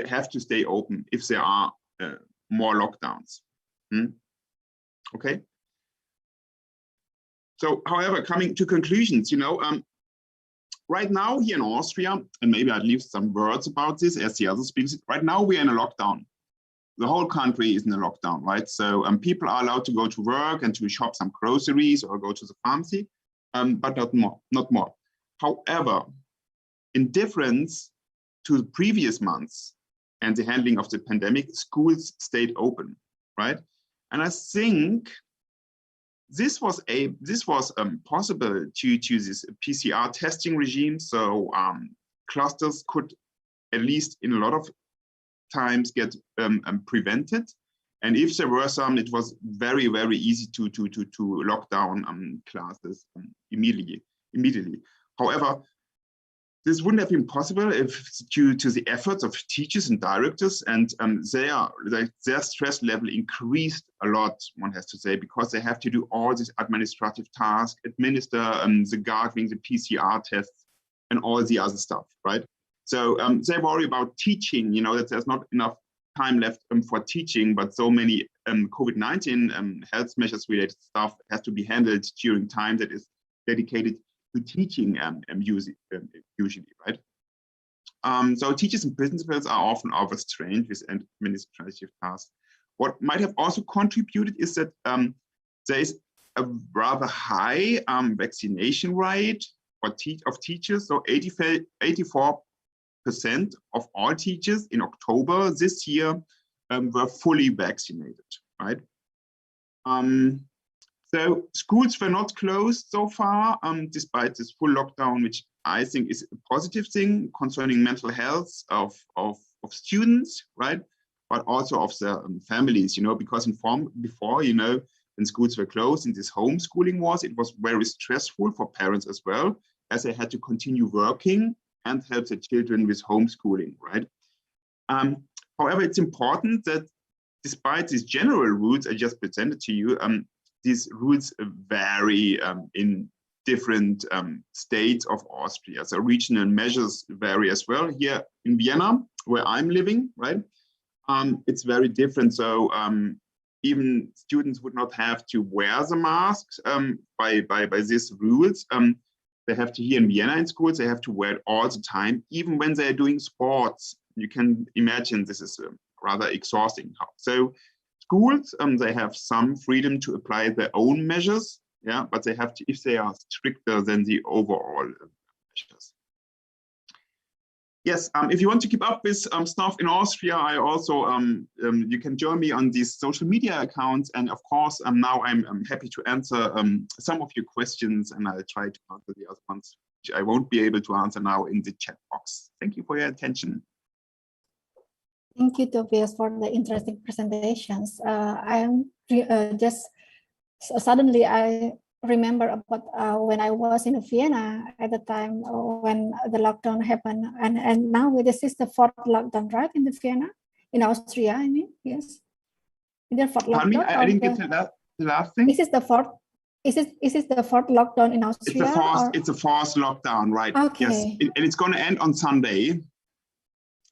have to stay open if there are more lockdowns. Okay. So, however, coming to conclusions, you know, right now here in Austria, and maybe I'd leave some words about this as the other speakers, right now we are in a lockdown. The whole country is in a lockdown, right? So people are allowed to go to work and to shop some groceries or go to the pharmacy, but not more. However, in difference to the previous months and the handling of the pandemic, schools stayed open, right? And I think this was possible due to this PCR testing regime. So clusters could, at least in a lot of times, get prevented. And if there were some, it was very, very easy to lock down classes immediately. However, this wouldn't have been possible if due to the efforts of teachers and directors, and their stress level increased a lot, one has to say, because they have to do all these administrative tasks, administer the gargling, the PCR tests. and all the other stuff, right? So they worry about teaching, you know, that there's not enough time left for teaching, but so many COVID-19 health measures related stuff has to be handled during time that is dedicated to teaching usually, right? So teachers and principals are often overstrained with administrative tasks. What might have also contributed is that there is a rather high vaccination rate of teachers. So 84% of all teachers in October this year were fully vaccinated, right? So schools were not closed so far, despite this full lockdown, which I think is a positive thing concerning mental health of students, right? But also of their families, you know, because before, you know, when schools were closed and this homeschooling it was very stressful for parents as well, as they had to continue working and help their children with homeschooling, right? However, it's important that despite these general rules I just presented to you, these rules vary in different states of Austria. So regional measures vary as well. Here in Vienna, where I'm living, right? It's very different. So even students would not have to wear the masks by these rules. They have to, here in Vienna in schools, they have to wear it all the time, even when they're doing sports. You can imagine this is rather exhausting. So schools, they have some freedom to apply their own measures, yeah, but they have to, if they are stricter than the overall measures. Yes, if you want to keep up with stuff in Austria, I also, you can join me on these social media accounts. And of course, now I'm happy to answer some of your questions, and I'll try to answer the other ones, which I won't be able to answer now in the chat box. Thank you for your attention. Thank you, Tobias, for the interesting presentations. Suddenly I remember about when I was in Vienna at the time when the lockdown happened, and now this is the fourth lockdown, right, in the Vienna, in Austria, I mean, yes. Is there fourth lockdown? I didn't get the last thing. Is this the fourth? Is this the fourth lockdown in Austria? It's a fourth lockdown, right? Okay. Yes, and it's going to end on Sunday.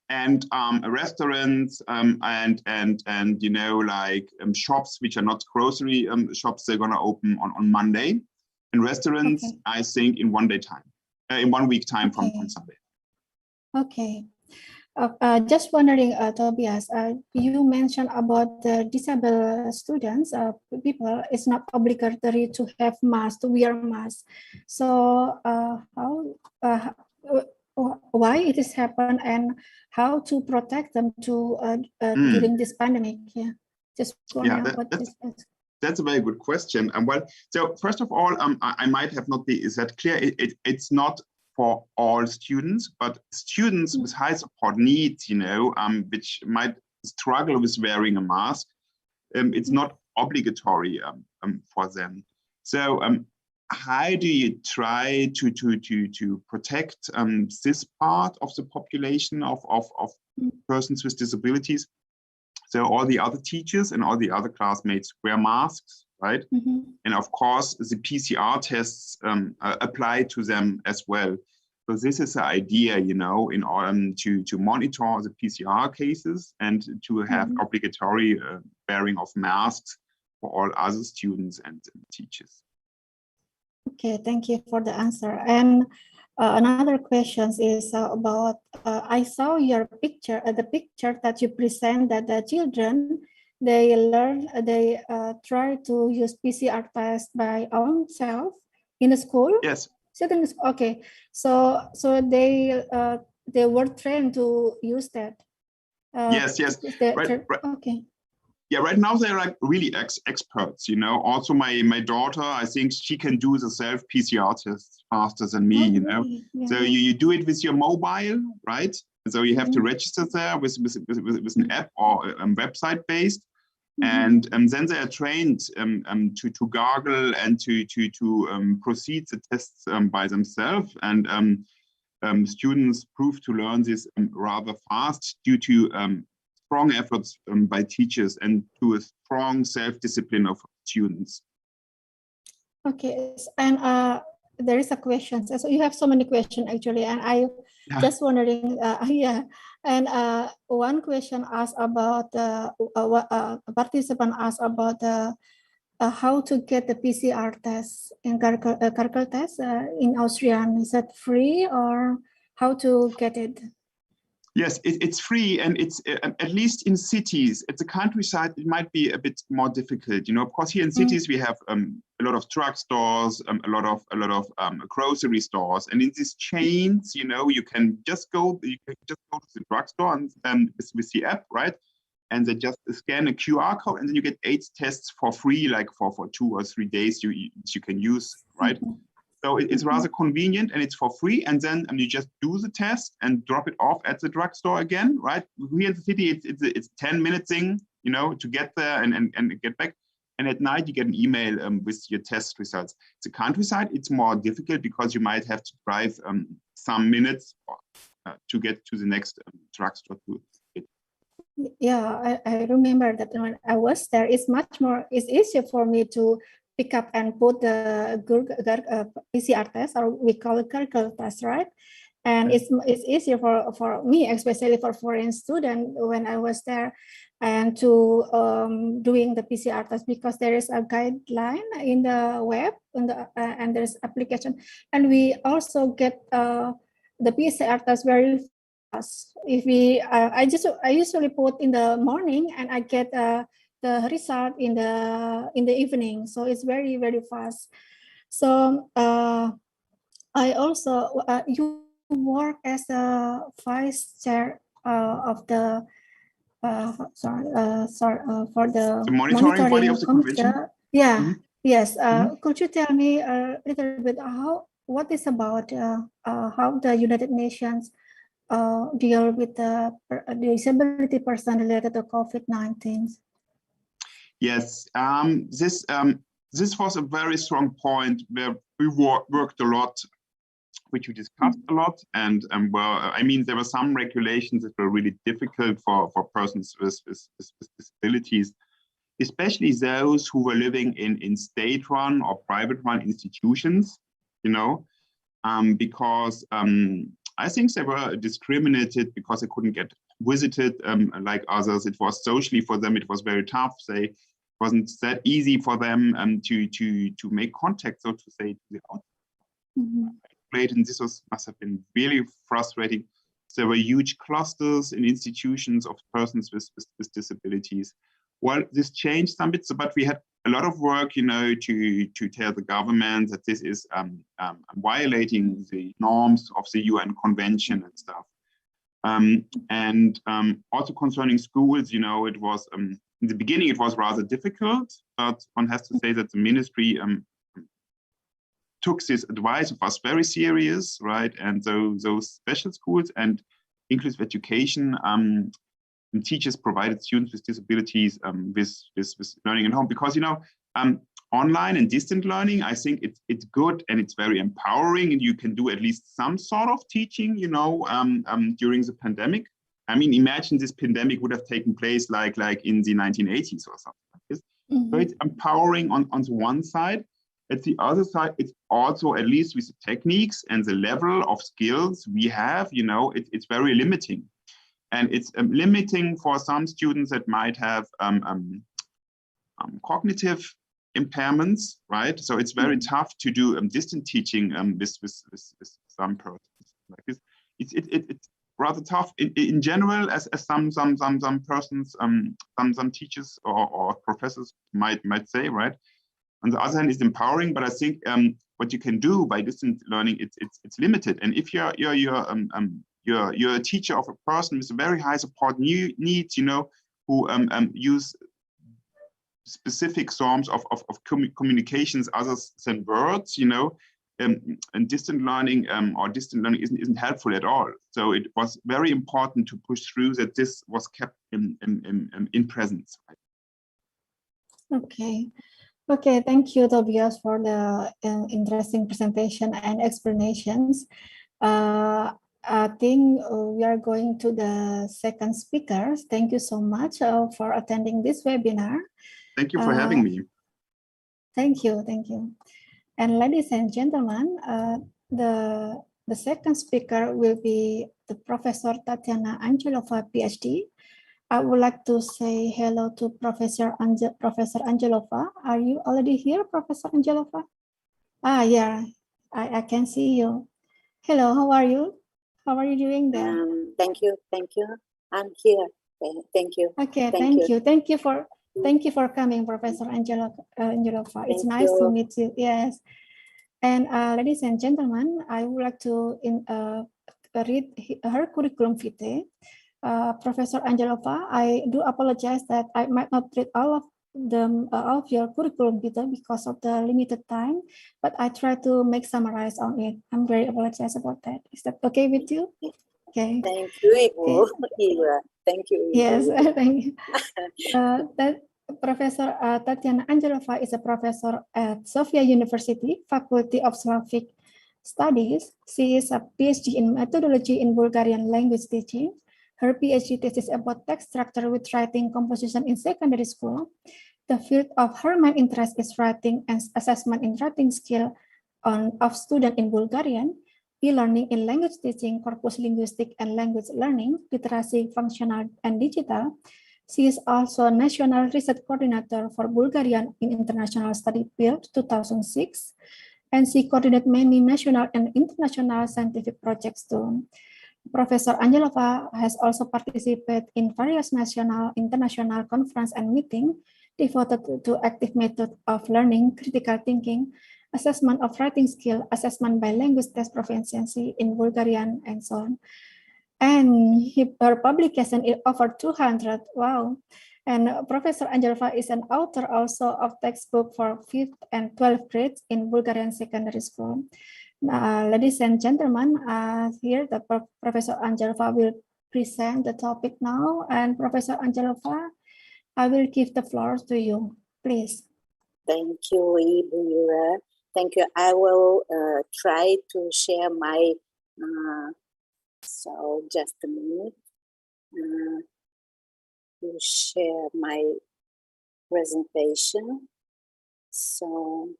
And restaurants and you know, like shops which are not grocery shops, they're going to open on Monday, and restaurants, okay, I think in 1 day time, in 1 week time, okay, from Sunday. Okay. Just wondering, Tobias, you mentioned about the disabled students, people, it's not obligatory to have masks, to wear masks. So why it has happened, and how to protect them to during this pandemic? Yeah, just wondering about this. That's a very good question. Well, so first of all, I might have not been that clear. It's not for all students, but students with high support needs, you know, which might struggle with wearing a mask. It's not obligatory for them. So how do you try to protect this part of the population of persons with disabilities? So all the other teachers and all the other classmates wear masks, right? Mm-hmm. And of course, the PCR tests apply to them as well. So this is the idea, you know, in order to monitor the PCR cases and to have mm-hmm. obligatory wearing of masks for all other students and teachers. Okay, thank you for the answer. And another question is about, I saw your picture, the picture that you present that the children, they try to use PCR test by own self in the school? Yes. Okay, so they were trained to use that. Yes. Right. Okay. Yeah, right now they're like really experts, you know. Also, my daughter, I think she can do the self PCR test faster than me, you know. Yeah. So you do it with your mobile, right? So you have to register there with an app or a website based, and then they are trained to gargle and to proceed the tests by themselves. And students prove to learn this rather fast due to strong efforts by teachers and to a strong self-discipline of students. Okay, and there is a question. So you have so many questions actually, and I just wondering, yeah. And one question asked about a participant asked about how to get the PCR test and Pcr test in Austria. Is that free or how to get it? Yes, it's free, and it's at least in cities. At the countryside, it might be a bit more difficult. You know, of course, here in cities we have a lot of drugstores, a lot of grocery stores, and in these chains, you know, you can just go to the drugstore and with the app, right? And they just scan a QR code, and then you get 8 tests for free, like for 2 or 3 days you can use, right? So it's rather convenient, and it's for free. And then you just do the test and drop it off at the drugstore again, right? Here in the city, it's a 10-minute thing, you know, to get there and get back. And at night, you get an email with your test results. The countryside, it's more difficult because you might have to drive some minutes to get to the next drugstore. Yeah, I remember that when I was there, it's easier for me to pick up and put the PCR test, or we call it Pcr test, right? And it's easier for me, especially for foreign student when I was there, and to doing the PCR test, because there is a guideline in the web and there's application, and we also get the PCR test very fast. If I usually put in the morning, and I get the result in the evening, so it's very, very fast. So I also you work as a vice chair of the for the monitoring body of the convention. Yes. Could you tell me a little bit what is about how the United Nations deal with the disability person related to COVID-19? Yes, this was a very strong point where we worked a lot, which we discussed a lot, and well, I mean, there were some regulations that were really difficult for persons with disabilities, especially those who were living in state-run or private-run institutions, you know, because I think they were discriminated because they couldn't get visited like others. It was socially for them, it was very tough. It wasn't that easy for them to make contact, so to say, to the outside. And this must have been really frustrating. There were huge clusters in institutions of persons with disabilities. Well, this changed some bits, but we had a lot of work, you know, to tell the government that this is violating the norms of the UN Convention and stuff. And also concerning schools, you know, it was in the beginning it was rather difficult, but one has to say that the ministry took this advice of us very serious, right? And so those special schools and inclusive education teachers provided students with disabilities with learning at home, because, you know, online and distant learning, I think it's good and it's very empowering, and you can do at least some sort of teaching, you know, during the pandemic. I mean, imagine this pandemic would have taken place like in the 1980s or something like this. So it's empowering on the one side. At the other side, it's also, at least with the techniques and the level of skills we have, you know, it's very limiting. And it's limiting for some students that might have cognitive impairments, right? So it's very tough to do distant teaching with some persons like this. It's rather tough in general, as some persons, some teachers or professors might say, right? On the other hand, it's empowering, but I think what you can do by distant learning, it's limited. And if you're a teacher of a person with very high support needs, you know, who use specific forms of communications other than words, you know, and distant learning isn't helpful at all. So it was very important to push through that this was kept in presence. Okay, thank you, Tobias, for the interesting presentation and explanations. I think we are going to the second speaker. Thank you so much for attending this webinar. Thank you for having me. Thank you. And ladies and gentlemen, the second speaker will be the Professor Tatiana Angelova, PhD. I would like to say hello to Professor Angelova. Are you already here, Professor Angelova? Ah, yeah, I can see you. Hello, how are you? How are you doing there? Thank you. I'm here. Thank you. Okay, thank you. Thank you for coming, Professor Angelova. It's nice to meet you. Yes. And ladies and gentlemen, I would like to read her curriculum vitae. Professor Angelova, I do apologize that I might not read all of them, all of your curriculum vitae because of the limited time, but I try to make summarize on it. I'm very apologize about that. Is that okay with you? Okay. Thank you, Ibu. Okay. Thank you, Ibu. Yes, thank you. Professor Tatiana Angelova is a professor at Sofia University, Faculty of Slavic Studies. She is a PhD in methodology in Bulgarian language teaching. Her PhD thesis about text structure with writing composition in secondary school. The field of her main interest is writing and assessment in writing skill of students in Bulgarian, e-learning in language teaching, corpus linguistic and language learning, literacy, functional and digital. She is also National Research Coordinator for Bulgarian in International Study Field 2006, and she coordinated many national and international scientific projects too. Professor Angelova has also participated in various national, international conference and meetings devoted to active method of learning, critical thinking, assessment of writing skill, assessment by language test proficiency in Bulgarian, and so on. And her publication is over 200. Wow. And Professor Angelova is an author also of textbook for 5th and 12th grades in Bulgarian secondary school. Ladies and gentlemen, here the Professor Angelova will present the topic now. And Professor Angelova, I will give the floor to you, please. Thank you, Ibu. Thank you. I will try to share my, so just a minute, to share my presentation. So,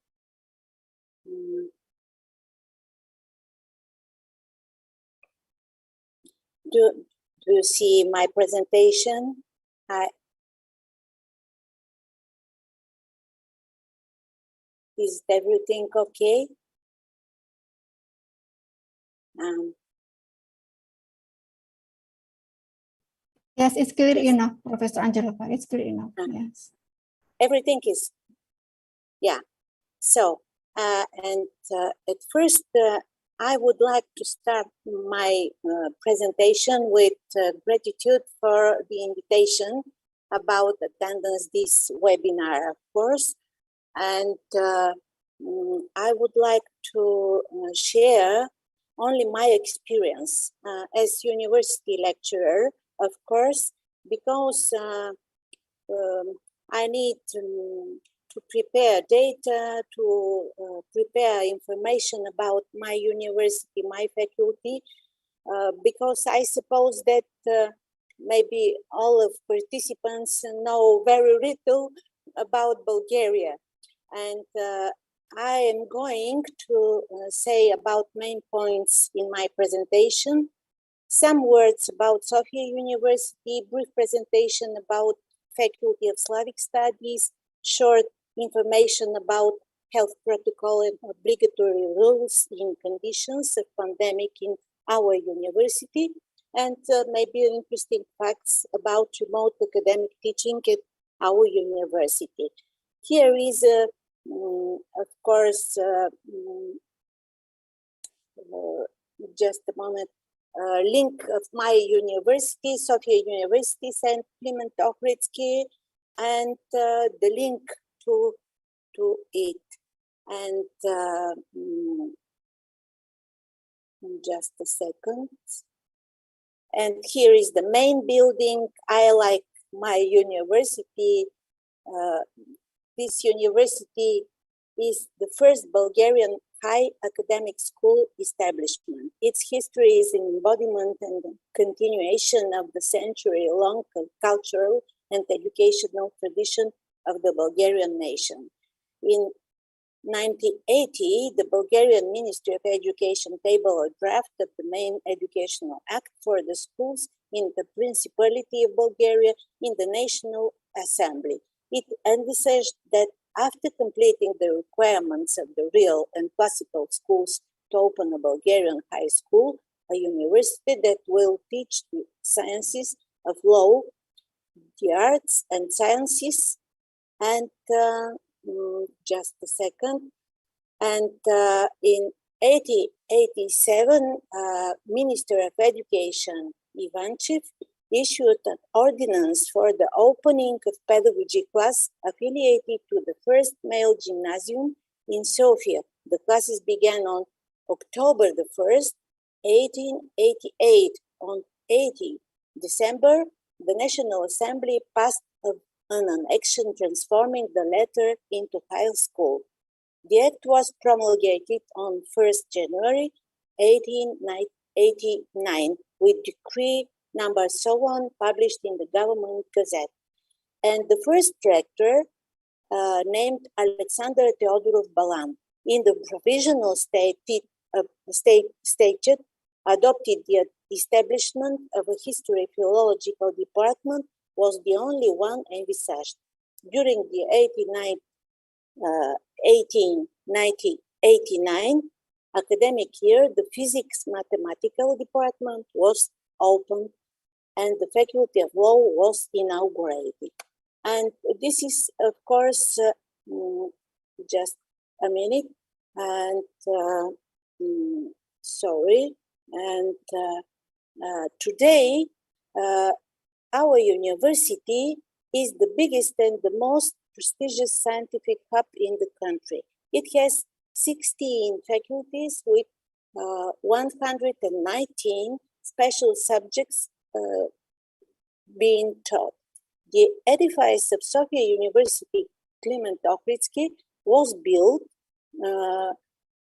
do you see my presentation? Is everything okay? Yes, it's clear enough, Professor Angelova. It's clear enough. Yes. Everything is, yeah. So, and at first, I would like to start my presentation with gratitude for the invitation about attendance this webinar, of course. And I would like to share only my experience as university lecturer, of course, because I need to prepare data, to prepare information about my university, my faculty, because I suppose that maybe all of participants know very little about Bulgaria. And I am going to say about main points in my presentation, some words about Sofia University, brief presentation about Faculty of Slavic Studies, short information about health protocol and obligatory rules in conditions of pandemic in our university, and maybe interesting facts about remote academic teaching at our university. Here is, of course, just a moment, link of my university, Sofia University, St. Clement Okritsky, and the link to it. And just a second. And here is the main building. I like my university. This university is the first Bulgarian high academic school establishment. Its history is an embodiment and continuation of the century-long cultural and educational tradition of the Bulgarian nation. In 1980, the Bulgarian Ministry of Education tabled a draft of the main educational act for the schools in the Principality of Bulgaria in the National Assembly. It envisaged that after completing the requirements of the real and classical schools to open a Bulgarian high school, a university that will teach the sciences of law, the arts and sciences, and just a second. And in 1887, Minister of Education Ivanchev issued an ordinance for the opening of pedagogy class affiliated to the first male gymnasium in Sofia. The classes began on October the 1st, 1888. On 18 December, the National Assembly passed an action transforming the latter into high school. The act was promulgated on 1st January 1889 with decree number so on published in the government gazette. And the first rector, named Alexander Theodorov Balan, in the provisional statute, adopted the establishment of a history philological department was the only one envisaged. During the 1889 academic year, the physics mathematical department was opened and the faculty of law was inaugurated. And this is, of course, just a minute, and sorry, and today, our university is the biggest and the most prestigious scientific hub in the country. It has 16 faculties with 119 special subjects being taught. The edifice of Sofia University Kliment Ohridsky was built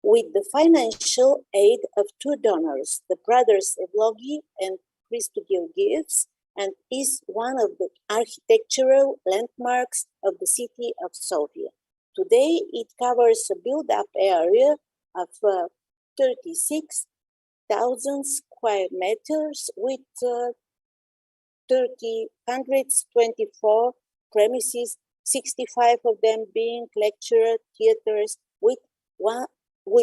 with the financial aid of two donors, the brothers Evlogi and Christo Georgievs, and is one of the architectural landmarks of the city of Sofia. Today, it covers a built-up area of 36,000 square meters with 124 premises, 65 of them being lecture theaters with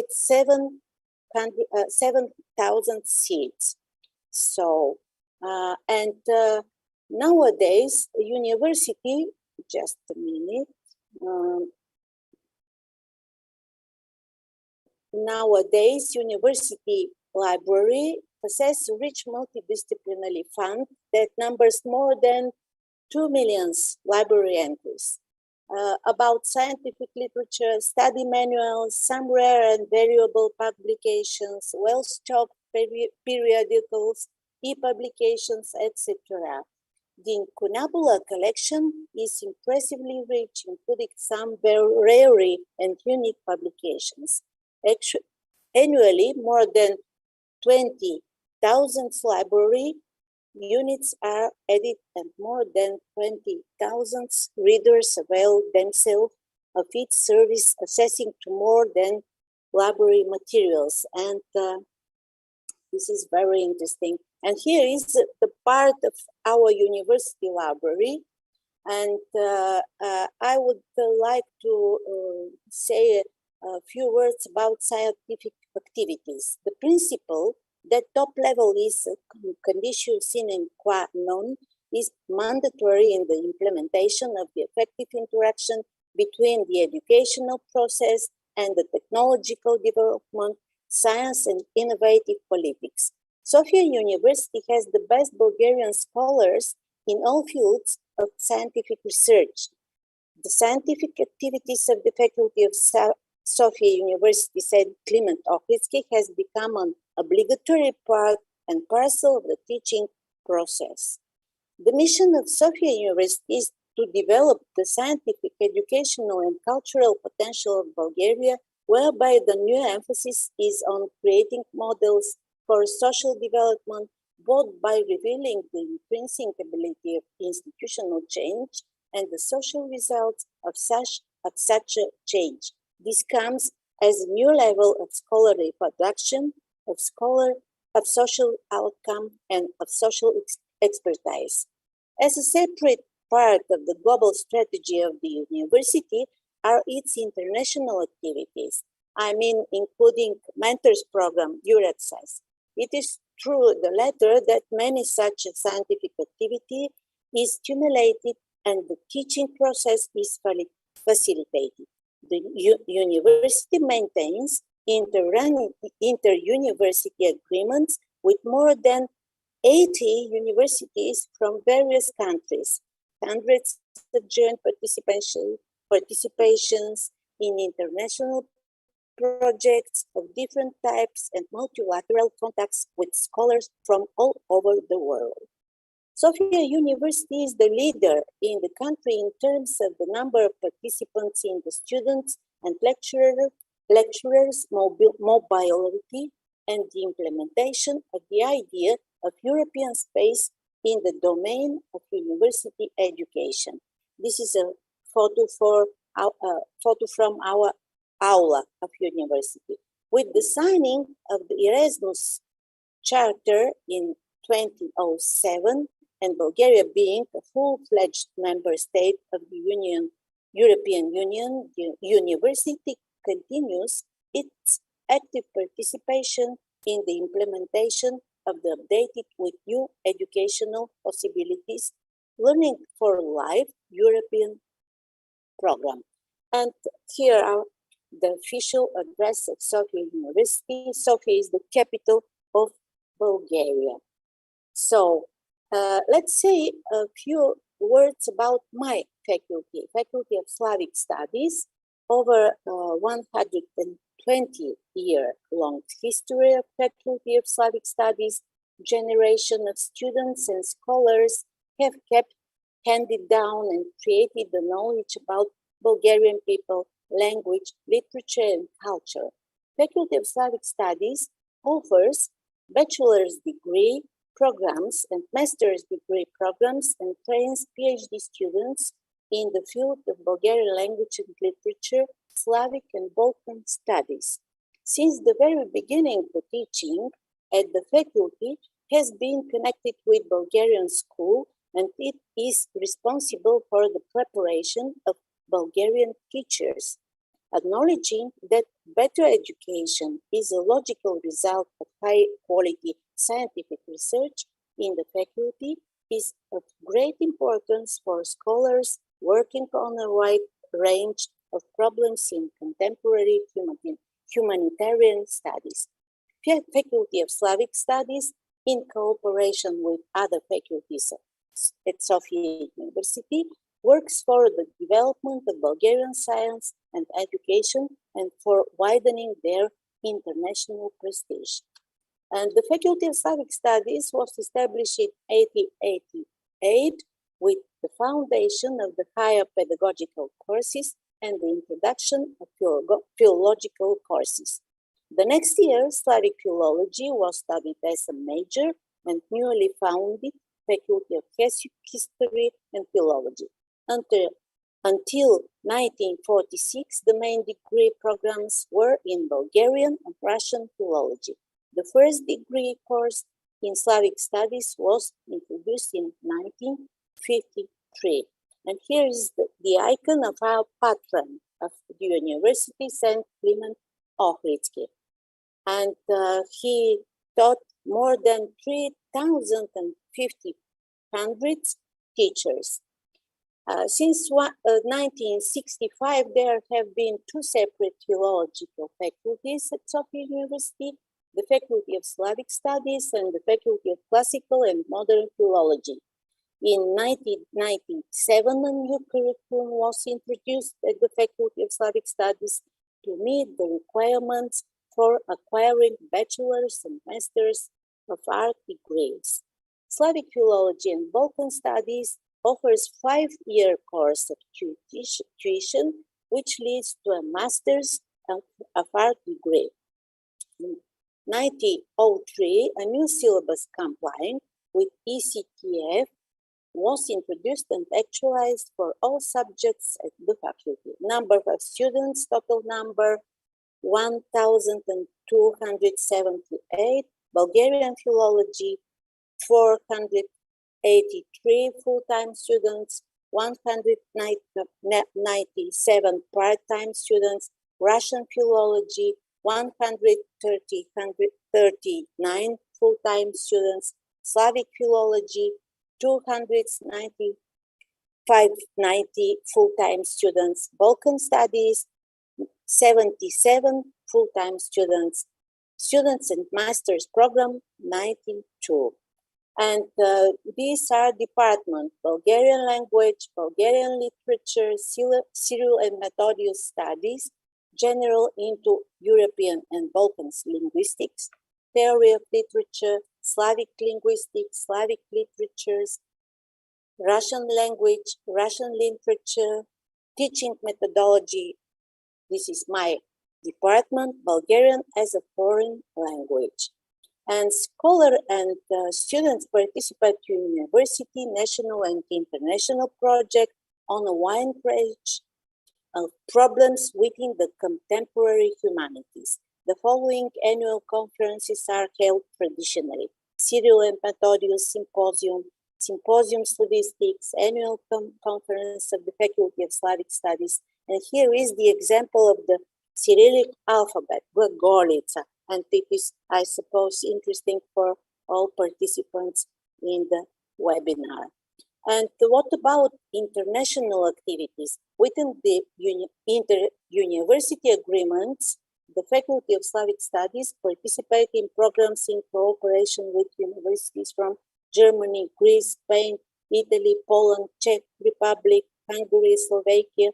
7,000 seats. So, nowadays, the university, just a minute, nowadays, university library possesses a rich multidisciplinary fund that numbers more than 2 million library entries. About scientific literature, study manuals, some rare and valuable publications, well-stocked periodicals, e-publications, etc. The incunabula collection is impressively rich, including some very rare and unique publications. Annually, more than 20,000 library units are added and more than 20,000 readers avail themselves of its service, accessing to more than library materials. And this is very interesting. And here is the part of our university library. And I would like to say a few words about scientific activities. The principle that top level is a condition sine qua non is mandatory in the implementation of the effective interaction between the educational process and the technological development, science, and innovative politics. Sofia University has the best Bulgarian scholars in all fields of scientific research. The scientific activities of the faculty of Sofia University, said Kliment Ohridsky, has become an obligatory part and parcel of the teaching process. The mission of Sofia University is to develop the scientific, educational, and cultural potential of Bulgaria, whereby the new emphasis is on creating models for social development, both by revealing the intrinsic ability of institutional change and the social results of such a change. This comes as a new level of scholarly production, of social outcome, and of social expertise. As a separate part of the global strategy of the university are its international activities. I mean, including mentors program, Universitas. It is through the latter that many such scientific activity is stimulated and the teaching process is facilitated. The university maintains inter-university agreements with more than 80 universities from various countries, hundreds of joint participations in international projects of different types and multilateral contacts with scholars from all over the world. Sofia University is the leader in the country in terms of the number of participants in the students and lecturers' mobility and the implementation of the idea of European space in the domain of university education. This is a photo from our aula of university. With the signing of the Erasmus Charter in 2007 and Bulgaria being a full-fledged member state of the European Union, the university continues its active participation in the implementation of the updated with new educational possibilities, Learning for Life European program. And here are the official address of Sofia University. Sofia is the capital of Bulgaria. So let's say a few words about my faculty, Faculty of Slavic Studies, over 120-year-long history of Faculty of Slavic Studies. Generation of students and scholars have kept handed down and created the knowledge about Bulgarian people, language, literature, and culture. Faculty of Slavic Studies offers bachelor's degree programs and master's degree programs and trains PhD students in the field of Bulgarian language and literature, Slavic and Balkan studies. Since the very beginning, the teaching at the faculty has been connected with Bulgarian school, and it is responsible for the preparation of Bulgarian teachers. Acknowledging that better education is a logical result of high-quality scientific research in the faculty is of great importance for scholars working on a wide range of problems in contemporary humanitarian studies. Faculty of Slavic Studies, in cooperation with other faculties at Sofia University, works for the development of Bulgarian science and education and for widening their international prestige. And the Faculty of Slavic Studies was established in 1888 with the foundation of the higher pedagogical courses and the introduction of philological courses. The next year, Slavic philology was studied as a major and newly founded Faculty of History and Philology. Until 1946, the main degree programs were in Bulgarian and Russian philology. The first degree course in Slavic studies was introduced in 1953. And here is the icon of our patron of the university, St. Clement Ohridsky. And he taught more than 3,500 teachers. Since 1965, there have been two separate philological faculties at Sofia University, the Faculty of Slavic Studies and the Faculty of Classical and Modern Philology. In 1997, a new curriculum was introduced at the Faculty of Slavic Studies to meet the requirements for acquiring bachelor's and master's of art degrees. Slavic Philology and Balkan Studies offers 5-year course of tuition, which leads to a master's of art degree. In 1903, a new syllabus complying with ECTF was introduced and actualized for all subjects at the faculty. Number of students, total number 1,278. Bulgarian philology, 483 full-time students, 197 part-time students. Russian philology, 139 full-time students. Slavic philology, 290 full-time students. Balkan studies, 77 full-time students. Students in master's program, 92. And these are departments: Bulgarian language, Bulgarian literature, Cyril and Methodius studies, general into European and Balkans linguistics, theory of literature, Slavic linguistics, Slavic literatures, Russian language, Russian literature, teaching methodology. This is my department, Bulgarian as a foreign language. And scholar and students participate in university, national and international project on a wide range of problems within the contemporary humanities. The following annual conferences are held traditionally: Cyril and Methodius Symposium, Symposium Slavistics, Annual Conference of the Faculty of Slavic Studies. And here is the example of the Cyrillic alphabet, Glagolica, and it is, I suppose, interesting for all participants in the webinar. And what about international activities? Within the inter-university agreements, the Faculty of Slavic Studies participate in programs in cooperation with universities from Germany, Greece, Spain, Italy, Poland, Czech Republic, Hungary, Slovakia,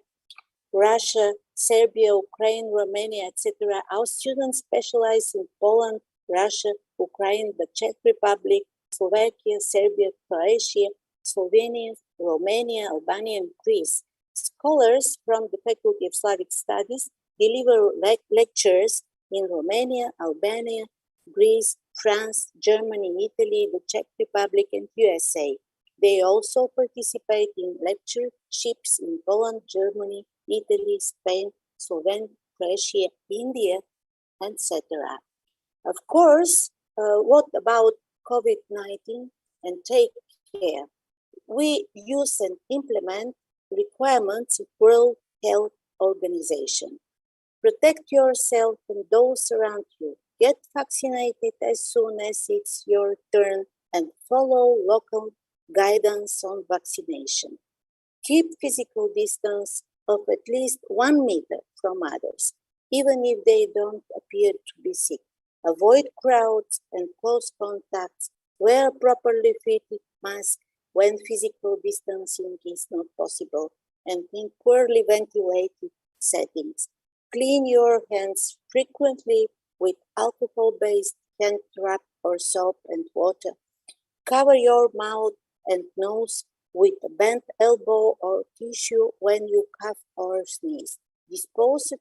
Russia, Serbia, Ukraine, Romania, etc. Our students specialize in Poland, Russia, Ukraine, the Czech Republic, Slovakia, Serbia, Croatia, Slovenia, Romania, Albania, and Greece. Scholars from the Faculty of Slavic Studies deliver lectures in Romania, Albania, Greece, France, Germany, Italy, the Czech Republic, and USA. They also participate in lectureships in Poland, Germany, Italy, Spain, Slovenia, Croatia, India, etc. Of course, what about COVID-19 and take care? We use and implement requirements of World Health Organization. Protect yourself and those around you. Get vaccinated as soon as it's your turn and follow local guidance on vaccination. Keep physical distance of at least 1 meter from others, even if they don't appear to be sick. Avoid crowds and close contacts. Wear a properly fitted mask when physical distancing is not possible, and in poorly ventilated settings. Clean your hands frequently with alcohol-based hand rub or soap and water. Cover your mouth and nose with a bent elbow or tissue when you cough or sneeze. Dispose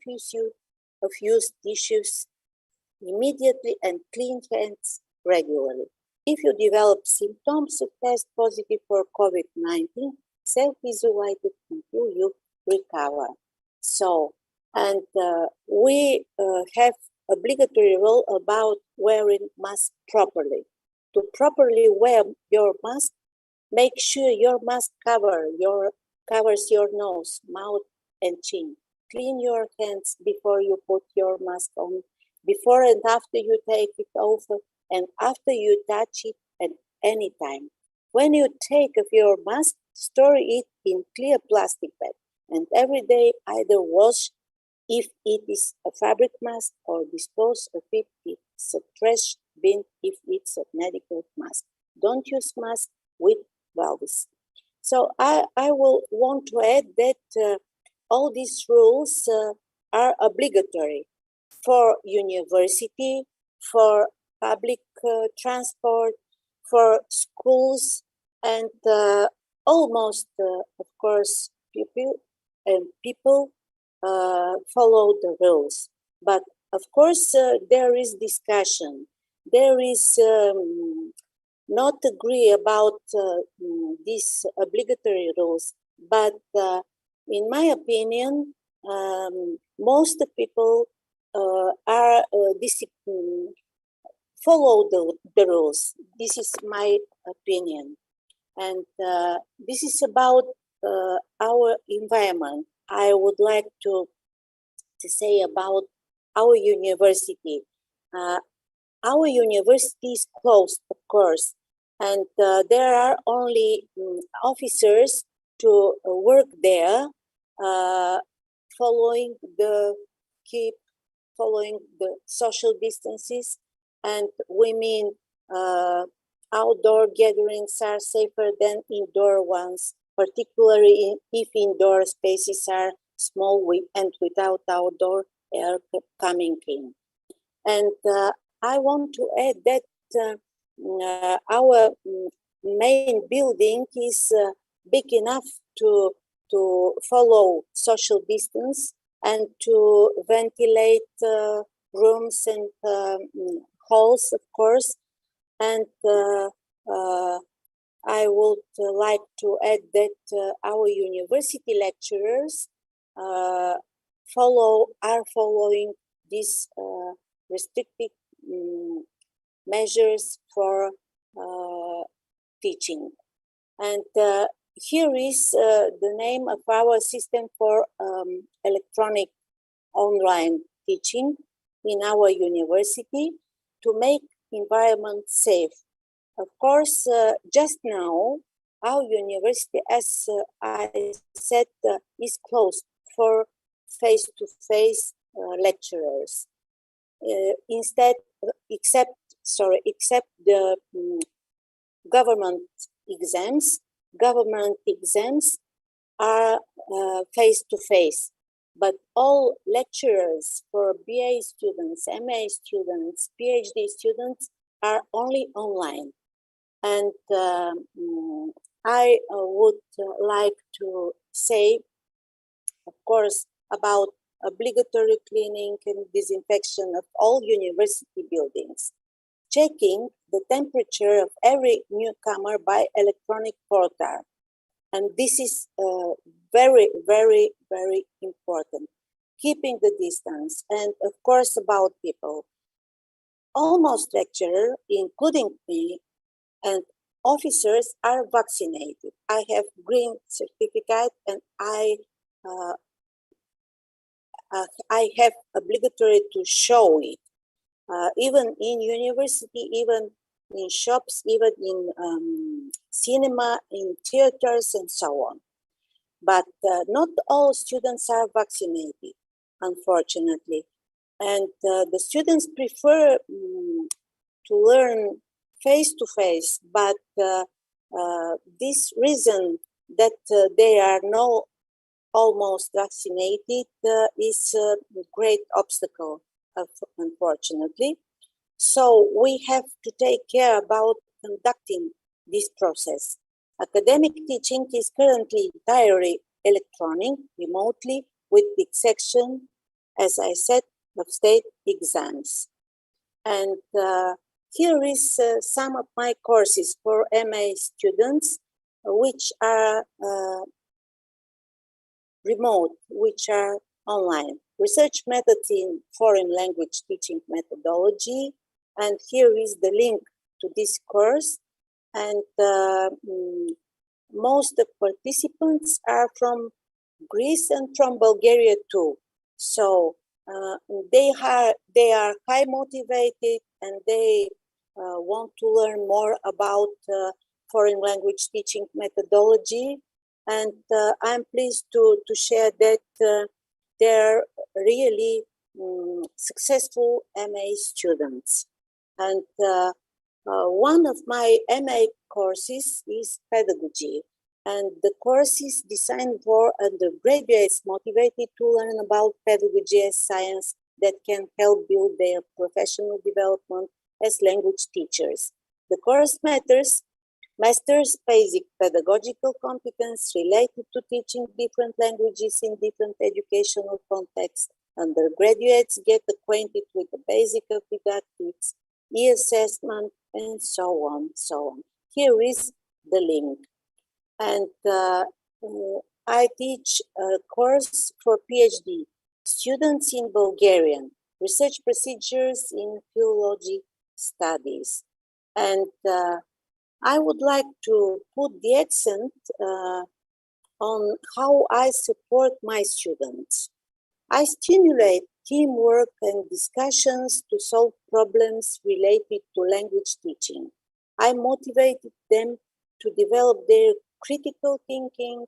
of used tissues immediately and clean hands regularly. If you develop symptoms, test positive for COVID-19, self-isolate until you recover. So, and we have obligatory rule about wearing mask properly. To properly wear your mask, make sure your mask covers your nose, mouth, and chin. Clean your hands before you put your mask on, before and after you take it off, and after you touch it at any time. When you take off your mask, store it in clear plastic bag, and every day either wash if it is a fabric mask or dispose of it in a trash bin if it's a medical mask. Don't use mask with valves. So I will want to add that all these rules are obligatory for university, for public transport, for schools, and almost, of course, people follow the rules. But of course, there is discussion. There is not agree about these obligatory rules, but in my opinion, most people are follow the rules. This is my opinion. And this is about our environment. I would like to say about our university. Our university is closed, of course, and there are only officers to work there, following the social distances, and we mean outdoor gatherings are safer than indoor ones, particularly if indoor spaces are small and without outdoor air coming in. And I want to add that our main building is big enough to follow social distance and to ventilate rooms and halls, of course. And I would like to add that our university lecturers are following these restrictive measures for teaching. And here is the name of our system for electronic online teaching in our university to make environment safe. Of course, just now, our university, as I said, is closed for face-to-face lecturers. Except the government exams. Government exams are face-to-face, but all lecturers for BA students, MA students, PhD students are only online. And I would like to say, of course, about obligatory cleaning and disinfection of all university buildings, checking the temperature of every newcomer by electronic portal. And this is very, very, very important. Keeping the distance, and of course about people. Almost lecturers, including me, and officers are vaccinated. I have green certificate and I have obligatory to show it. Even in university, even in shops, even in cinema, in theaters, and so on. But not all students are vaccinated, unfortunately. And the students prefer to learn face-to-face, but this reason that they are not almost vaccinated is a great obstacle, unfortunately. So we have to take care about conducting this process. Academic teaching is currently entirely electronic, remotely, with the exception, as I said, of state exams. And here is some of my courses for MA students, which are remote, which are online. Research methods in foreign language teaching methodology. And here is the link to this course. And most of participants are from Greece and from Bulgaria too. So they are high motivated and they want to learn more about foreign language teaching methodology. And I'm pleased to share that they're really successful MA students. And one of my MA courses is Pedagogy. And the course is designed for undergraduates motivated to learn about pedagogy as science that can help build their professional development as language teachers. The course masters basic pedagogical competence related to teaching different languages in different educational contexts. Undergraduates get acquainted with the basic of didactics, e-assessment, and so on, so on. Here is the link. And I teach a course for PhD students in Bulgarian, research procedures in philology studies. And I would like to put the accent on how I support my students. I stimulate teamwork and discussions to solve problems related to language teaching. I motivated them to develop their critical thinking.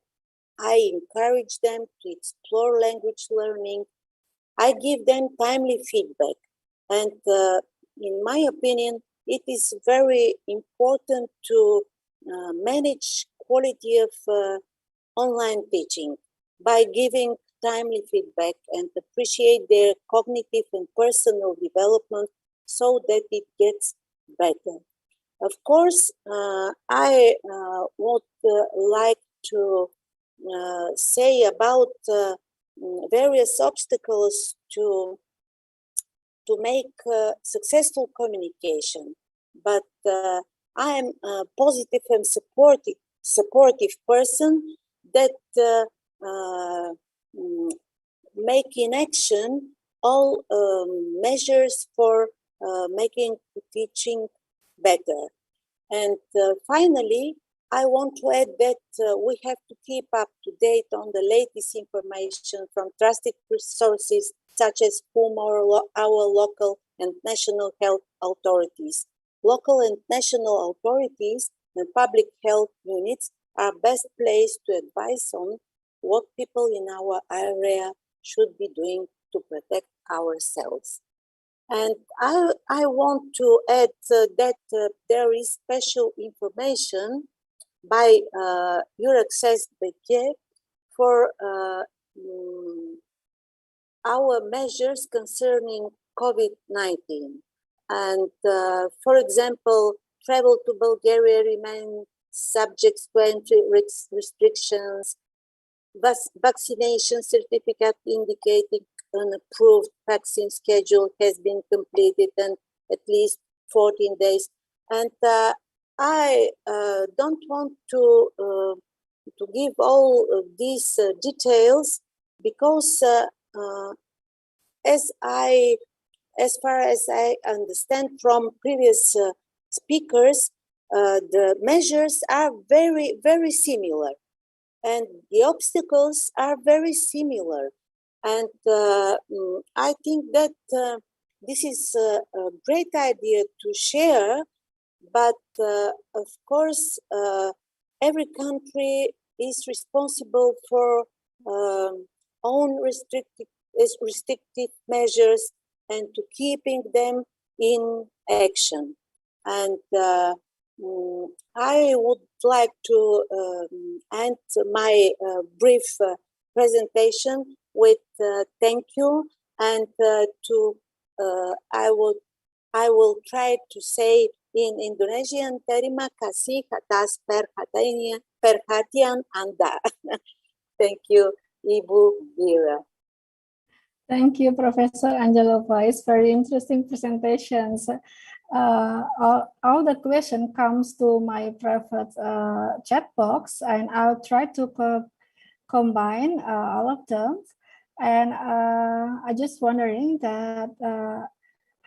I encourage them to explore language learning. I give them timely feedback. And in my opinion, it is very important to manage quality of online teaching by giving timely feedback and appreciate their cognitive and personal development so that it gets better. Of course, I would like to say about various obstacles to make successful communication, but I am a positive and supportive person that make in action all measures for making teaching better. And finally, I want to add that we have to keep up to date on the latest information from trusted sources such as our local and national health authorities. Local and national authorities and public health units are best placed to advise on what people in our area should be doing to protect ourselves. And I want to add that there is special information by Euroaccess Becker for our measures concerning COVID-19. And for example, travel to Bulgaria remains subject to entry restrictions. Vaccination certificate indicating an approved vaccine schedule has been completed and at least 14 days. And I don't want to give all of these details because as far as I understand from previous speakers, the measures are very, very similar. And the obstacles are very similar. And I think that this is a great idea to share, but of course, every country is responsible for own restrictive measures and to keeping them in action. And I would like to end my brief presentation with thank you, and I will try to say in Indonesian, terima kasih atas perhatian Anda. Thank you, Ibu Vira. Thank you, Professor Angelova. It's very interesting presentations. All the question comes to my private chat box, and I'll try to combine all of them. And I just wondering that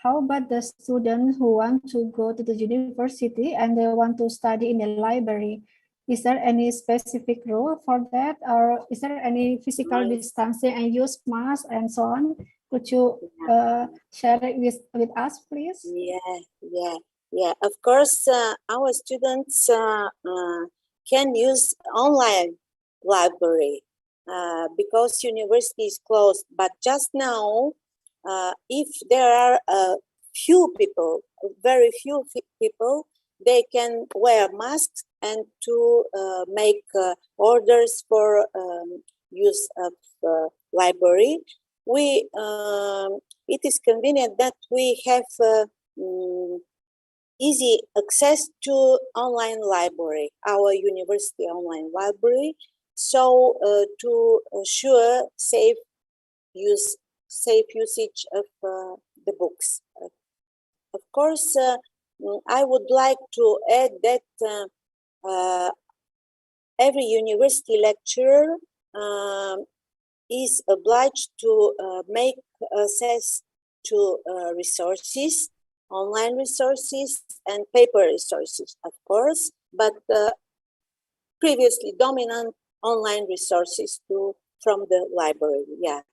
how about the students who want to go to the university and they want to study in the library? Is there any specific rule for that, or is there any physical distancing and use mask and so on? Could you share it with us, please? Yeah. Of course, our students can use online library because university is closed. But just now, if there are very few people, they can wear masks and to make orders for use of library. It is convenient that we have easy access to online library, our university online library. So to assure safe usage of the books. Of course, I would like to add that every university lecturer is obliged to make access to resources, online resources and paper resources, of course, but previously dominant online resources from the library. Yeah.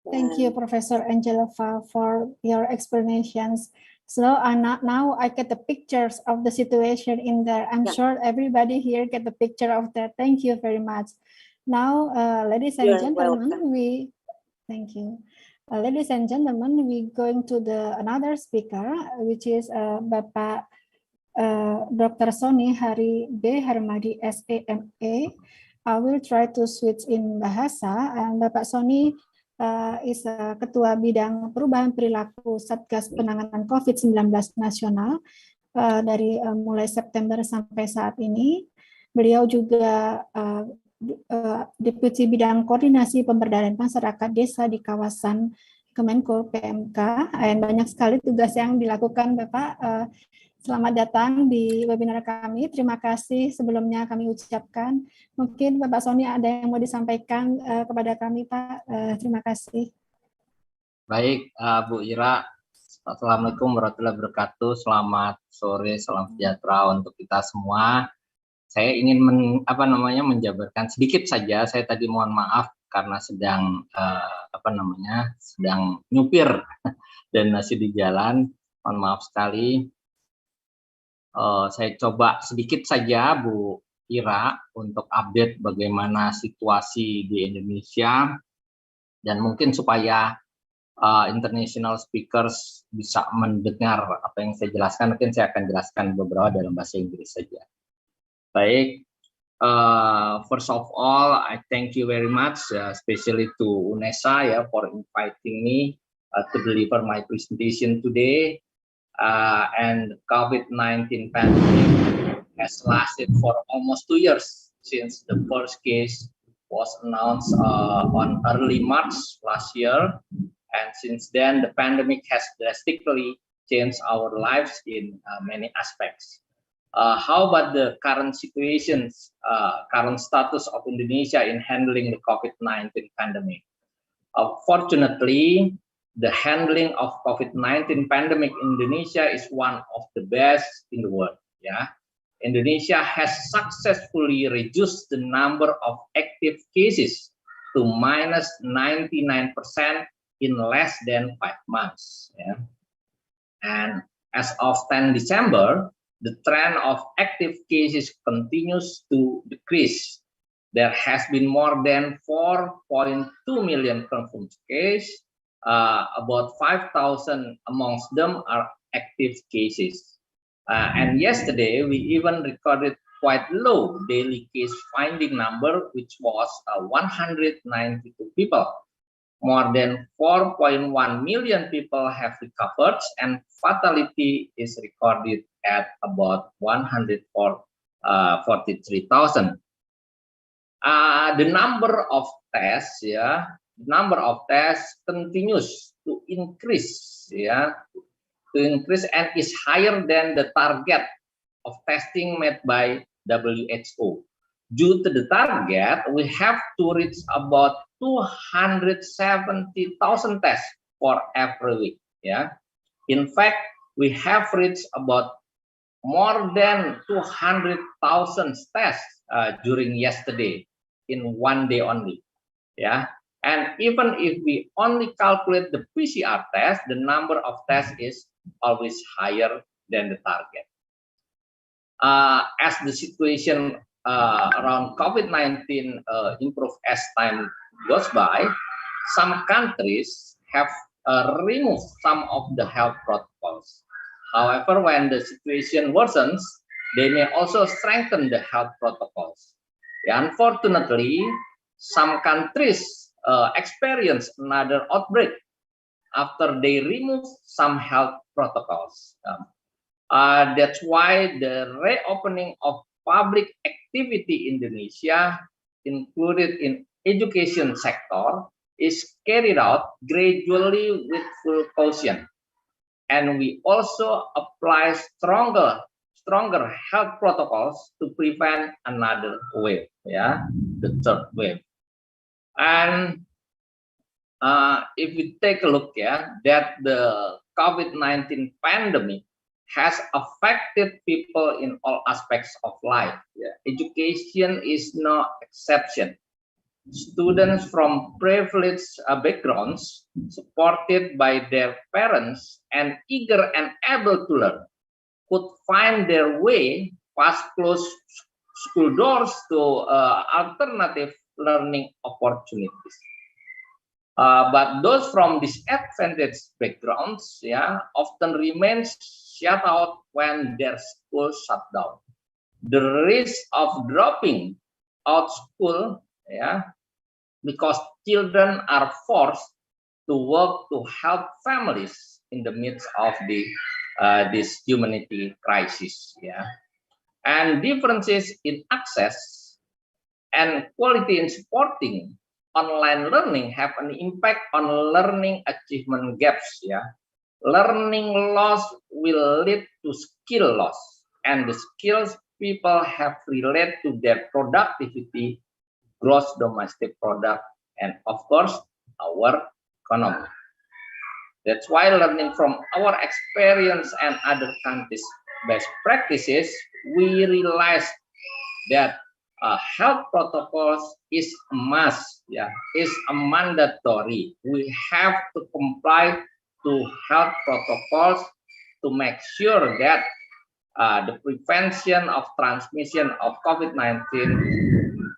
Thank you, Professor Angelova, for your explanations. So now I get the pictures of the situation in there. I'm sure everybody here get the picture of that. Thank you very much. Now, ladies and gentlemen, thank you. Ladies and gentlemen, we're going to another speaker, which is Bapak Dr. Sony Hari B. Harmadi, SAMA. I will try to switch in bahasa, and Bapak Sony is Ketua Bidang Perubahan Perilaku Satgas Penanganan COVID-19 Nasional dari mulai September sampai saat ini. Beliau juga Deputi Bidang Koordinasi Pemberdayaan Masyarakat Desa di kawasan Kemenko PMK. Dan banyak sekali tugas yang dilakukan Bapak. Selamat datang di webinar kami. Terima kasih sebelumnya kami ucapkan. Mungkin Bapak Sony ada yang mau disampaikan kepada kami, Pak. Terima kasih. Baik, Bu Ira. Assalamualaikum warahmatullahi wabarakatuh. Selamat sore, salam sejahtera untuk kita semua. Saya ingin menjabarkan sedikit saja. Saya tadi mohon maaf karena sedang sedang nyupir dan masih di jalan. Mohon maaf sekali. Saya coba sedikit saja Bu Ira untuk update bagaimana situasi di Indonesia dan mungkin supaya international speakers bisa mendengar apa yang saya jelaskan, mungkin saya akan jelaskan beberapa dalam bahasa Inggris saja. Baik, first of all, I thank you very much, especially to Unesa for inviting me to deliver my presentation today. And COVID-19 pandemic has lasted for almost 2 years since the first case was announced on early March last year. And since then, the pandemic has drastically changed our lives in many aspects. How about the current situations, current status of Indonesia in handling the COVID-19 pandemic? Fortunately, the handling of COVID-19 pandemic in Indonesia is one of the best in the world. Indonesia has successfully reduced the number of active cases to minus 99% in less than 5 months. And as of 10 December, the trend of active cases continues to decrease. There has been more than 4.2 million confirmed cases. About 5,000 amongst them are active cases. And yesterday, we even recorded quite low daily case finding number, which was 192 people. More than 4.1 million people have recovered, and fatality is recorded at about 143,000. The number of tests, continues to increase, and is higher than the target of testing made by WHO. Due to the target, we have to reach about 270,000 tests for every week. In fact, we have reached about more than 200,000 tests during yesterday in one day only. And even if we only calculate the PCR test, the number of tests is always higher than the target. As the situation around COVID-19 improve as time goes by, some countries have removed some of the health protocols. However, when the situation worsens, they may also strengthen the health protocols. Unfortunately, some countries experience another outbreak after they remove some health protocols. That's why the reopening of public activity in Indonesia, included in education sector, is carried out gradually with full caution. and we also apply stronger health protocols to prevent another wave, the third wave. And if we take a look, that the COVID-19 pandemic has affected people in all aspects of life. Education is no exception. Students from privileged backgrounds, supported by their parents and eager and able to learn, could find their way past closed school doors to alternative learning opportunities. But those from disadvantaged backgrounds, often remain shut out when their school shut down. The risk of dropping out school, because children are forced to work to help families in the midst of this humanity crisis, and differences in access and quality in supporting online learning have an impact on learning achievement gaps. Learning loss will lead to skill loss, and the skills people have relate to their productivity, gross domestic product, and of course our economy. That's why learning from our experience and other countries' best practices, we realize that health protocols is a must, is a mandatory. We have to comply to health protocols to make sure that the prevention of transmission of COVID-19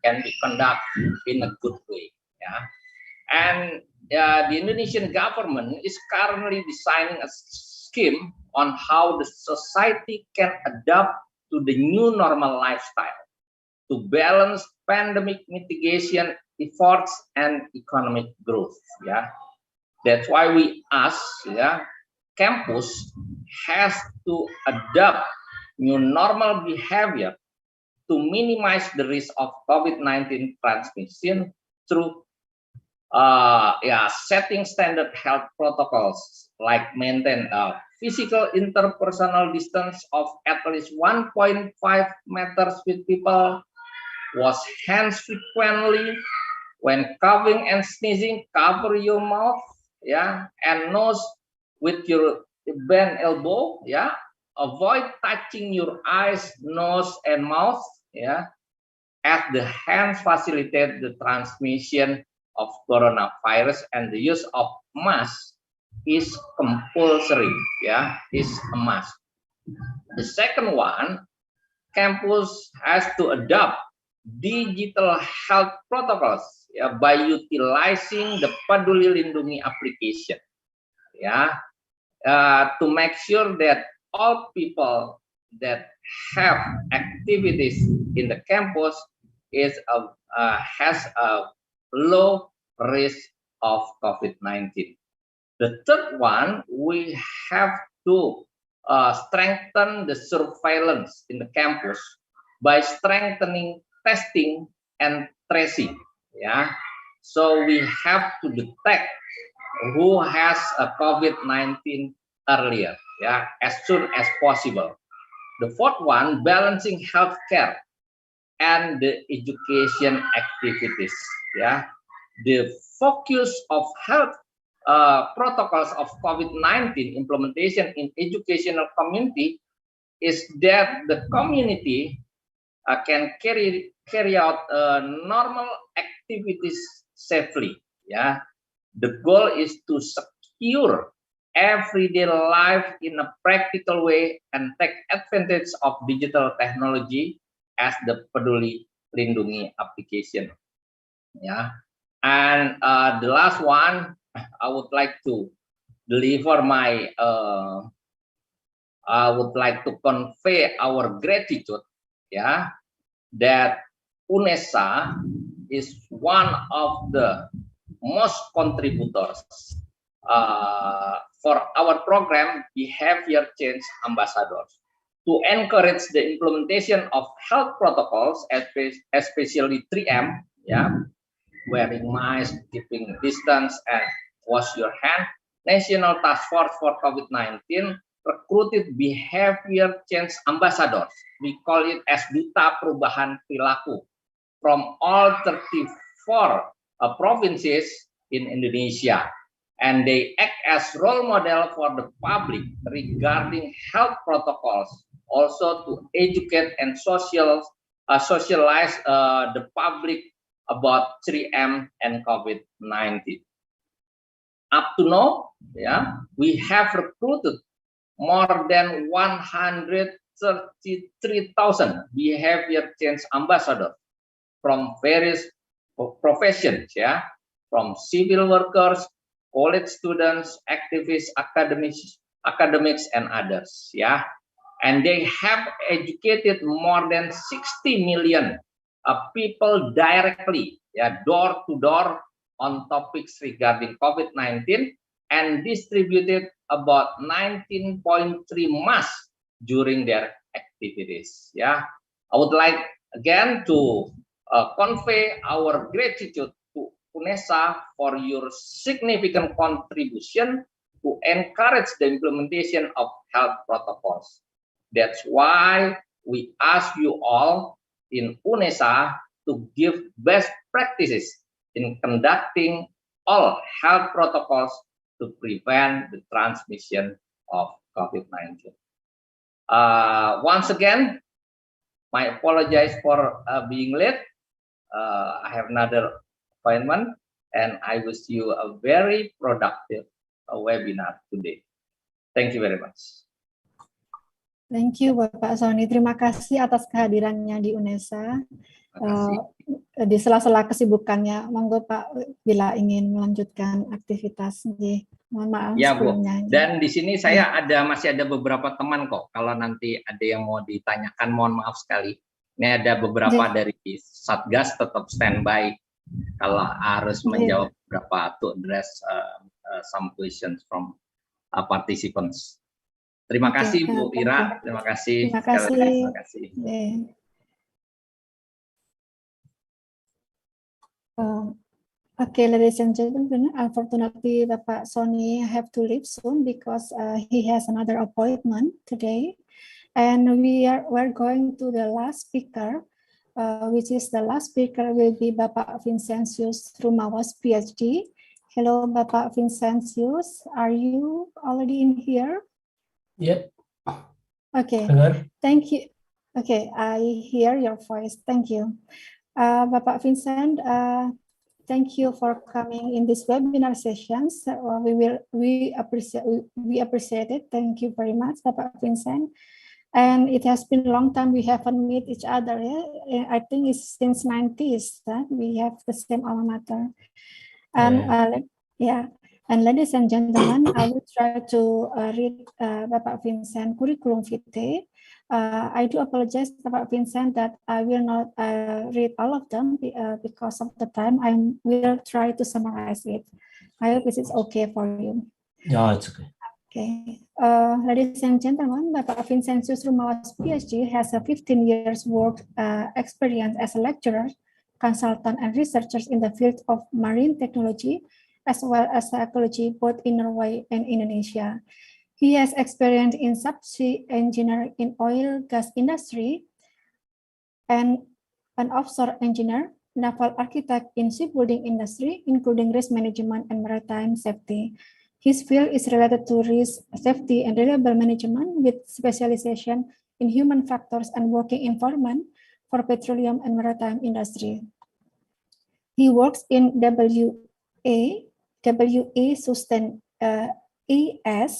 can be conducted in a good way. And the Indonesian government is currently designing a scheme on how the society can adapt to the new normal lifestyle to balance pandemic mitigation efforts and economic growth. That's why we ask, campus has to adapt new normal behavior to minimize the risk of COVID-19 transmission through setting standard health protocols like maintain a physical interpersonal distance of at least 1.5 meters with people, wash hands frequently, when coughing and sneezing, cover your mouth, and nose with your bent elbow, avoid touching your eyes, nose, and mouth, as the hands facilitate the transmission of coronavirus, and the use of mask is compulsory, is a must. The second one, campus has to adopt digital health protocols by utilizing the Peduli Lindungi application, to make sure that all people that have activities in the campus has a low risk of COVID-19. The third one, we have to strengthen the surveillance in the campus by strengthening testing and tracing. So we have to detect who has a COVID-19 earlier, as soon as possible. The fourth one, balancing healthcare and the education activities. The focus of health protocols of COVID-19 implementation in educational community is that the community can carry out normal activities safely. The goal is to secure everyday life in a practical way and take advantage of digital technology as the Peduli Lindungi application. And the last one, I would like to deliver my, I would like to convey our gratitude, that Unesa is one of the most contributors for our program Behavior Change Ambassadors to encourage the implementation of health protocols, especially 3M, wearing mask, keeping distance, and wash your hand, National Task Force for COVID-19 recruited behavior change ambassadors. We call it as Duta Perubahan Perilaku from all 34 provinces in Indonesia. And they act as role model for the public regarding health protocols, also to educate and socialize the public about 3M and COVID-19. Up to now, we have recruited more than 133,000 behavior change ambassadors from various professions, from civil workers, college students, activists, academics, and others, and they have educated more than 60 million people directly, door to door on topics regarding COVID-19, and distributed about 19.3 masks during their activities. I would like again to convey our gratitude to Unesa for your significant contribution to encourage the implementation of health protocols. That's why we ask you all in Unesa to give best practices in conducting all health protocols to prevent the transmission of COVID-19. Once again, my apologies for being late. I have another appointment, and I wish you a very productive webinar today. Thank you very much. Thank you, Bapak Sony. Terima kasih atas kehadirannya di Unesa. Di sela-sela kesibukannya, monggo Pak bila ingin melanjutkan aktivitas. Mohon maaf sebelumnya. Bu. Dan di sini saya masih ada beberapa teman kok. Kalau nanti ada yang mau ditanyakan, mohon maaf sekali. Ini ada beberapa dari Satgas tetap standby kalau harus menjawab beberapa to address some questions from participants. Terima kasih Bu Ira, terima kasih. Terima kasih. Terima kasih. Okay, ladies and gentlemen, unfortunately, Bapak Sony have to leave soon because he has another appointment today. And we're going to the last speaker, which is the last speaker will be Bapak Vincentius Rumawas, PhD. Hello, Bapak Vincentius. Are you already in here? Yep. Okay. Dengar. Thank you. Okay, I hear your voice. Thank you. Bapak Vincent, thank you for coming in this webinar sessions. We appreciate it. Thank you very much, Bapak Vincent. And it has been a long time we haven't met each other. I think it's since 90s that we have the same alma mater. And and ladies and gentlemen, I will try to read Bapak Vincent curriculum vitae. I do apologize, Bapak Vincent, that I will not read all of them because of the time. I will try to summarize it. I hope this is okay for you. Yeah, it's okay. Okay. Ladies and gentlemen, Bapak Vincentius Rumawas, PhD, has a 15 years work experience as a lecturer, consultant, and researcher in the field of marine technology, as well as ecology, both in Norway and Indonesia. He has experience in subsea engineer in oil gas industry and an offshore engineer, naval architect in shipbuilding industry, including risk management and maritime safety. His field is related to risk, safety, and reliable management with specialization in human factors and working environment for petroleum and maritime industry. He works in WA Sustain ES,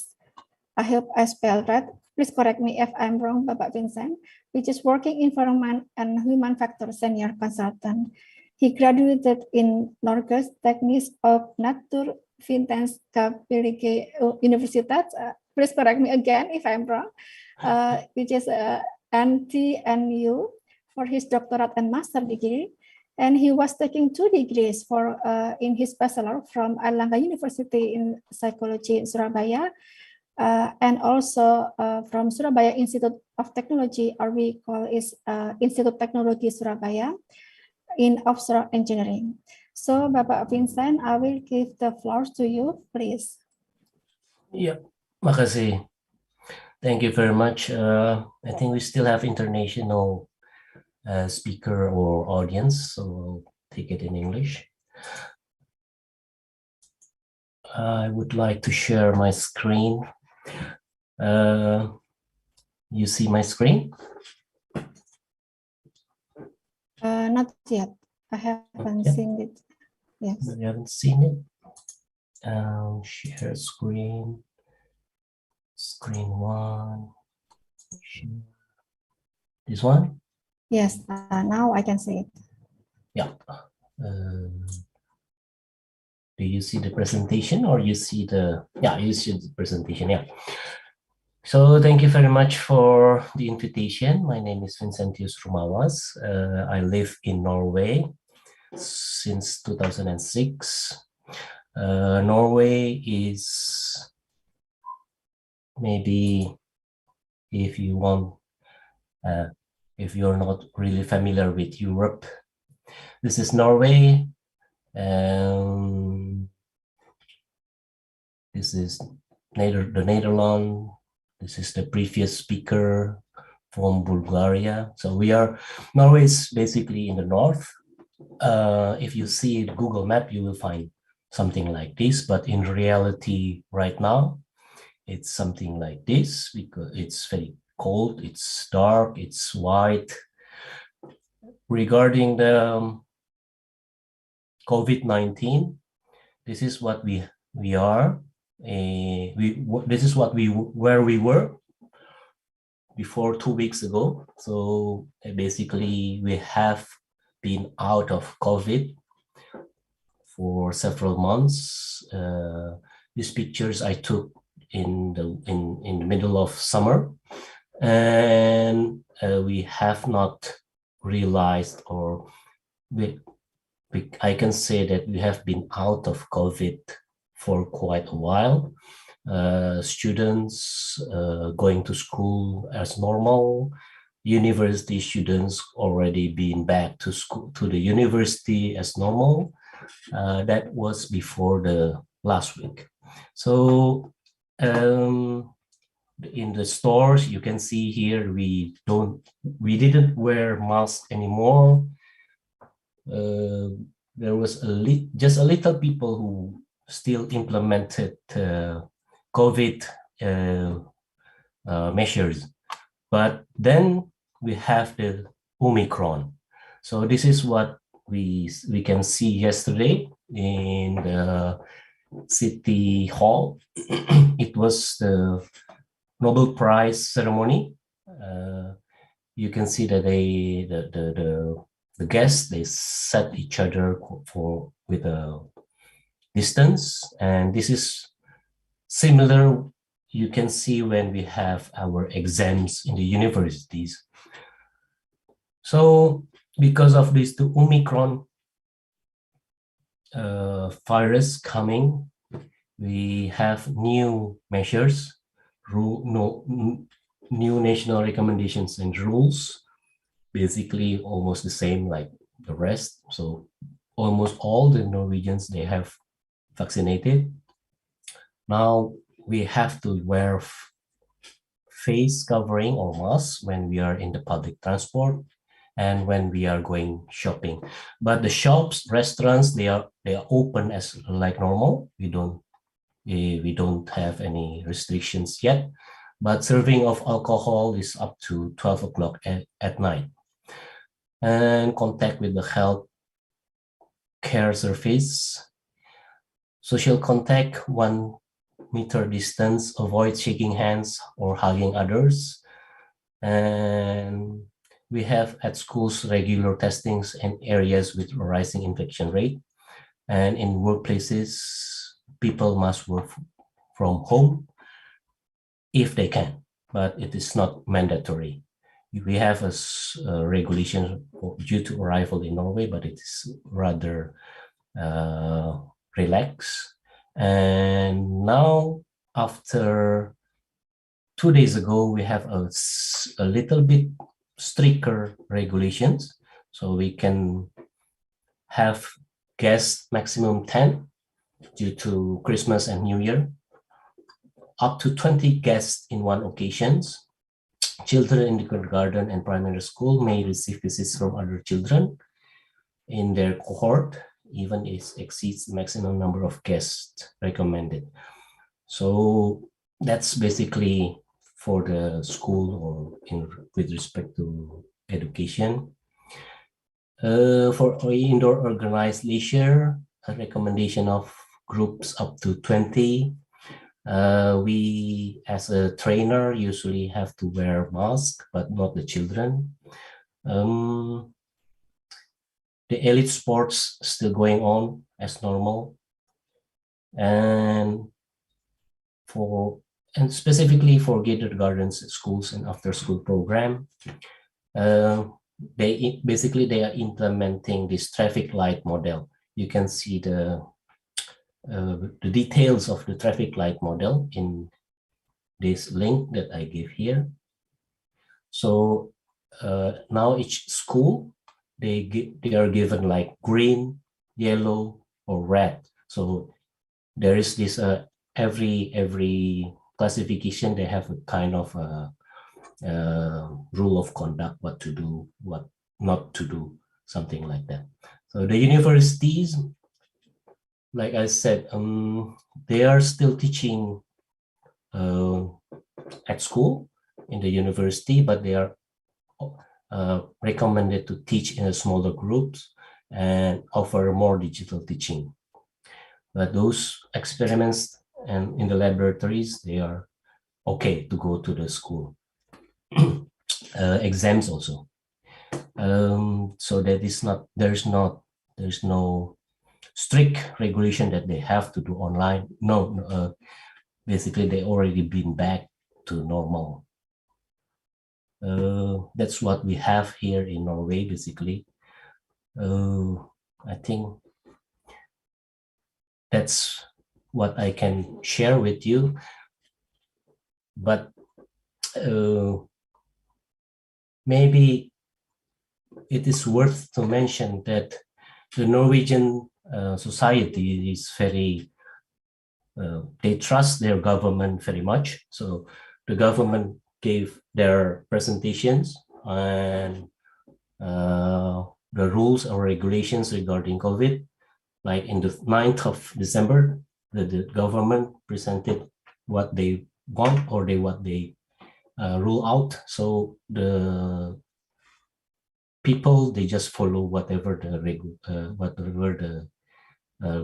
I hope I spelled right. Please correct me if I'm wrong, Bapak Vincent, which is working environment and human factors senior consultant. He graduated in Norges Teknisk og Naturvitenskapelige Universitas. Please correct me again if I'm wrong, which is NTNU for his doctorate and master degree. And he was taking 2 degrees in his bachelor from Airlangga University in Psychology in Surabaya, and also from Surabaya Institute of Technology, or we call it Institute Technology Surabaya, in offshore engineering. So, Bapak Vincent, I will give the floor to you, please. Yeah, makasih. Thank you very much. I think we still have international speaker or audience, so I'll take it in English. I would like to share my screen. You see my screen? Not yet. I haven't seen it. Yes. You haven't seen it? Share screen. Screen one. This one? Yes. Now I can see it. Yeah. Do you see the presentation or you see the, yeah, you see the presentation, yeah. So thank you very much for the invitation. My name is Vincentius Rumawas. I live in Norway since 2006. Norway is maybe, if you want, if you're not really familiar with Europe, this is Norway. This is the Netherlands. This is the previous speaker from Bulgaria. So Norway is basically in the north. If you see Google map, you will find something like this, but in reality right now, it's something like this because it's very cold, it's dark, it's white. Regarding the COVID-19, this is what we are. This is where we were before 2 weeks ago. So basically we have been out of COVID for several months. These pictures I took in the middle of summer, and we have not realized, or I can say that we have been out of COVID for quite a while. Students going to school as normal. University students already been back to school, to the university as normal. That was before the last week. So in the stores, you can see here we didn't wear masks anymore. There was just a little people who still implemented COVID measures, but then we have the Omicron. So this is what we can see yesterday in the City Hall. It was the Nobel Prize ceremony. You can see that the guests, they sat each other with a distance, and this is similar you can see when we have our exams in the universities. So because of this, the Omicron virus coming, we have new measures, new national recommendations and rules, basically almost the same like the rest. So almost all the Norwegians, they have vaccinated. Now we have to wear face covering or mask when we are in the public transport and when we are going shopping. But the shops, restaurants, they are open as like normal. We don't have any restrictions yet, but serving of alcohol is up to 12 o'clock at night. And contact with the health care service, social contact, 1 meter distance, avoid shaking hands or hugging others. And we have at schools regular testings in areas with rising infection rate. And in workplaces, people must work from home if they can, but it is not mandatory. We have a regulation due to arrival in Norway, but it is rather relaxed. And now, after 2 days ago, we have a little bit stricter regulations. So we can have guests maximum 10 due to Christmas and New Year. up to 20 guests in one occasions. Children in the kindergarten and primary school may receive visits from other children in their cohort, even if it exceeds the maximum number of guests recommended. So that's basically for the school or with respect to education. For indoor organized leisure, a recommendation of groups up to 20. We, as a trainer, usually have to wear a mask, but not the children. The elite sports still going on as normal. And specifically for kindergartens, schools, and after-school program, they are implementing this traffic light model. You can see the details of the traffic light model in this link that I give here. So now each school, they are given like green, yellow, or red. So there is this every classification, they have a kind of rule of conduct, what to do, what not to do, something like that. So the universities, like I said, they are still teaching at school in the university, but they are recommended to teach in smaller groups and offer more digital teaching. But those experiments and in the laboratories, they are okay to go to the school. Exams also. So that is not, there's no strict regulation that they have to do online. No, basically they already been back to normal. That's what we have here in Norway, basically. I think that's what I can share with you. But maybe it is worth to mention that the Norwegian society is very, they trust their government very much. So the government gave their presentations and the rules or regulations regarding COVID. Like in the 9th of December, the government presented what they want or what they rule out. So the people, they just follow whatever the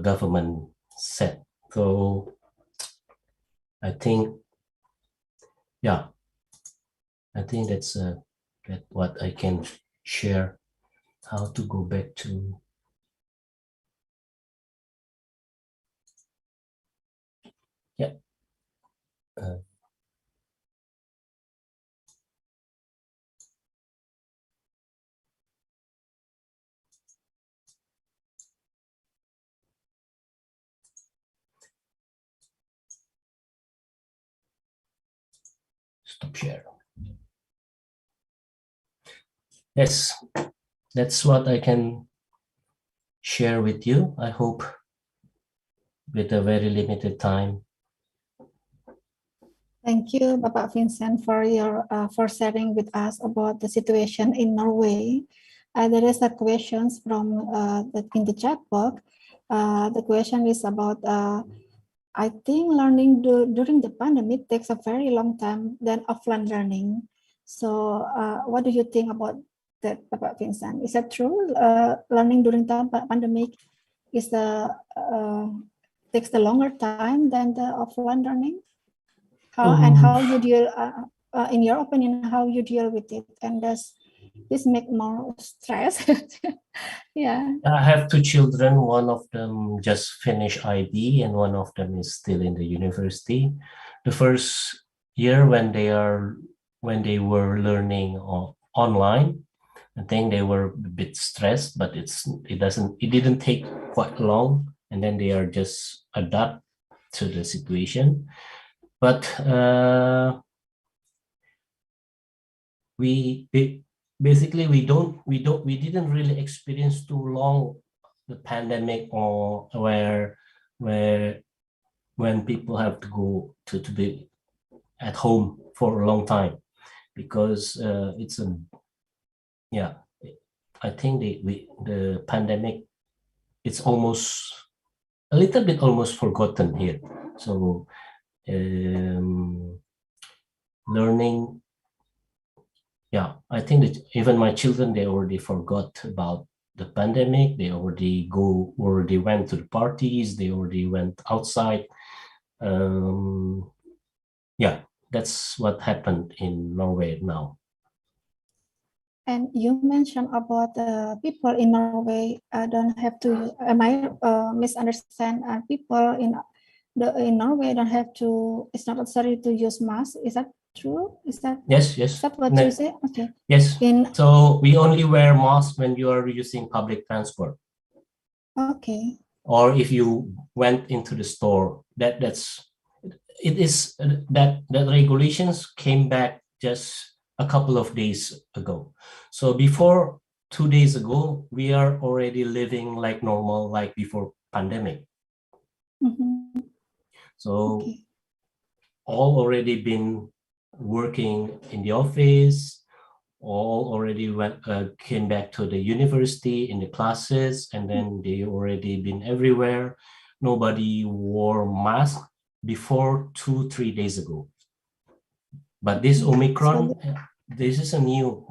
government said. So I think, yeah, I think that's what I can share. How to go back to stop share. Yes, that's what I can share with you. I hope with a very limited time. Thank you, Bapak Vincent, for your for sharing with us about the situation in Norway. There is a question from in the chat box. The question is about I think learning during the pandemic takes a very long time than offline learning. So what do you think about that, Bapak Vincent? Is that true? Learning during the pandemic is takes the longer time than the offline learning? And how you deal, in your opinion, how you deal with it? And does this make more stress? Yeah. I have two children. One of them just finished IB and one of them is still in the university. The first year when they were learning online, I think they were a bit stressed, but it didn't take quite long, and then they are just adapt to the situation. But we didn't really experience too long the pandemic, or where when people have to go to be at home for a long time, because it's a, yeah, I think the pandemic, it's almost a little bit almost forgotten here. So learning, yeah, I think that even my children, they already forgot about the pandemic. They already went to the parties. They already went outside. Yeah, that's what happened in Norway now. And you mentioned about people in Norway don't have to. Am I misunderstand? People in Norway don't have to. It's not necessary to use mask. Is that true? Is that yes? Is that what you say? Okay. Yes. So we only wear masks when you are using public transport. Okay. Or if you went into the store. That regulations came back just a couple of days ago. So before 2 days ago, we are already living like normal, like before pandemic. Mm-hmm. So all already been working in the office, all already came back to the university in the classes, and then they already been everywhere. Nobody wore mask before 2-3 days ago. But this Omicron, this is a new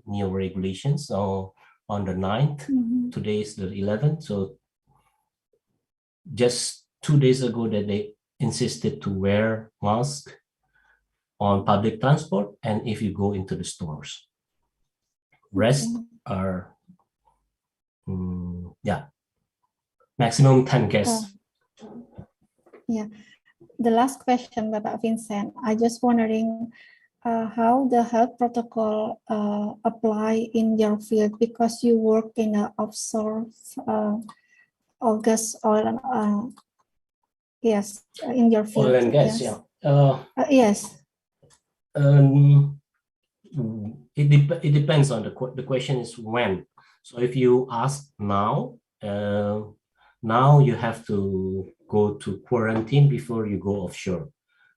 regulations. So on the 9th, today is the 11th. So just 2 days ago that they insisted to wear mask on public transport and if you go into the stores. Rest are, maximum 10 guests. Yeah. The last question, Bapak Vincent, I just wondering how the health protocol apply in your field, because you work in an offshore gas, oil and yes, in your field. Oil and gas, yes. Yes. It depends on the question is when. So if you ask now, now you have to go to quarantine before you go offshore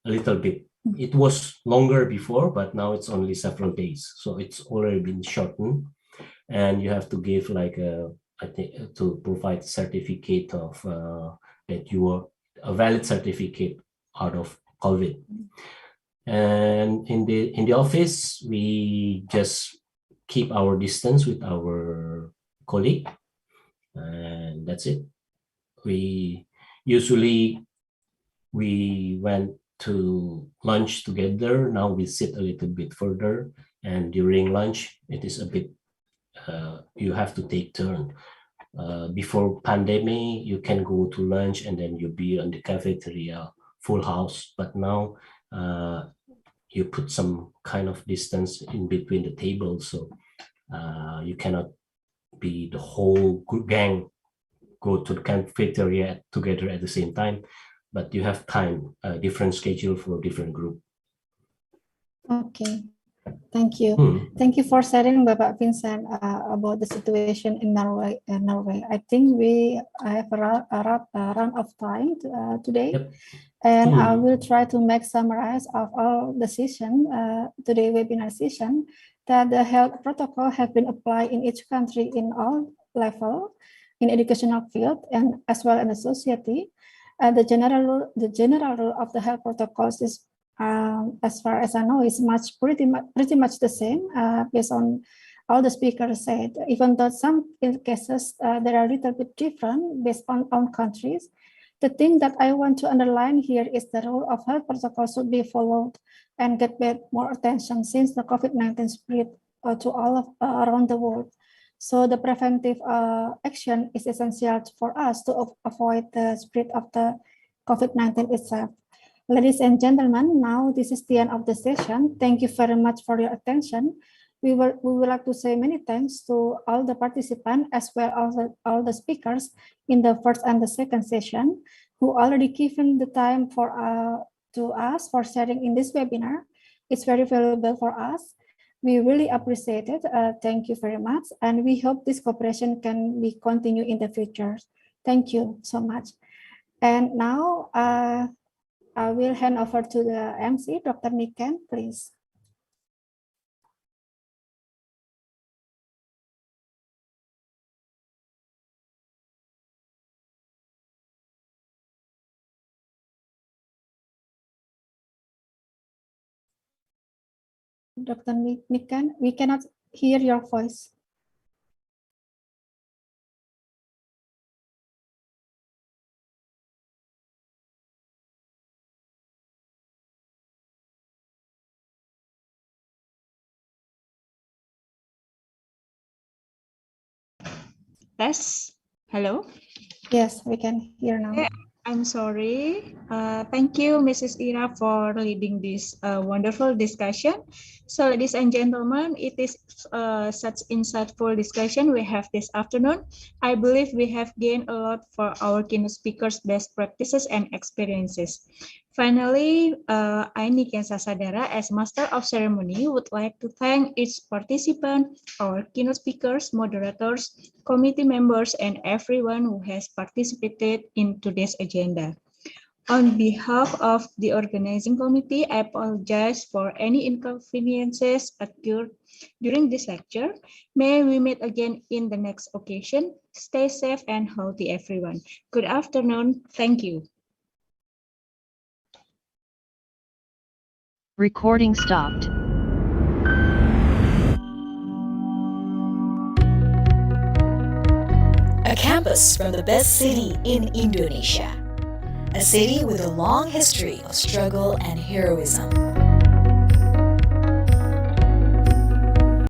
a little bit. It was longer before, but now it's only several days. So it's already been shortened, and you have to give like I think to provide certificate of that you are a valid certificate out of COVID. And in the office, we just keep our distance with our colleague, and that's it. We usually went to lunch together. Now we sit a little bit further, and during lunch, it is a bit you have to take turn. Before pandemic, you can go to lunch and then you be on the cafeteria, full house. But now you put some kind of distance in between the tables, so you cannot be the whole gang go to the cafeteria together at the same time, but you have time, different schedule for different group. Okay, thank you. Thank you for sharing, Bapak Vincent, about the situation in Norway. I think we have a run of time today. Yep. And I will try to make summarize of all the session, today webinar session, that the health protocol have been applied in each country in all level, in educational field and as well in the society. The general rule of the health protocols is, as far as I know, is pretty much the same, based on all the speakers said. Even though some cases they are a little bit different based on countries. The thing that I want to underline here is the rule of health protocol should be followed and get more attention since the COVID-19 spread to all of around the world. So the preventive action is essential for us to avoid the spread of the COVID-19 itself. Ladies and gentlemen, now this is the end of the session. Thank you very much for your attention. We would like to say many thanks to all the participants as well as all the speakers in the first and the second session who already given the time for to us for sharing in this webinar. It's very valuable for us. We really appreciate it. Thank you very much, and we hope this cooperation can be continued in the future. Thank you so much. And now I will hand over to the MC, Dr. Niken, please. Dr. Niken, we cannot hear your voice. Test. Hello? Yes, we can hear now. Okay, I'm sorry. Thank you, Mrs. Ira, for leading this wonderful discussion. So, ladies and gentlemen, it is such insightful discussion we have this afternoon. I believe we have gained a lot for our keynote speakers' best practices and experiences. Finally, I, Niken Sasadara, as Master of Ceremony, would like to thank each participant, our keynote speakers, moderators, committee members, and everyone who has participated in today's agenda. On behalf of the organizing committee, I apologize for any inconveniences occurred during this lecture. May we meet again in the next occasion. Stay safe and healthy, everyone. Good afternoon. Thank you. Recording stopped. A campus from the best city in Indonesia. A city with a long history of struggle and heroism.